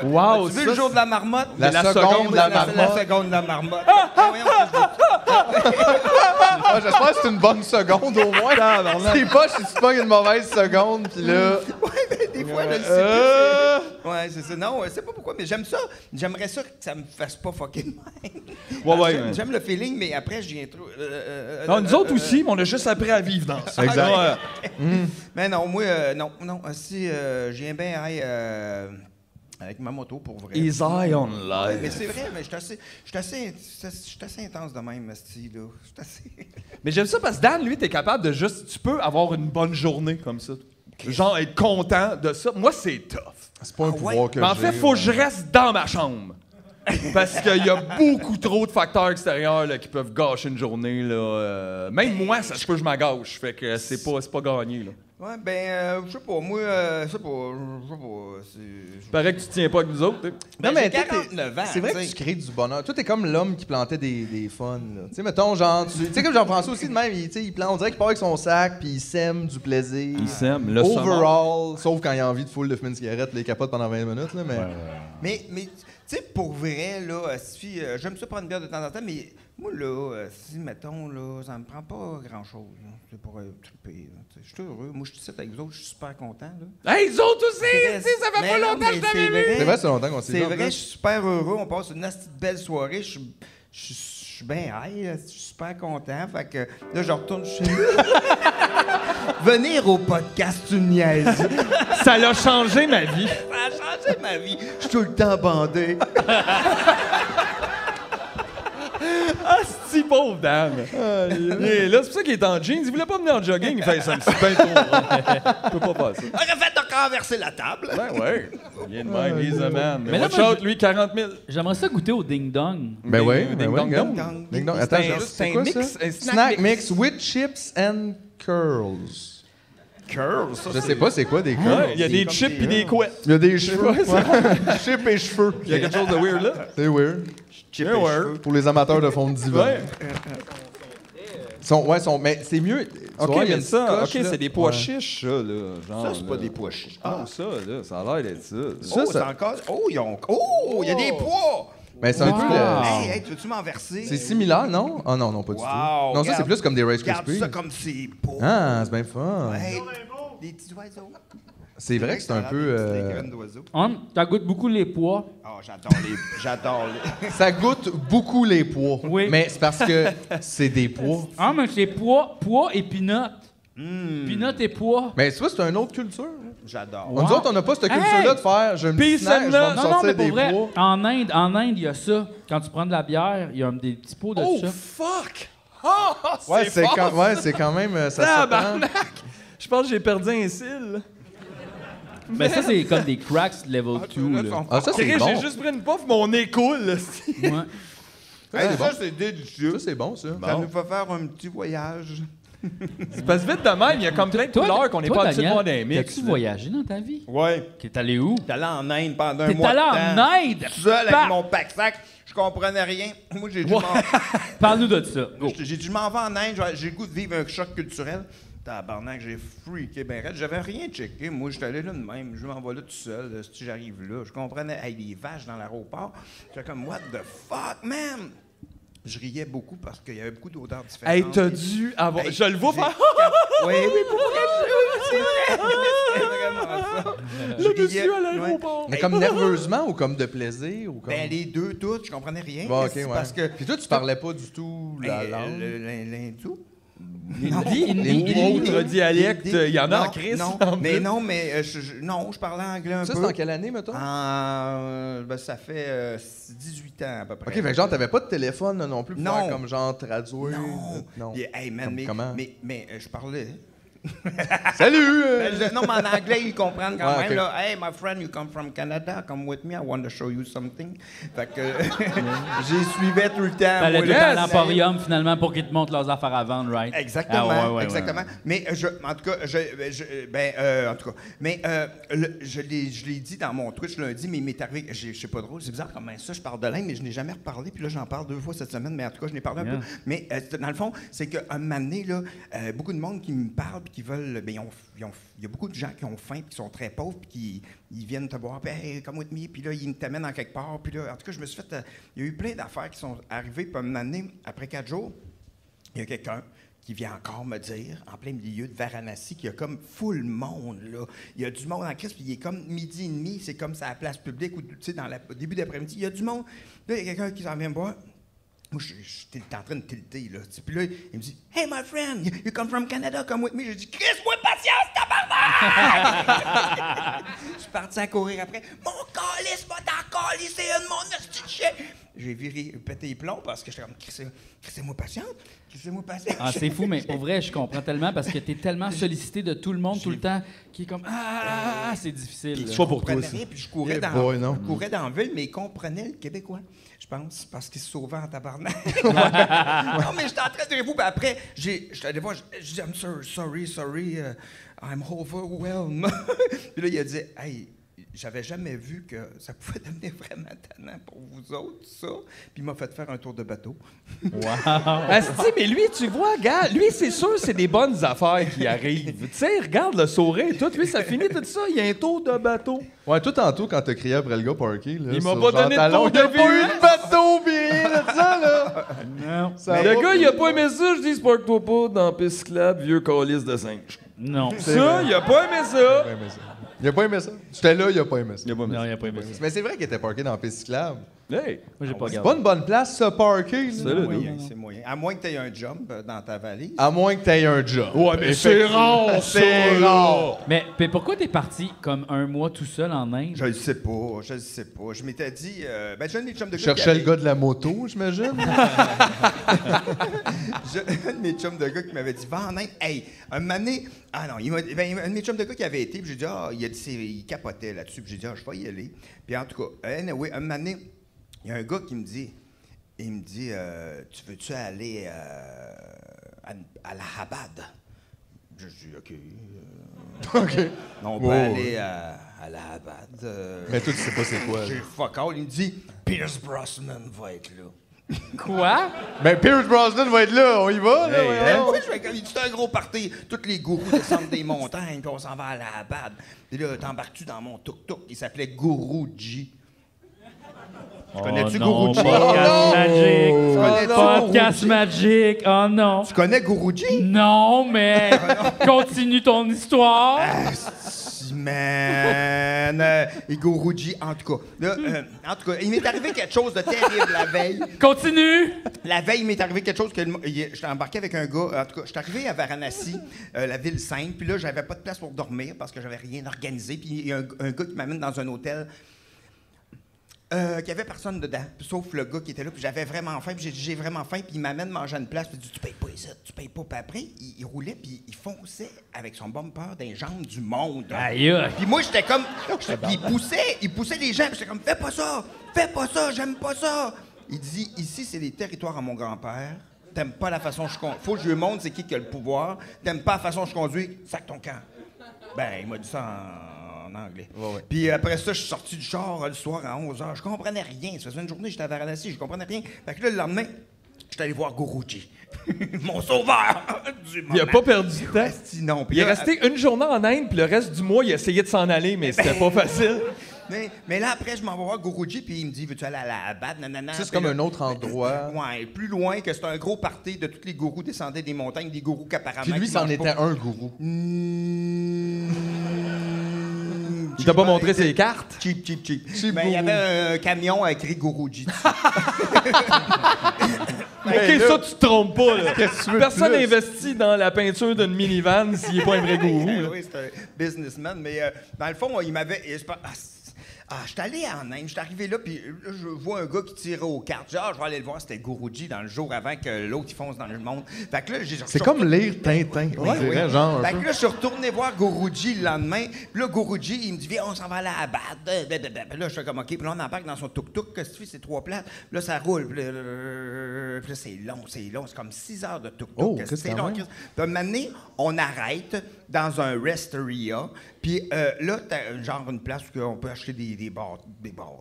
Wow, Tu veux le jour de la marmotte? La seconde de la marmotte. La seconde de la marmotte. Ah, voyons, Ah, j'espère que c'est une bonne seconde au moins. C'est pas si tu te pognes une mauvaise seconde, pis là. ouais, ben, des fois, je le sais plus. Ouais, c'est ça. Non, je sais pas pourquoi, mais j'aime ça. J'aimerais ça que ça me fasse pas fucker de même. Ouais, J'aime- ouais. J'aime le feeling, mais après, j'y viens trop. Non, nous autres aussi, mais on a juste appris à vivre dans ça. Exact. Ouais. Mais non, moi, non. Si, je viens bien avec ma moto pour vrai. His eye on Ouais, mais life. c'est vrai, mais je suis assez intense de même, esti, là. Je suis assez. Mais j'aime ça parce que Dan, lui, t'es capable de juste... Tu peux avoir une bonne journée comme ça. Genre, être content de ça. Moi, c'est tough. C'est pas un Ah pouvoir ouais? que Mais en j'ai, fait, faut que ouais. je reste dans ma chambre. Parce qu'il y a beaucoup trop de facteurs extérieurs là, qui peuvent gâcher une journée. Là. Même moi, ça se peut que je m'agâche. Fait que c'est pas gagné. Là. Ouais, ben, je sais pas, moi, je sais pas. Paraît que tu tiens pas avec nous autres. hein. Ben, Non, mais j'ai toi, 49 ans. c'est vrai que tu sais. tu crées du bonheur. Toi, t'es comme l'homme qui plantait des fun. là. Tu sais, mettons, genre, tu sais, comme Jean-François aussi, de même, tu sais, il plante, on dirait qu'il part avec son sac, puis il sème du plaisir. Il s'aime. Le Overall, sauf quand il a envie de full de fumer une cigarette, les capote pendant 20 minutes, là, mais. Mais tu sais, pour vrai, là, si, j'aime ça prendre une bière de temps en temps, mais moi, là, si, mettons, là, ça me prend pas grand-chose, là. C'est pour triper, là. Tu sais, je suis heureux. Moi, je suis ici avec vous autres, je suis super content, là. Hey, les autres aussi! C'est vrai, tu sais, ça fait mais pas non, longtemps que mais je t'avais c'est vu! vrai. C'est vrai, c'est longtemps qu'on s'est C'est vu, en vrai, plus. je suis super heureux. On passe une petite belle soirée. Je suis suis bien high, là, je suis super content. Fait que là, je retourne chez nous. Venir au podcast, tu me niaises. Ça l'a changé ma vie. Ça a changé ma vie. Je suis tout le temps bandé. Ah, c'est pauvre Dan. Il est là, c'est pour ça qu'il est en jeans. Il voulait pas venir en jogging. Il fait ça me fait bien trop. Je peux pas passer. Aurait fait de renverser la table. Ben ouais. Il est de même, he's a man. Mais là, watch moi, out, lui, 40 000. J'aimerais ça goûter au ding-dong. Ben oui, Ding ben oui, dong regarde. dong. Ding dong. C'est Attends, un- c'est c'est un quoi mix, ça? un Snack mix with chips and curls. Curls, ça, Je sais pas c'est quoi des curls. Ouais, il y a des chips pis des couettes. Il y a des cheveux. Ouais. Chips et cheveux. Il y a quelque chose de weird là. C'est weird. Chip Yeah, et ouais. cheveux. Pour les amateurs de fond de divan. Ouais. Mais c'est mieux. Tu Ok, vois, il y a mais une ça, coche, ok, là. c'est des pois Ouais. chiches, ça, là. Genre, Ça, c'est pas là. des pois chiches. Non, ça, là, ça a l'air d'être ça. Ça, C'est encore... Oh, il y a des pois! Ben, c'est un Wow. peu le... Hey, tu veux-tu m'en verser? C'est similaire, non? Ah non, pas du tout. Wow, Non, ça, c'est regarde. plus comme des Rice Regarde Krispies. ça comme c'est beau. Ah, c'est bien fun. Hey, des petits oiseaux. C'est vrai que c'est un peu... Des graines d'oiseaux. Ça goûte beaucoup les pois. Oh, j'adore les... Ça goûte beaucoup les pois. Oui. Mais c'est parce que c'est des pois. Ah, mais c'est pois et peanut. Peanut et pois. Mais tu vois, c'est une autre culture. J'adore. Nous autres, on n'a pas cette culture-là de faire je me Peace snack, and je vais love. me Non, sortir mais pour des vrai, pois. en Inde, il y a ça. Quand tu prends de la bière, il y a des petits pots de Oh, ça. fuck! Oh, Ouais, c'est fort! c'est quand même... Ça s'apprend. Tabarnak! Je pense que j'ai perdu un cil. Mais ça, c'est comme des cracks level 2. Là. Ah, ça, c'est Chris, bon. j'ai juste pris une puff, mon nez coule. là. Ouais. Hey, c'est ça, bon. c'est délicieux. Ça, c'est bon, ça. Ça nous fait faire un petit voyage. C'est parce que vite de même, il y a comme plein de couleurs qu'on n'est pas habitué de voir dans les mix. T'as-tu voyagé dans ta vie? Ouais. T'es allé où? J'étais allé en Inde pendant un T'es mois allé de en temps. Inde? Tout seul Bah! avec mon pack-sac. Je comprenais rien. Moi, j'ai dû Parle-nous de ça. Go. J'ai dit, je m'en vais en Inde, j'ai le goût de vivre un choc culturel. Tabarnak, j'ai freaké ben raide. J'avais rien checké. Moi, j'étais allé là de même. Je m'en vais là tout seul. Si j'arrive là, je comprenais. Hey, des vaches dans l'aéroport. J'étais comme, what the fuck, man? Je riais beaucoup parce qu'il y avait beaucoup d'odeurs différentes. Hey, t'as dû avoir. Hey, Je le vois faire. Oui, pour vrai, c'est vrai. C'est vraiment ça. Je Le riais, monsieur à l'aéroport. Mais comme nerveusement ou comme de plaisir? Ou comme... Ben, les deux, toutes, je comprenais rien. Bon, ok, C'est ouais. parce que... Puis toi, tu parlais pas du tout la langue? L'hindou? Autre dialecte, il y en a en crise. Non, mais non, mais je parlais anglais un Ça, peu. c'est en quelle année, mettons? Ben, ça fait 18 ans à peu près. OK, fait que genre, t'avais pas de téléphone là, non plus pour Non. faire comme genre traduire? Non. Puis, hey, man, Comme comment? mais je parlais. Salut! Non, mais en anglais, ils comprennent quand Ouais, même. ok. Là, hey, my friend, you come from Canada, come with me, I want to show you something. Fait que j'y suivais tout le temps. Fallait moi, tout là. à l'emporium, finalement, pour qu'ils te montrent leurs affaires à vendre, right? Exactement, Ah, ouais, exactement. ouais. Mais en tout cas, en tout cas, mais je l'ai dit dans mon Twitch lundi, mais il m'est arrivé, je sais pas drôle, c'est bizarre comment ça, je parle de l'Inde, mais je n'ai jamais reparlé, puis là j'en parle 2 fois cette semaine, mais en tout cas, je n'ai parlé un peu. Mais dans le fond, c'est qu'à un moment donné, là, beaucoup de monde qui me parle, puis qui veulent, ben, il y a beaucoup de gens qui ont faim, puis qui sont très pauvres, puis qui ils viennent te voir, puis hey, come with me, puis là, ils t'amènent en quelque part, puis là, en tout cas, je me suis fait, il y a eu plein d'affaires qui sont arrivées, puis à un moment donné, après 4 jours, il y a quelqu'un qui vient encore me dire, en plein milieu de Varanasi, qu'il y a comme full monde, là. Il y a du monde en crise, puis il est comme midi et demi, c'est comme ça à la place publique, ou tu sais, au début d'après-midi, il y a du monde. Là, il y a quelqu'un qui s'en vient me voir. Moi, j'étais en train de tilter, là. Puis là, il me dit, « Hey, my friend, you come from Canada, come with me. » J'ai dit, « Chris-moi patience, tabarnak! » Je suis parti à courir après. « Mon calice va t'en calisser un de mon hostie de chien! » J'ai pété les plombs parce que j'étais comme, « Crissez-moi patience, crissez-moi patience. » Ah, c'est fou, mais pour vrai, je comprends tellement parce que t'es tellement sollicité de tout le monde tout le temps qui est comme c'est difficile. Je comprenais rien, puis je courais dans la ville, mais ils comprenaient le québécois, je pense, parce qu'ils se sauvaient en tabarnak. Non, mais j'étais en train de vous, puis après, j'étais allé voir, j'ai dit, I'm sorry, I'm overwhelmed. Puis là, il a dit, hey, j'avais jamais vu que ça pouvait devenir vraiment tannant pour vous autres, ça. Puis il m'a fait faire un tour de bateau. Wow! Asti, mais lui, tu vois, gars, lui, c'est sûr, c'est des bonnes affaires qui arrivent. Tu sais, regarde le sourire et tout. Lui, ça finit tout ça. Il y a un tour de bateau. Ouais, toi, tantôt, quand t'as crié après le gars parké, là. Il m'a sur pas Jean donné de Talon, tour il y a de pas eu vue. de bateau, bien rien de ça, là. Non. Ça Le va gars, il a pas aimé ça. Je dis, spark-toi pas dans la piste club, vieux calice de singe. Non. Ça, il a pas aimé ça. Il a pas aimé ça. J'étais là, il a pas aimé ça. Il a pas aimé Non, ça. il a pas aimé ça. Mais c'est vrai qu'il était parké dans la piste cyclable. Hey. Moi, j'ai pas C'est regardé. pas une bonne place, ça, parker. là. C'est moyen, c'est moyen. À moins que tu aies un jump dans ta valise. À moins que tu aies un job. Ouais, mais c'est rare, C'est rare. Mais pourquoi t'es parti comme un mois tout seul en Inde? Je le sais pas, je le sais pas. Je m'étais dit... ben, j'ai un de mes chums de gars Cherchais le gars de la moto, j'imagine. J'ai un de mes chums de gars qui m'avait dit, va en Inde. Hey, un moment donné... Ah non, un de mes chums de gars qui avait été, puis j'ai dit, il a dit, il capotait là-dessus. Puis j'ai dit, je vais y aller. Puis en tout cas, anyway, un moment donné, il y a un gars qui me dit, tu veux-tu aller à Allahabad? Je dis, OK. OK. On peut aller à Allahabad. Mais toi, tu sais pas c'est quoi. J'ai fuck all. Il me dit, Pierce Brosnan va être là. Quoi? Ben, Pierce Brosnan va être là, on y va, là. voyons. Oui, je fais comme, c'est un gros party. Tous les gourous descendent des montagnes, puis on s'en va à Allahabad. Puis là, t'embarques-tu dans mon tuk-tuk qui s'appelait Guruji. Connais-tu Guruji? Podcast Magic. Connais-tu Podcast Guruji? Magic. Oh non. Tu connais Guruji? Non, mais continue ton histoire. Man, et Guruji, en tout cas. Là, en tout cas, il m'est arrivé quelque chose de terrible la veille. Continue. La veille, il m'est arrivé quelque chose que j'étais embarqué avec un gars. En tout cas, j'étais arrivé à Varanasi, la ville sainte, puis là, j'avais pas de place pour dormir parce que j'avais rien organisé. Puis il y a un gars qui m'amène dans un hôtel. Qu'il n'y avait personne dedans, sauf le gars qui était là, puis j'avais vraiment faim, puis j'ai vraiment faim, puis il m'amène manger à une place, puis il dit, tu payes pas ici, tu payes pas. Puis après, il roulait, puis il fonçait avec son bumper dans les jambes du monde. Aïe. Puis moi, j'étais comme, puis il poussait les gens, puis j'étais comme, fais pas ça, j'aime pas ça. Il dit, ici, c'est les territoires à mon grand-père, t'aimes pas la façon que je conduis, faut que je lui montre c'est qui a le pouvoir, t'aimes pas la façon que je conduis, sac ton camp. Ben, il m'a dit ça en anglais. Ouais. Puis après ça, je suis sorti du char le soir à 11h. Je comprenais rien. Ça faisait une journée, j'étais à Varanasi, je comprenais rien. Fait que là, le lendemain, j'étais allé voir Guruji. Mon sauveur du moment. Il a pas perdu de temps. Asti, non. Puis Il est là, resté une journée en Inde, puis le reste du mois, il a essayé de s'en aller, mais c'était pas facile. Mais là, après, je m'en vais voir Guruji, puis il me dit, veux-tu aller à la Allahabad? Nanana. Ça, c'est comme un autre endroit. Ouais, plus loin, que c'est un gros party de tous les gourous descendaient des montagnes, des gourous qu'apparemment... Puis lui, qui c'en mangent était pas. un gourou. Il t'a pas montré ses cartes? Cheap. Ben, il y avait un camion écrit Guruji dessus. OK, ça, tu te trompes pas, là. Qu'est-ce que tu veux de Personne plus? n'investit dans la peinture d'une minivan s'il est pas un vrai gourou. là. Oui, c'est un businessman. Mais dans le fond, il m'avait... j'étais allé en Inde, j'étais arrivé là, puis là, je vois un gars qui tirait aux cartes. J'ai dit, je vais aller le voir, c'était Guruji dans le jour avant que l'autre, il fonce dans le monde. Fait que là, C'est comme lire Tintin, on dirait, genre. un Fait peu. que là, je suis retourné voir Guruji le lendemain. Puis là, Guruji, il me dit, viens, on s'en va à la Allahabad. Puis là, je fais comme, OK. Puis là, on embarque dans son tuk-tuk. Qu'est-ce que tu fais? C'est 3 places. Puis là, ça roule. Puis là, c'est long. C'est comme 6 heures de tuk-tuk. Oh, Qu'est-ce que c'est c'est quand long. même. Puis à un moment donné, on arrête dans un rest area. Puis là, t'as genre une place où on peut acheter des barres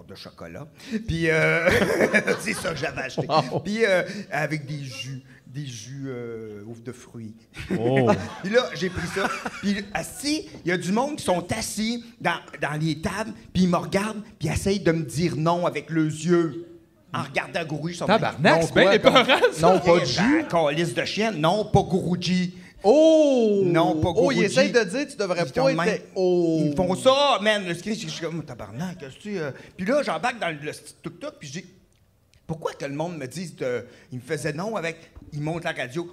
de chocolat. Puis c'est ça que j'avais acheté. Wow. Puis avec des jus de fruits. Oh. Puis là, j'ai pris ça. Puis assis, il y a du monde qui sont assis dans les tables, puis ils me regardent, puis ils essayent de me dire non avec leurs yeux. En regardant Guruji, ils sont Tabarnak, c'est bien épeurant, ça. Non, pas de jus. Calice de chienne. Non, pas Guruji. Oh! Non, pas Oh, il Guruji. essaye de dire, tu devrais Ils pas font être... même- Oh! Ils font ça, man. Le ski, je suis comme, tabarnak, qu'est-ce que tu... Puis là, j'embarque dans le tuk-tuk, puis je dis, pourquoi que le monde me dise, il me faisait non avec, il monte la radio.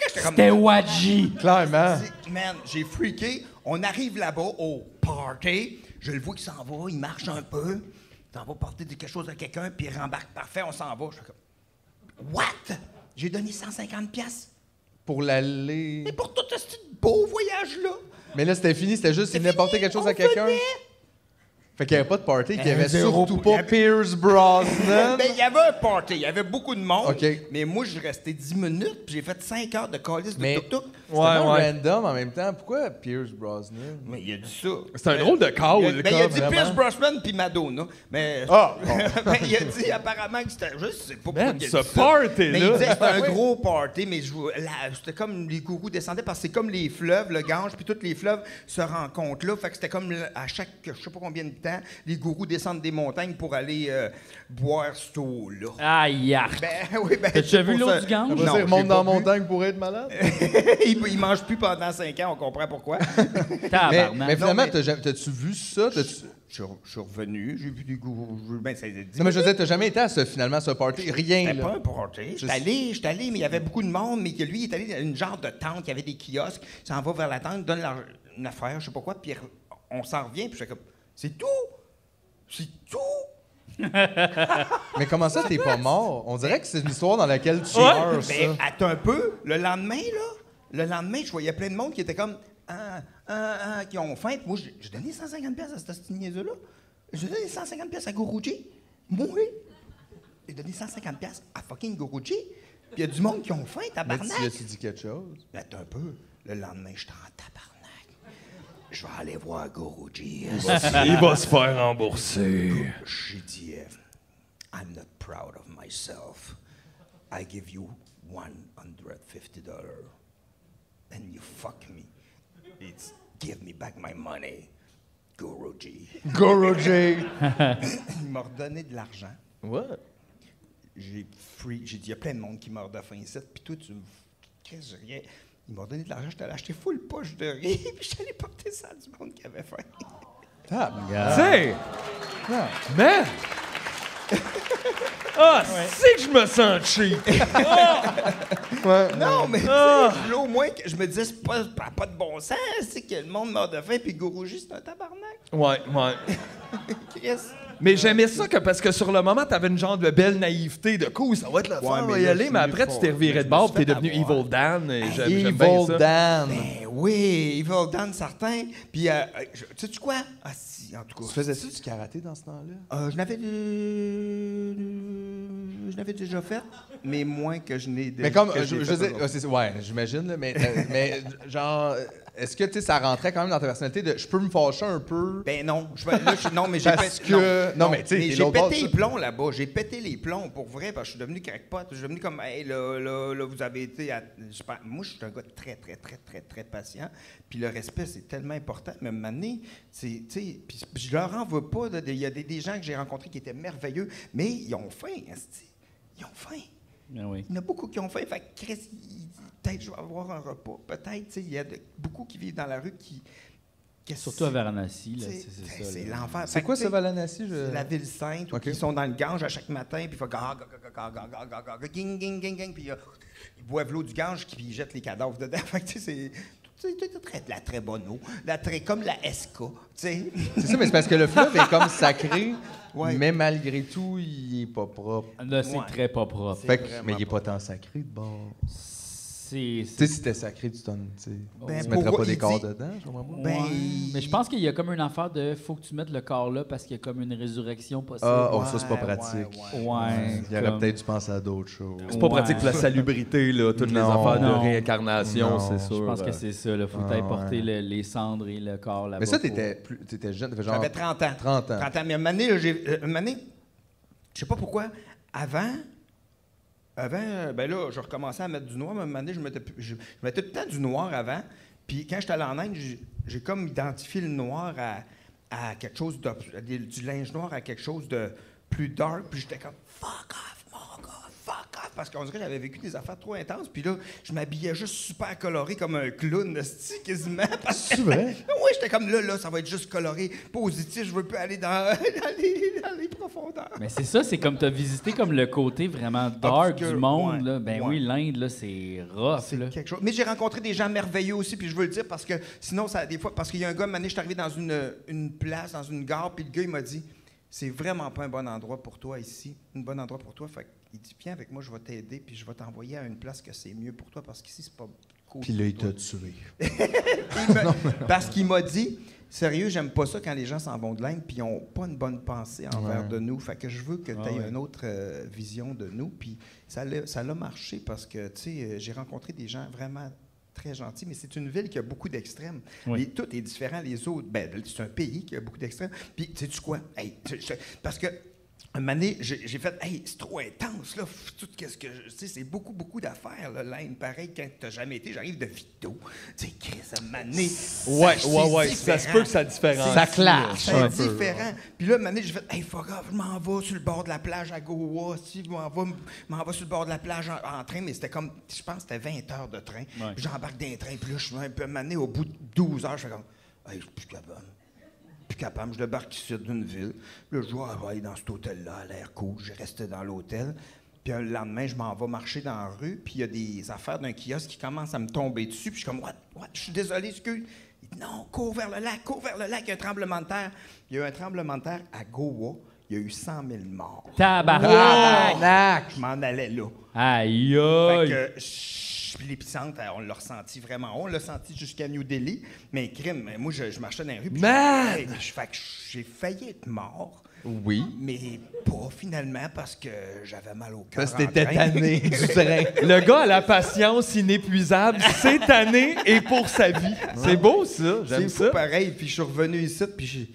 J'étais comme, C'était Wadji. Clairement. man, j'ai freaké. On arrive là-bas au party. Je le vois qu'il s'en va, il marche un peu. Il s'en va porter quelque chose à quelqu'un, puis il rembarque. Parfait, on s'en va. Je suis comme, what? J'ai donné 150 pièces. Pour l'aller... Mais pour tout ce beau voyage-là. Mais là, c'était fini, c'était juste, il venait porter quelque chose on à quelqu'un. venait. Fait qu'il n'y avait pas de party, qu'il n'y avait zéro surtout il y pas avait- Pierce Brosnan. Ben, il y avait un party, il y avait beaucoup de monde. OK. Mais moi, je suis resté 10 minutes, puis j'ai fait 5 heures de calice de Mais- tuk-tuk. C'était tellement random en même temps. Pourquoi Pierce Brosnan? Mais il a dit ça. C'est un drôle de call, Il a dit vraiment. Pierce Brosnan puis Madonna. Mais Ah! Bon. ben, il a dit apparemment que c'était juste, c'est pas pourquoi Man, il a ce dit ça. party-là. Mais il disait que c'était un gros party, mais c'était comme les gourous descendaient parce que c'est comme les fleuves, le Gange, puis tous les fleuves se rencontrent là. Fait que c'était comme à chaque, je sais pas combien de temps, les gourous descendent des montagnes pour aller boire cette eau-là. Aïe, arc. Ben oui, ben. T'as-tu vu pour l'eau ça- du Gange? Après ça, Non, il remonte j'ai dans la pas vu. montagne pour être malade. il mange plus pendant 5 ans, on comprend pourquoi. mais Tabarnak. finalement, Non, mais- t'as-tu vu ça? je suis revenu, j'ai vu des gourous. Ben, Non, mais je veux dire, t'as jamais été à ce party? Rien, C'était là. pas un party. J'étais allé, mais il y avait beaucoup de monde, mais que lui, il est allé dans une genre de tente, il y avait des kiosques, il s'en va vers la tente, donne une affaire, je sais pas quoi, puis on s'en revient, puis je suis comme, c'est tout! C'est tout! Mais comment ça, t'es pas mort? On dirait que c'est une histoire dans laquelle tu meurs, ça. Ben, attends un peu, le lendemain, je voyais plein de monde qui était comme, qui ont faim, puis moi, j'ai donné 150$ à cette niaise-là. J'ai donné 150$ à Guruji. Moi, j'ai donné 150$ à fucking Guruji. Puis il y a du monde qui ont faim, tabarnak. Mais tu dit quelque chose? Attends un peu. Le lendemain, j'étais en tabarnak. Je vais aller voir Guruji. Il va se faire rembourser. J'ai dit, I'm not proud of myself. I give you $150. And you fuck me. It's give me back my money. Guruji. Guruji! Il m'a redonné de l'argent. What? J'ai dit, il y a plein de monde qui meurt de faim ici, puis toi, qu'est-ce que rien. Il m'a donné de l'argent, j'étais allé acheter full poche de riz, puis j'étais allé porter ça à du monde qui avait faim. Tu sais, mais... Ah, c'est que je me sens cheap! Non, mais tu sais, là, au moins, que je me disais, c'est pas de bon sens, c'est que le monde meurt de faim, puis Guruji, c'est un tabarnak. Ouais. Chris. Mais j'aimais ça parce que sur le moment, t'avais une genre de belle naïveté de cool, ça va être le fun, on va y là, aller, mais après, tu t'es reviré de bord, puis t'es devenu Evil Dan. Et j'aime bien Evil ça. Dan! Ben oui, Evil Dan, certain. Puis, sais-tu quoi? Ah si, en tout cas. Tu faisais-tu du karaté dans ce temps-là? Je l'avais déjà fait, mais moins que je n'ai... Mais comme, je veux dire, ouais, j'imagine, là, mais genre, est-ce que, tu sais, ça rentrait quand même dans ta personnalité de « je peux me fâcher un peu ». Ben non, non, mais j'ai Parce que... Non, mais tu sais, j'ai pété les plombs là-bas, j'ai pété les plombs pour vrai, parce que je suis devenu crackpot, je suis devenu comme « hey, là, vous avez été... » Moi, je suis un gars très, très, très, très, très patient, puis le respect, c'est tellement important, mais à un moment donné, tu sais, puis je leur en veux pas, il y a des gens que j'ai rencontrés qui étaient merveilleux, mais ils ont faim, ils ont faim. Ah oui. Il y en a beaucoup qui ont faim. Fait que Chris, peut-être je vais avoir un repas. Peut-être, il y a beaucoup qui vivent dans la rue qui... Surtout à Varanasi, là, c'est ça. C'est l'enfer. C'est quoi ça, Varanasi? C'est la ville sainte où ils sont dans le Gange à chaque matin, puis ils font ging, ging, ging, ging, puis ils boivent l'eau du Gange, puis ils jettent les cadavres dedans. Fait que c'est de la très bonne eau, comme la SK, tu sais. C'est ça, mais c'est parce que le fleuve est comme sacré, mais malgré tout, il est pas propre. Là, c'est très pas propre. Fait que, mais il est pas tant sacré de bord. Tu sais, si t'es sacré, tu mettrais pas des corps dedans, je comprends pas. Mais je pense qu'il y a comme une affaire de faut que tu mettes le corps là parce qu'il y a comme une résurrection possible. Ça, c'est pas pratique. Ouais. Il aurait peut-être dû penser à d'autres choses. C'est pas pratique pour la salubrité, là, toutes les affaires de réincarnation, c'est sûr. Je pense que c'est ça, il faut porter les cendres et le corps là-bas. Mais ça, t'étais jeune, t'avais genre... J'avais 30 ans. 30 ans. Mais à un moment donné, je sais pas pourquoi, avant, ben là, je recommençais à mettre du noir, mais à un moment donné, je mettais tout le temps du noir avant. Puis quand j'étais allé en Inde, j'ai comme identifié le noir à quelque chose du linge noir à quelque chose de plus dark. Puis j'étais comme « fuck off, mon gars, fuck off ». Parce qu'on dirait que j'avais vécu des affaires trop intenses. Puis là, je m'habillais juste super coloré comme un clown, quasiment. C'est vrai? Oui, j'étais comme là, ça va être juste coloré, positif. Je veux plus aller dans les profondeurs. Mais c'est ça, c'est comme tu as visité comme le côté vraiment dark Obscur, du monde. ouais, Là. Ben oui, l'Inde, là, c'est rough. C'est là. quelque chose. Mais j'ai rencontré des gens merveilleux aussi, puis je veux le dire parce que sinon, ça des fois, parce qu'il y a un gars, je suis arrivé dans une place, dans une gare, puis le gars, il m'a dit c'est vraiment pas un bon endroit pour toi ici, un bon endroit pour toi. Fait il dit viens avec moi, je vais t'aider, puis je vais t'envoyer à une place que c'est mieux pour toi parce qu'ici, c'est pas cool. Puis là, il t'a tué. Parce qu'il m'a dit sérieux, j'aime pas ça quand les gens s'en vont de l'Inde puis ils n'ont pas une bonne pensée envers de nous. Fait que je veux que tu aies une autre vision de nous. Puis ça l'a marché parce que, tu sais, j'ai rencontré des gens vraiment très gentils, mais c'est une ville qui a beaucoup d'extrêmes. Oui. Tout est différent les autres. Ben, c'est un pays qui a beaucoup d'extrêmes. Puis, sais-tu quoi? Hey, parce que un moment donné, j'ai fait « Hey, c'est trop intense, là. Tout qu'est-ce que... Tu sais, c'est beaucoup, beaucoup d'affaires, là, l'Inde. Pareil, quand t'as jamais été, j'arrive de Vito. Tu sais, Chris, à un moment donné... Ouais. Ça se peut que ça différencie. Ça clash. C'est différent. Puis là, à un moment donné, j'ai fait « Hey, fuck off, je m'en vais sur le bord de la plage à Goa. Si, je m'en vais sur le bord de la plage en train. » Mais c'était comme... Je pense que c'était 20 heures de train. Ouais. J'embarque dans un train. Puis là, je suis un peu, à un moment donné, au bout de 12 heures, je fais comme « Hey, je suis plus capable. plus capable, je débarque ici d'une ville. Puis là, je vois, aller dans cet hôtel-là, à l'air cool. Je restais dans l'hôtel. Puis le lendemain, je m'en vais marcher dans la rue, puis il y a des affaires d'un kiosque qui commencent à me tomber dessus. Puis je suis comme, what? Je suis désolé, excuse. Il dit, non, cours vers le lac, il y a un tremblement de terre. Il y a eu un tremblement de terre à Goa. Il y a eu 100 000 morts. Tabarnak! Je m'en allais là. Aïe, Fait aïe! que l'épicentre, on l'a ressenti vraiment. On l'a senti jusqu'à New Delhi. Mais crime, moi, je marchais dans les rues. Fait que j'ai failli être mort. Oui. Mais pas finalement parce que j'avais mal au cœur. Parce que t'étais tanné du train. Le gars a la patience inépuisable, c'est tanné et pour sa vie. C'est beau, ça. J'aime C'est fou ça. pareil. Puis je suis revenu ici, puis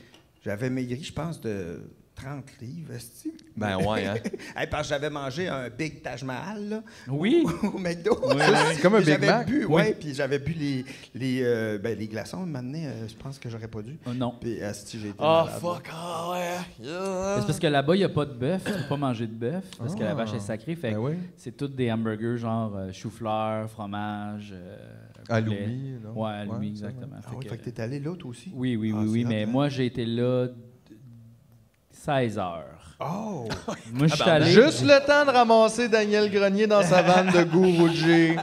j'avais maigri, je pense, de 30 livres. Est-ce-tu? Ben ouais, hein. Hey, parce que j'avais mangé un Big Taj Mahal, là, Oui. au McDo. C'est comme un Puis Big j'avais Mac. bu, Oui. ouais, puis j'avais bu les glaçons. Maintenant, je pense que j'aurais pas dû. Non. Puis asti, j'ai été Oh, malade. fuck, ah ouais. C'est parce que là-bas, il n'y a pas de bœuf. Tu peux pas manger de bœuf parce que la vache est sacrée. Fait que Ben oui. c'est tous des hamburgers genre chou-fleur, fromage. Aloumi, poulet. non? Ouais, aloumi, Ouais, exactement. Ah oui, fait que t'es allé là, toi aussi? Oui, Ah, oui. c'est Mais hot, hein? moi, j'ai été là 16 heures. Oh! Moi, je suis allé. Juste le temps de ramasser Daniel Grenier dans sa vanne de Guruji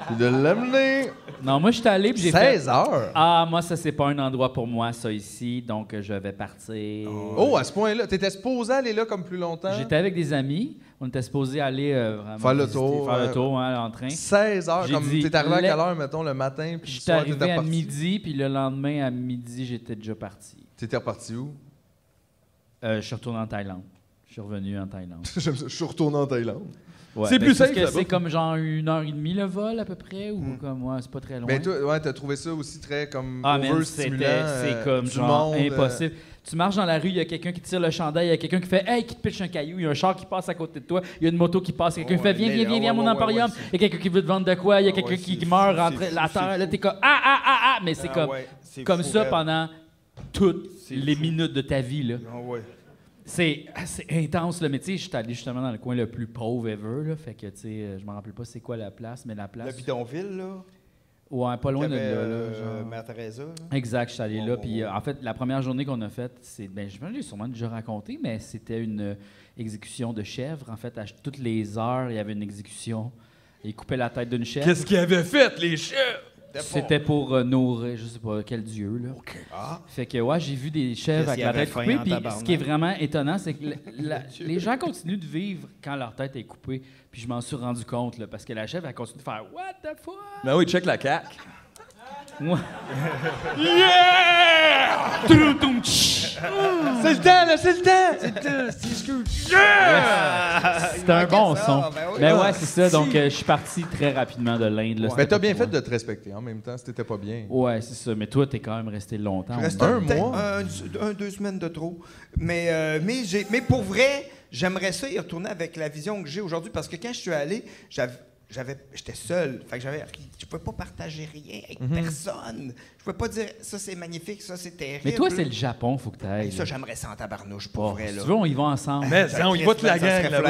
puis de l'amener. Non, moi, je suis allé puis j'ai fait. 16 heures? Ah, moi, ça, c'est pas un endroit pour moi, ça, ici. Donc, je vais partir. Oh, à ce point-là. T'étais supposé aller là comme plus longtemps? J'étais avec des amis. On était supposé aller vraiment Faire le visiter, tour, faire le ouais. tour en train. 16 heures. J'ai Comme dit, t'es arrivé à quelle heure, mettons, le matin? Puis le J'étais soir, arrivé t'étais à reparti? midi, puis le lendemain, à midi, j'étais déjà parti. T'étais reparti où? Je suis retourné en Thaïlande. Je suis revenu en Thaïlande. J'aime ça. Je suis retourné en Thaïlande. Ouais, C'est ben, plus parce safe, que là-bas. c'est comme genre 1h30 le vol à peu près, ou comme ouais, c'est pas très loin. Ben toi, ouais, t'as trouvé ça aussi très comme Ah, man, overstimulant. c'est comme du genre monde, impossible. Tu marches dans la rue, il y a quelqu'un qui tire le chandail, il y a quelqu'un qui fait hey, qui te pitche un caillou, il y a un char qui passe à côté de toi, il y a une moto qui passe, quelqu'un qui fait viens à mon emporium, il y a quelqu'un qui veut te vendre de quoi, il y a quelqu'un qui meurt entre la terre, là t'es comme mais c'est comme ça pendant toutes les minutes de ta vie là. Ah ouais. C'est intense, là, mais tu sais, je suis allé justement dans le coin le plus pauvre ever, là, fait que, tu sais, je me rappelle pas c'est quoi la place, mais la place... Le bidonville, là? Ouais, pas loin de là, genre... Mère Teresa, là? Exact, je suis allé là, puis en fait, la première journée qu'on a faite, c'est... Ben, je l'ai sûrement déjà raconté, mais c'était une exécution de chèvre. En fait, à toutes les heures, il y avait une exécution. Ils coupaient la tête d'une chèvre. Qu'est-ce qu'ils avaient fait, les chefs? C'était pour nourrir, je sais pas quel dieu, là. Fait que, ouais, j'ai vu des chèvres avec la tête coupée. Puis ce qui est vraiment étonnant, c'est que les gens continuent de vivre quand leur tête est coupée. Puis je m'en suis rendu compte, là, parce que la chèvre, elle continue de faire « What the fuck? » Ben oui, check la CAQ. Ouais. Yeah! C'est le temps, là, c'est le temps! C'était un bon ça, son. ben oui. Mais ouais, c'est ça. Donc, je suis parti très rapidement de l'Inde. là. Mais C'était t'as pas bien pour fait moi. de te respecter en même temps, si t'étais pas bien. Ouais, c'est ça. Mais toi, t'es quand même resté longtemps. Je reste Un peut-être mois? 2 semaines de trop. Mais pour vrai, j'aimerais ça y retourner avec la vision que j'ai aujourd'hui parce que quand je suis allé, j'étais seul. Fait que je pouvais pas partager rien avec personne. Je pouvais pas dire ça c'est magnifique, ça c'est terrible. Mais toi, c'est le Japon, faut que tu ailles. Hey, ça, j'aimerais ça en tabarnouche, pour Bon, vrai. si Là. tu veux, on y va ensemble. Mais ça, on y va toute la gang, là-bas.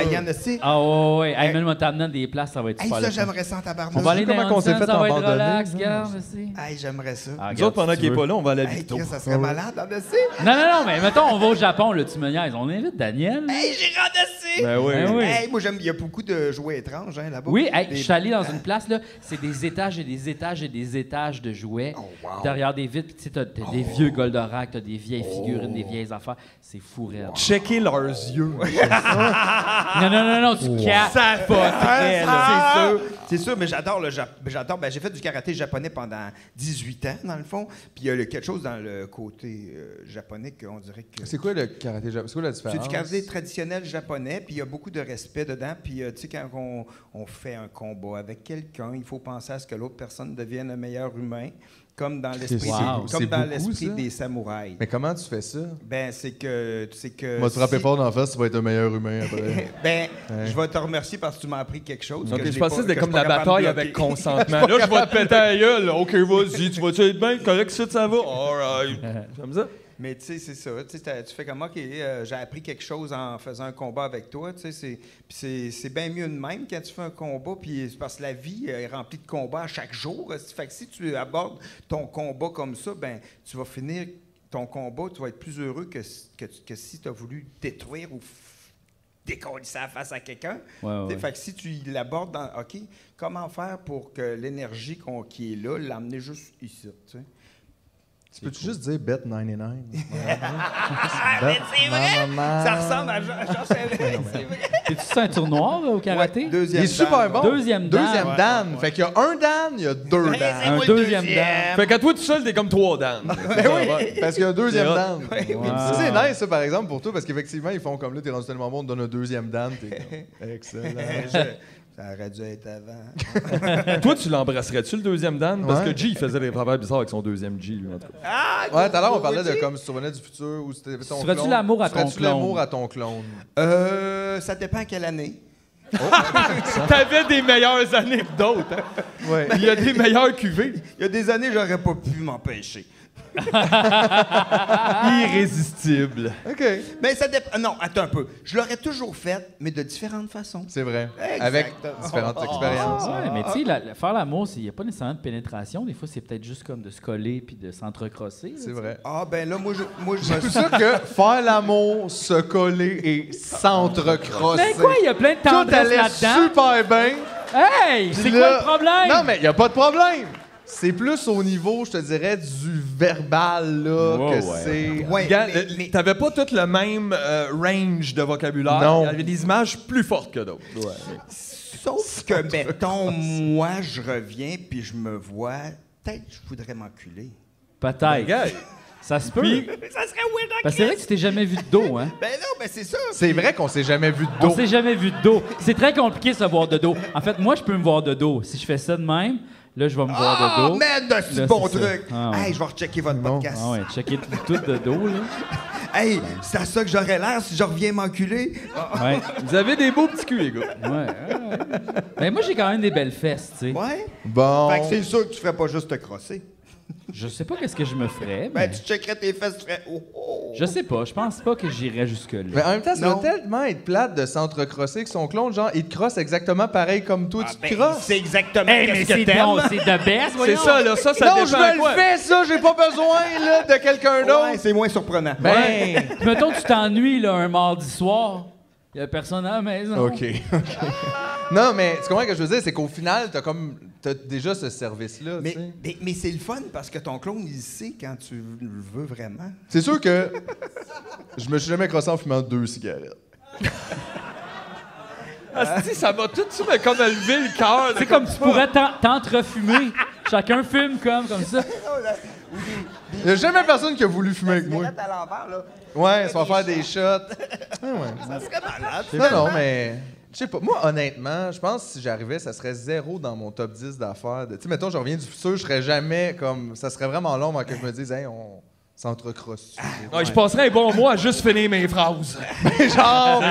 Ah ouais. Hey, même en t'amenant des places, ça va être Hey, super. ça, le fun. j'aimerais ça en tabarnouche. On va aller Comment dans qu'on le s'est sens, fait ça va être abandonner, relax, là? regarde, aussi. Hey, j'aimerais ça. Ah, Nous autres, pendant si qu'il tu est pas veux. là, on va à la Hey, Victo. Chris, ça serait malade, en dessus. Non, mais mettons, on va au Japon, là, tu me niaises. On invite Daniel. Hey, j'irai en dessus. Ben oui. Ben oui. Hey, moi, il y a beaucoup de jouets étranges là-bas. Oui, hey, je suis allé dans une place, là, c'est des étages et des étages et des étages de jouets. Oh, wow. Derrière des vitres, tu sais, t'as des vieux Goldorak, t'as des vieilles figurines, des vieilles affaires. C'est fou, raide. Checker leurs yeux. Non, tu capoterais, là. C'est sûr, mais j'adore le Japon. Ben, j'ai fait du karaté japonais pendant 18 ans, dans le fond. Puis il y a quelque chose dans le côté japonais qu'on dirait que... C'est quoi le karaté japonais? C'est quoi la différence? C'est du karaté traditionnel japonais, puis il y a beaucoup de respect dedans. Puis, tu sais, quand on fait un combat avec quelqu'un, il faut penser à ce que l'autre personne devienne un meilleur humain, comme dans l'esprit Wow. C'est beaucoup, l'esprit ça? des samouraïs. Mais comment tu fais ça? Ben, c'est que... On va te frapper fort dans la face, tu vas être un meilleur humain après. Ben, je vais te remercier parce que tu m'as appris quelque chose. Donc, que je j'ai pensais pas- que c'était que comme je suis la pas capable bataille de avec bloquer. consentement. Là, je vais te péter la gueule. OK, vas-y, tu vas-tu être bien? Correct, ça va? All right. Comme ça? Mais tu sais, c'est ça. Tu sais, tu fais comme, OK, j'ai appris quelque chose en faisant un combat avec toi. Tu sais, c'est bien mieux de même quand tu fais un combat. Puis c'est parce que la vie est remplie de combats à chaque jour. Fait que si tu abordes ton combat comme ça, ben tu vas finir ton combat, tu vas être plus heureux que si tu as voulu détruire ou décoller ça face à quelqu'un. Ouais. Fait que si tu l'abordes dans OK, comment faire pour que l'énergie qui est là, l'amener juste ici, tu sais? Tu peux-tu juste dire Bet 99? Mais c'est vrai! Ça ressemble à Jean Chalais, c'est vrai. T'es-tu ceinture noire au karaté? Ouais, deuxième Il est super dan. bon. Deuxième dan. Deuxième dan. Fait qu'il y a un dan, il y a deux Ouais, dan. c'est Un moi le deuxième deuxième. dan. Fait qu'à toi tout seul, t'es comme 3 Dan. Ben oui, parce qu'il y a un deuxième C'est hot. dan. Oui. Ça, c'est nice, ça, par exemple, pour toi, parce qu'effectivement, ils font comme là, t'es rendu tellement bon, on te donne un deuxième dan. T'es comme, excellent. Ça aurait dû être avant. Toi, tu l'embrasserais-tu, le deuxième Dan? Parce Ouais. que G, il faisait des travails bizarres avec son deuxième G, lui, en tout cas. Ah, Ouais, tout à l'heure, on parlait de comme si tu revenais du futur ou si t'avais ton Ferais-tu clone. l'amour à ton Ferais-tu clone? l'amour à ton clone? Ça dépend à quelle année. T'avais des meilleures années que d'autres. Hein? Ouais. Il y a des meilleures cuvées. Il y a des années, j'aurais pas pu m'empêcher. Irrésistible. OK. Mais ça dépend. Non, attends un peu. Je l'aurais toujours fait, mais de différentes façons. C'est vrai. Exactement. Avec différentes expériences. Ouais, mais tu sais, faire l'amour, il n'y a pas nécessairement de pénétration. Des fois, c'est peut-être juste comme de se coller puis de s'entrecrosser. C'est vrai. Ah, ben là, moi, je C'est pour ça que faire l'amour, se coller et s'entrecrosser. Mais quoi, il y a plein de Tout tendresse allait là-dedans. super bien. Hey, c'est Puis quoi là- le problème? Non, mais il n'y a pas de problème. C'est plus au niveau, je te dirais, du verbal, là, Ouais, que ouais. c'est... Ouais, Regarde, mais- t'avais pas tout le même range de vocabulaire. Non. Il y avait des images plus fortes que d'autres. Sauf que, mettons, moi, je reviens puis je me vois, peut-être que je voudrais m'enculer. Peut-être. Gars, Ça se peut. Ça serait weird, Parce que c'est vrai que tu t'es jamais vu de dos, hein? Ben non, ben c'est ça. C'est vrai qu'on s'est jamais vu de On dos. s'est jamais vu de dos. C'est très compliqué de se voir de dos. En fait, moi, je peux me voir de dos. Si je fais ça de même, là, je vais me voir de Ah, dos. man, c'est Là, bon c'est ça. truc. Ah, ouais. Hey, je vais rechecker votre podcast. Ah ouais, checker tout de dos, là. Hey, c'est à ça que j'aurais l'air si je reviens m'enculer. Ouais. vous avez des beaux petits culs, les gars. Ouais. Mais moi, j'ai quand même des belles fesses, tu sais. Ouais. Bon. Fait que c'est sûr que tu ferais pas juste te crosser. Je sais pas qu'est-ce que je me ferais, Ben, mais... tu checkerais tes fesses, tu ferais. Oh, oh. Je sais pas. Je pense pas que j'irais jusque-là. Mais en même temps, ça Non. doit tellement être plate de s'entrecrosser avec son clone. Genre, il te crosse exactement pareil comme toi, tu te Ben, crosses. c'est exactement Hey, mais ce que c'est t'aimes. bon, c'est de best, C'est voyons. ça, là. Ça Non, dépend je à me quoi. le fais, ça. J'ai pas besoin, là, de quelqu'un d'autre. Ouais, c'est moins surprenant. Ben... Puis mettons, tu t'ennuies, là, un mardi soir. Il y a personne à la maison. OK. Non, mais tu comprends ce que je veux dire? C'est qu'au final, t'as déjà ce service-là, tu Mais, sais. mais c'est le fun parce que ton clone, il sait quand tu le veux vraiment. C'est sûr que je me suis jamais crossé en fumant 2 cigarettes. Asti, ça m'a tout de suite comme levé le cœur. C'est comme tu pourrais t'entrefumer. Chacun fume comme ça. Il y a jamais personne qui a voulu fumer avec moi. à l'envers, là. Ouais, ça va faire des shots. Ah ouais. Ça serait malade. Non, mais... Je sais pas. Moi, honnêtement, je pense que si j'arrivais, ça serait 0 dans mon top 10 d'affaires. Tu sais, mettons, je reviens du futur, je serais jamais comme... Ça serait vraiment long avant que je me dise, hey, on s'entrecrosse. Ouais, je passerais un bon mois à juste finir mes phrases. Genre,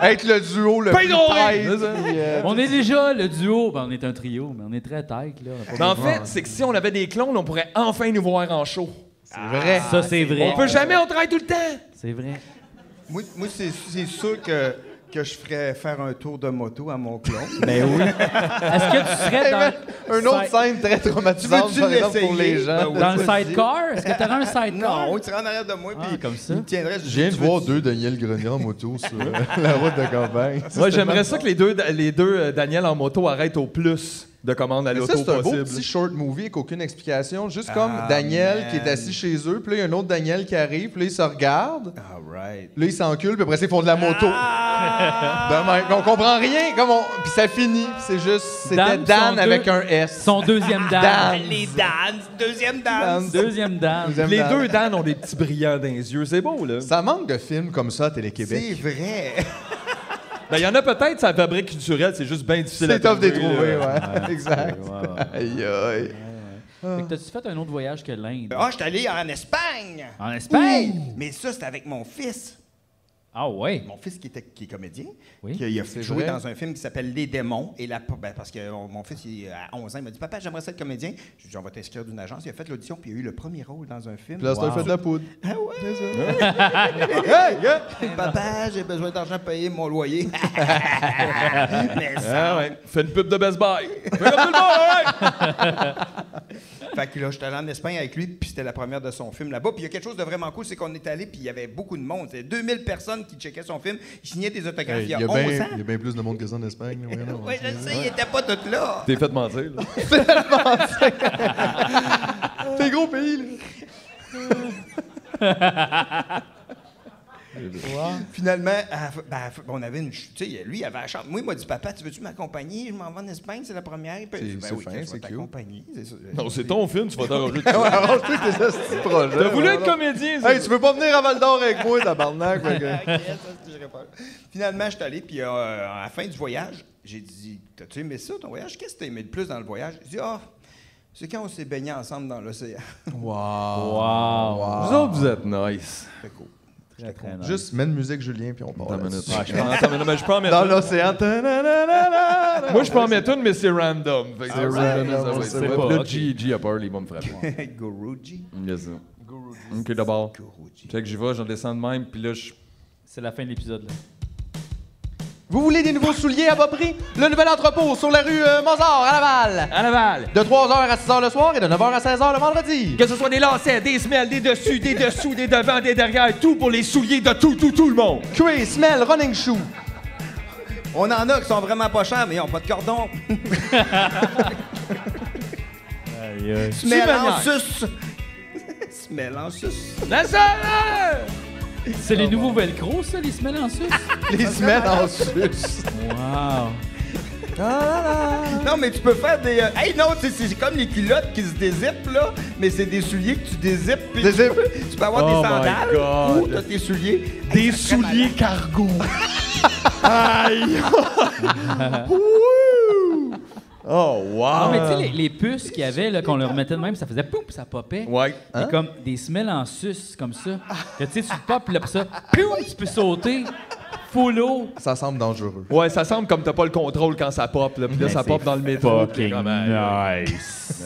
être le duo le Pain plus doré! tight, puis, On est déjà le duo. Ben, on est un trio, mais on est très tight, là. Mais en fait, c'est que si on avait des clones, on pourrait enfin nous voir en show. C'est vrai. Ça, c'est vrai. On peut jamais, on travaille tout le temps. C'est vrai. Moi c'est sûr que je ferais faire un tour de moto à mon clone. Ben oui. Est-ce que tu serais dans... Une autre side- scène très traumatisante, Tu veux-tu par exemple, pour l'essayer? les gens. Ben oui. Dans le Vas-y. sidecar? Est-ce que t'aurais un sidecar? Non, tu serais en arrière de moi, Ah, puis comme ça. il me tiendrait. Je viens de voir 2 Daniel Grenier en moto sur la route de campagne. Moi, j'aimerais ça que les deux Daniel en moto arrêtent au plus de commandes à Mais ça, l'auto c'est un beau possible. petit short movie avec aucune explication. Juste comme Daniel qui est assis chez eux, puis là, il y a un autre Daniel qui arrive, puis là, ils se regardent. All right. Là, ils s'enculent, puis après, ils font de la moto. De même. Mais on comprend rien. Puis ça finit. C'est juste, c'était Dan, Dan son avec deux- un S. Son deuxième Dan. Dan. Les danses, deuxième danse. Deuxième Dan. Deuxième Les Dan. deux Dan ont des petits brillants dans les yeux. C'est beau, là. Ça manque de films comme ça à C'est Télé-Québec. vrai. Ben, il y en a peut-être, ça fabrique culturelle, c'est juste bien difficile à C'est tough de les trouver, trouver, là. ouais. Exact. Aïe, aïe. Fait que t'as-tu fait un autre voyage que l'Inde? Ah, je suis allé en Espagne. En Espagne? Mais ça, c'était avec mon fils. Ah ouais. Mon fils qui est comédien, Oui. qui a C'est joué vrai. dans un film qui s'appelle Les démons. Et parce que mon fils, à 11 ans, il m'a dit « Papa, j'aimerais ça être comédien. » J'ai dit « On va t'inscrire d'une agence. » Il a fait l'audition, puis il a eu le premier rôle dans un film. Puis là, c'est un fait de la poudre. Ah ouais? Hey, gars! Papa, j'ai besoin d'argent pour payer mon loyer. Mais ça... Ah ouais. Fais une pub de Best Buy. Fais comme tout le monde, ouais. Fait que là, j'étais allé en Espagne avec lui, puis c'était la première de son film là-bas. Puis il y a quelque chose de vraiment cool, c'est qu'on est allé, puis il y avait beaucoup de monde. C'était 2000 personnes qui checkaient son film. Il signait des autographes il y a 11 ans. Il y a bien plus de monde que ça en Espagne. Oui, je sais, il était pas tout là. T'es fait mentir, là. C'est un gros pays, là. Finalement, on avait une... Tu sais, lui, il avait la chambre. Moi, il m'a dit, papa, tu veux-tu m'accompagner? Je m'en vais en Espagne, c'est la première. C'est oui, fin, c'est cute. Non, c'est ton film, tu vas t'arranger. Arrange-toi tes petits projets. T'as voulu être comédien, ça. Hey, tu veux pas venir à Val d'Or avec moi, tabarnak? Finalement, je suis allé, puis à la fin du voyage, j'ai dit, t'as-tu aimé ça, ton voyage? Qu'est-ce que t'as aimé le plus dans le voyage? J'ai dit, c'est quand on s'est baignés ensemble dans l'océan. Wow. Vous autres, vous êtes nice. Très cool. Très, très nice. Juste mets une musique, Julien, puis on part. Je peux en mettre Dans une. l'océan. Moi, je peux en mettre une, mais c'est random. Fait que C'est random, ça, on c'est sait pas. pas. Là, G à part, il va me frapper. Guruji. Yes, sir. OK, d'abord. Fait que j'y vais, j'en descends de même, puis là, C'est la fin de l'épisode, là. Vous voulez des nouveaux souliers à bas prix? Le nouvel entrepôt sur la rue Mozart à Laval. À Laval. De 3h à 6h le soir et de 9h à 16h le vendredi. Que ce soit des lacets, des semelles, des dessus, des dessous, des devants, des derrière, tout pour les souliers de tout le monde. Cuir, semelle, running shoe. On en a qui sont vraiment pas chers, mais ils n'ont pas de cordon. Semelle en sus. Semelle en sus. C'est les nouveaux velcro, ça, les semelles en sus? Les semelles en sus. Wow. Non, mais tu peux faire des... Hey, non, c'est comme les culottes qui se dézippent, là, mais c'est des souliers que tu dézippes. Puis tu peux avoir des sandales ou t'as tes souliers. Des souliers cargo. Aïe! Oh, wow! Non, mais tu sais, les puces qu'il y avait, là, qu'on leur mettait de même, ça faisait poum, ça popait. Ouais. Et comme des semelles en sus, comme ça. Que, tu sais, tu le popes, puis là, pour ça, poum, tu peux sauter. Full eau. Ça semble dangereux. Ouais, ça semble comme t'as pas le contrôle quand ça pop, là. Puis là, ça pop dans le métro. Fucking nice.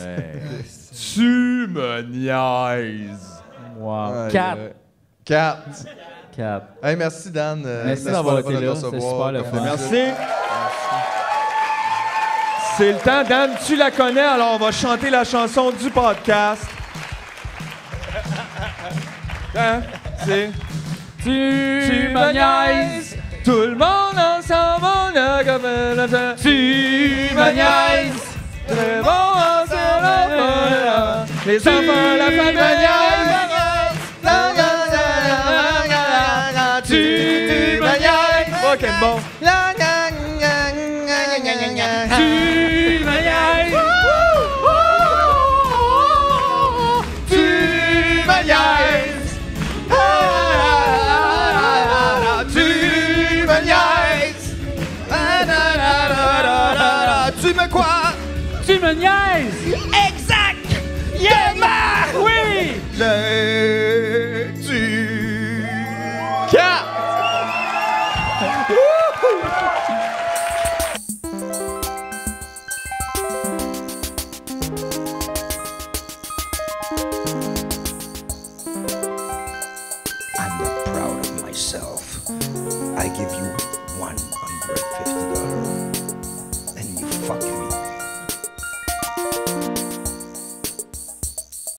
Tu me niaises. Wow. 4. Hey, merci, Dan. Merci d'avoir été là. C'est super le fun. Merci. C'est le temps, Dan, tu la connais, alors on va chanter la chanson du podcast. Hein? C'est... Tu me niaises, tout le monde ensemble, on a comme un... Tu me niaises, très bon ensemble, les enfants, la famille me niaise. Tu me niaises, ok, bon. Tu me niaises, tu me niaises. Tu me quoi? Tu me niaises! Exact! Yeah! Oui! Tu... 4! I'm not proud of myself. I give you one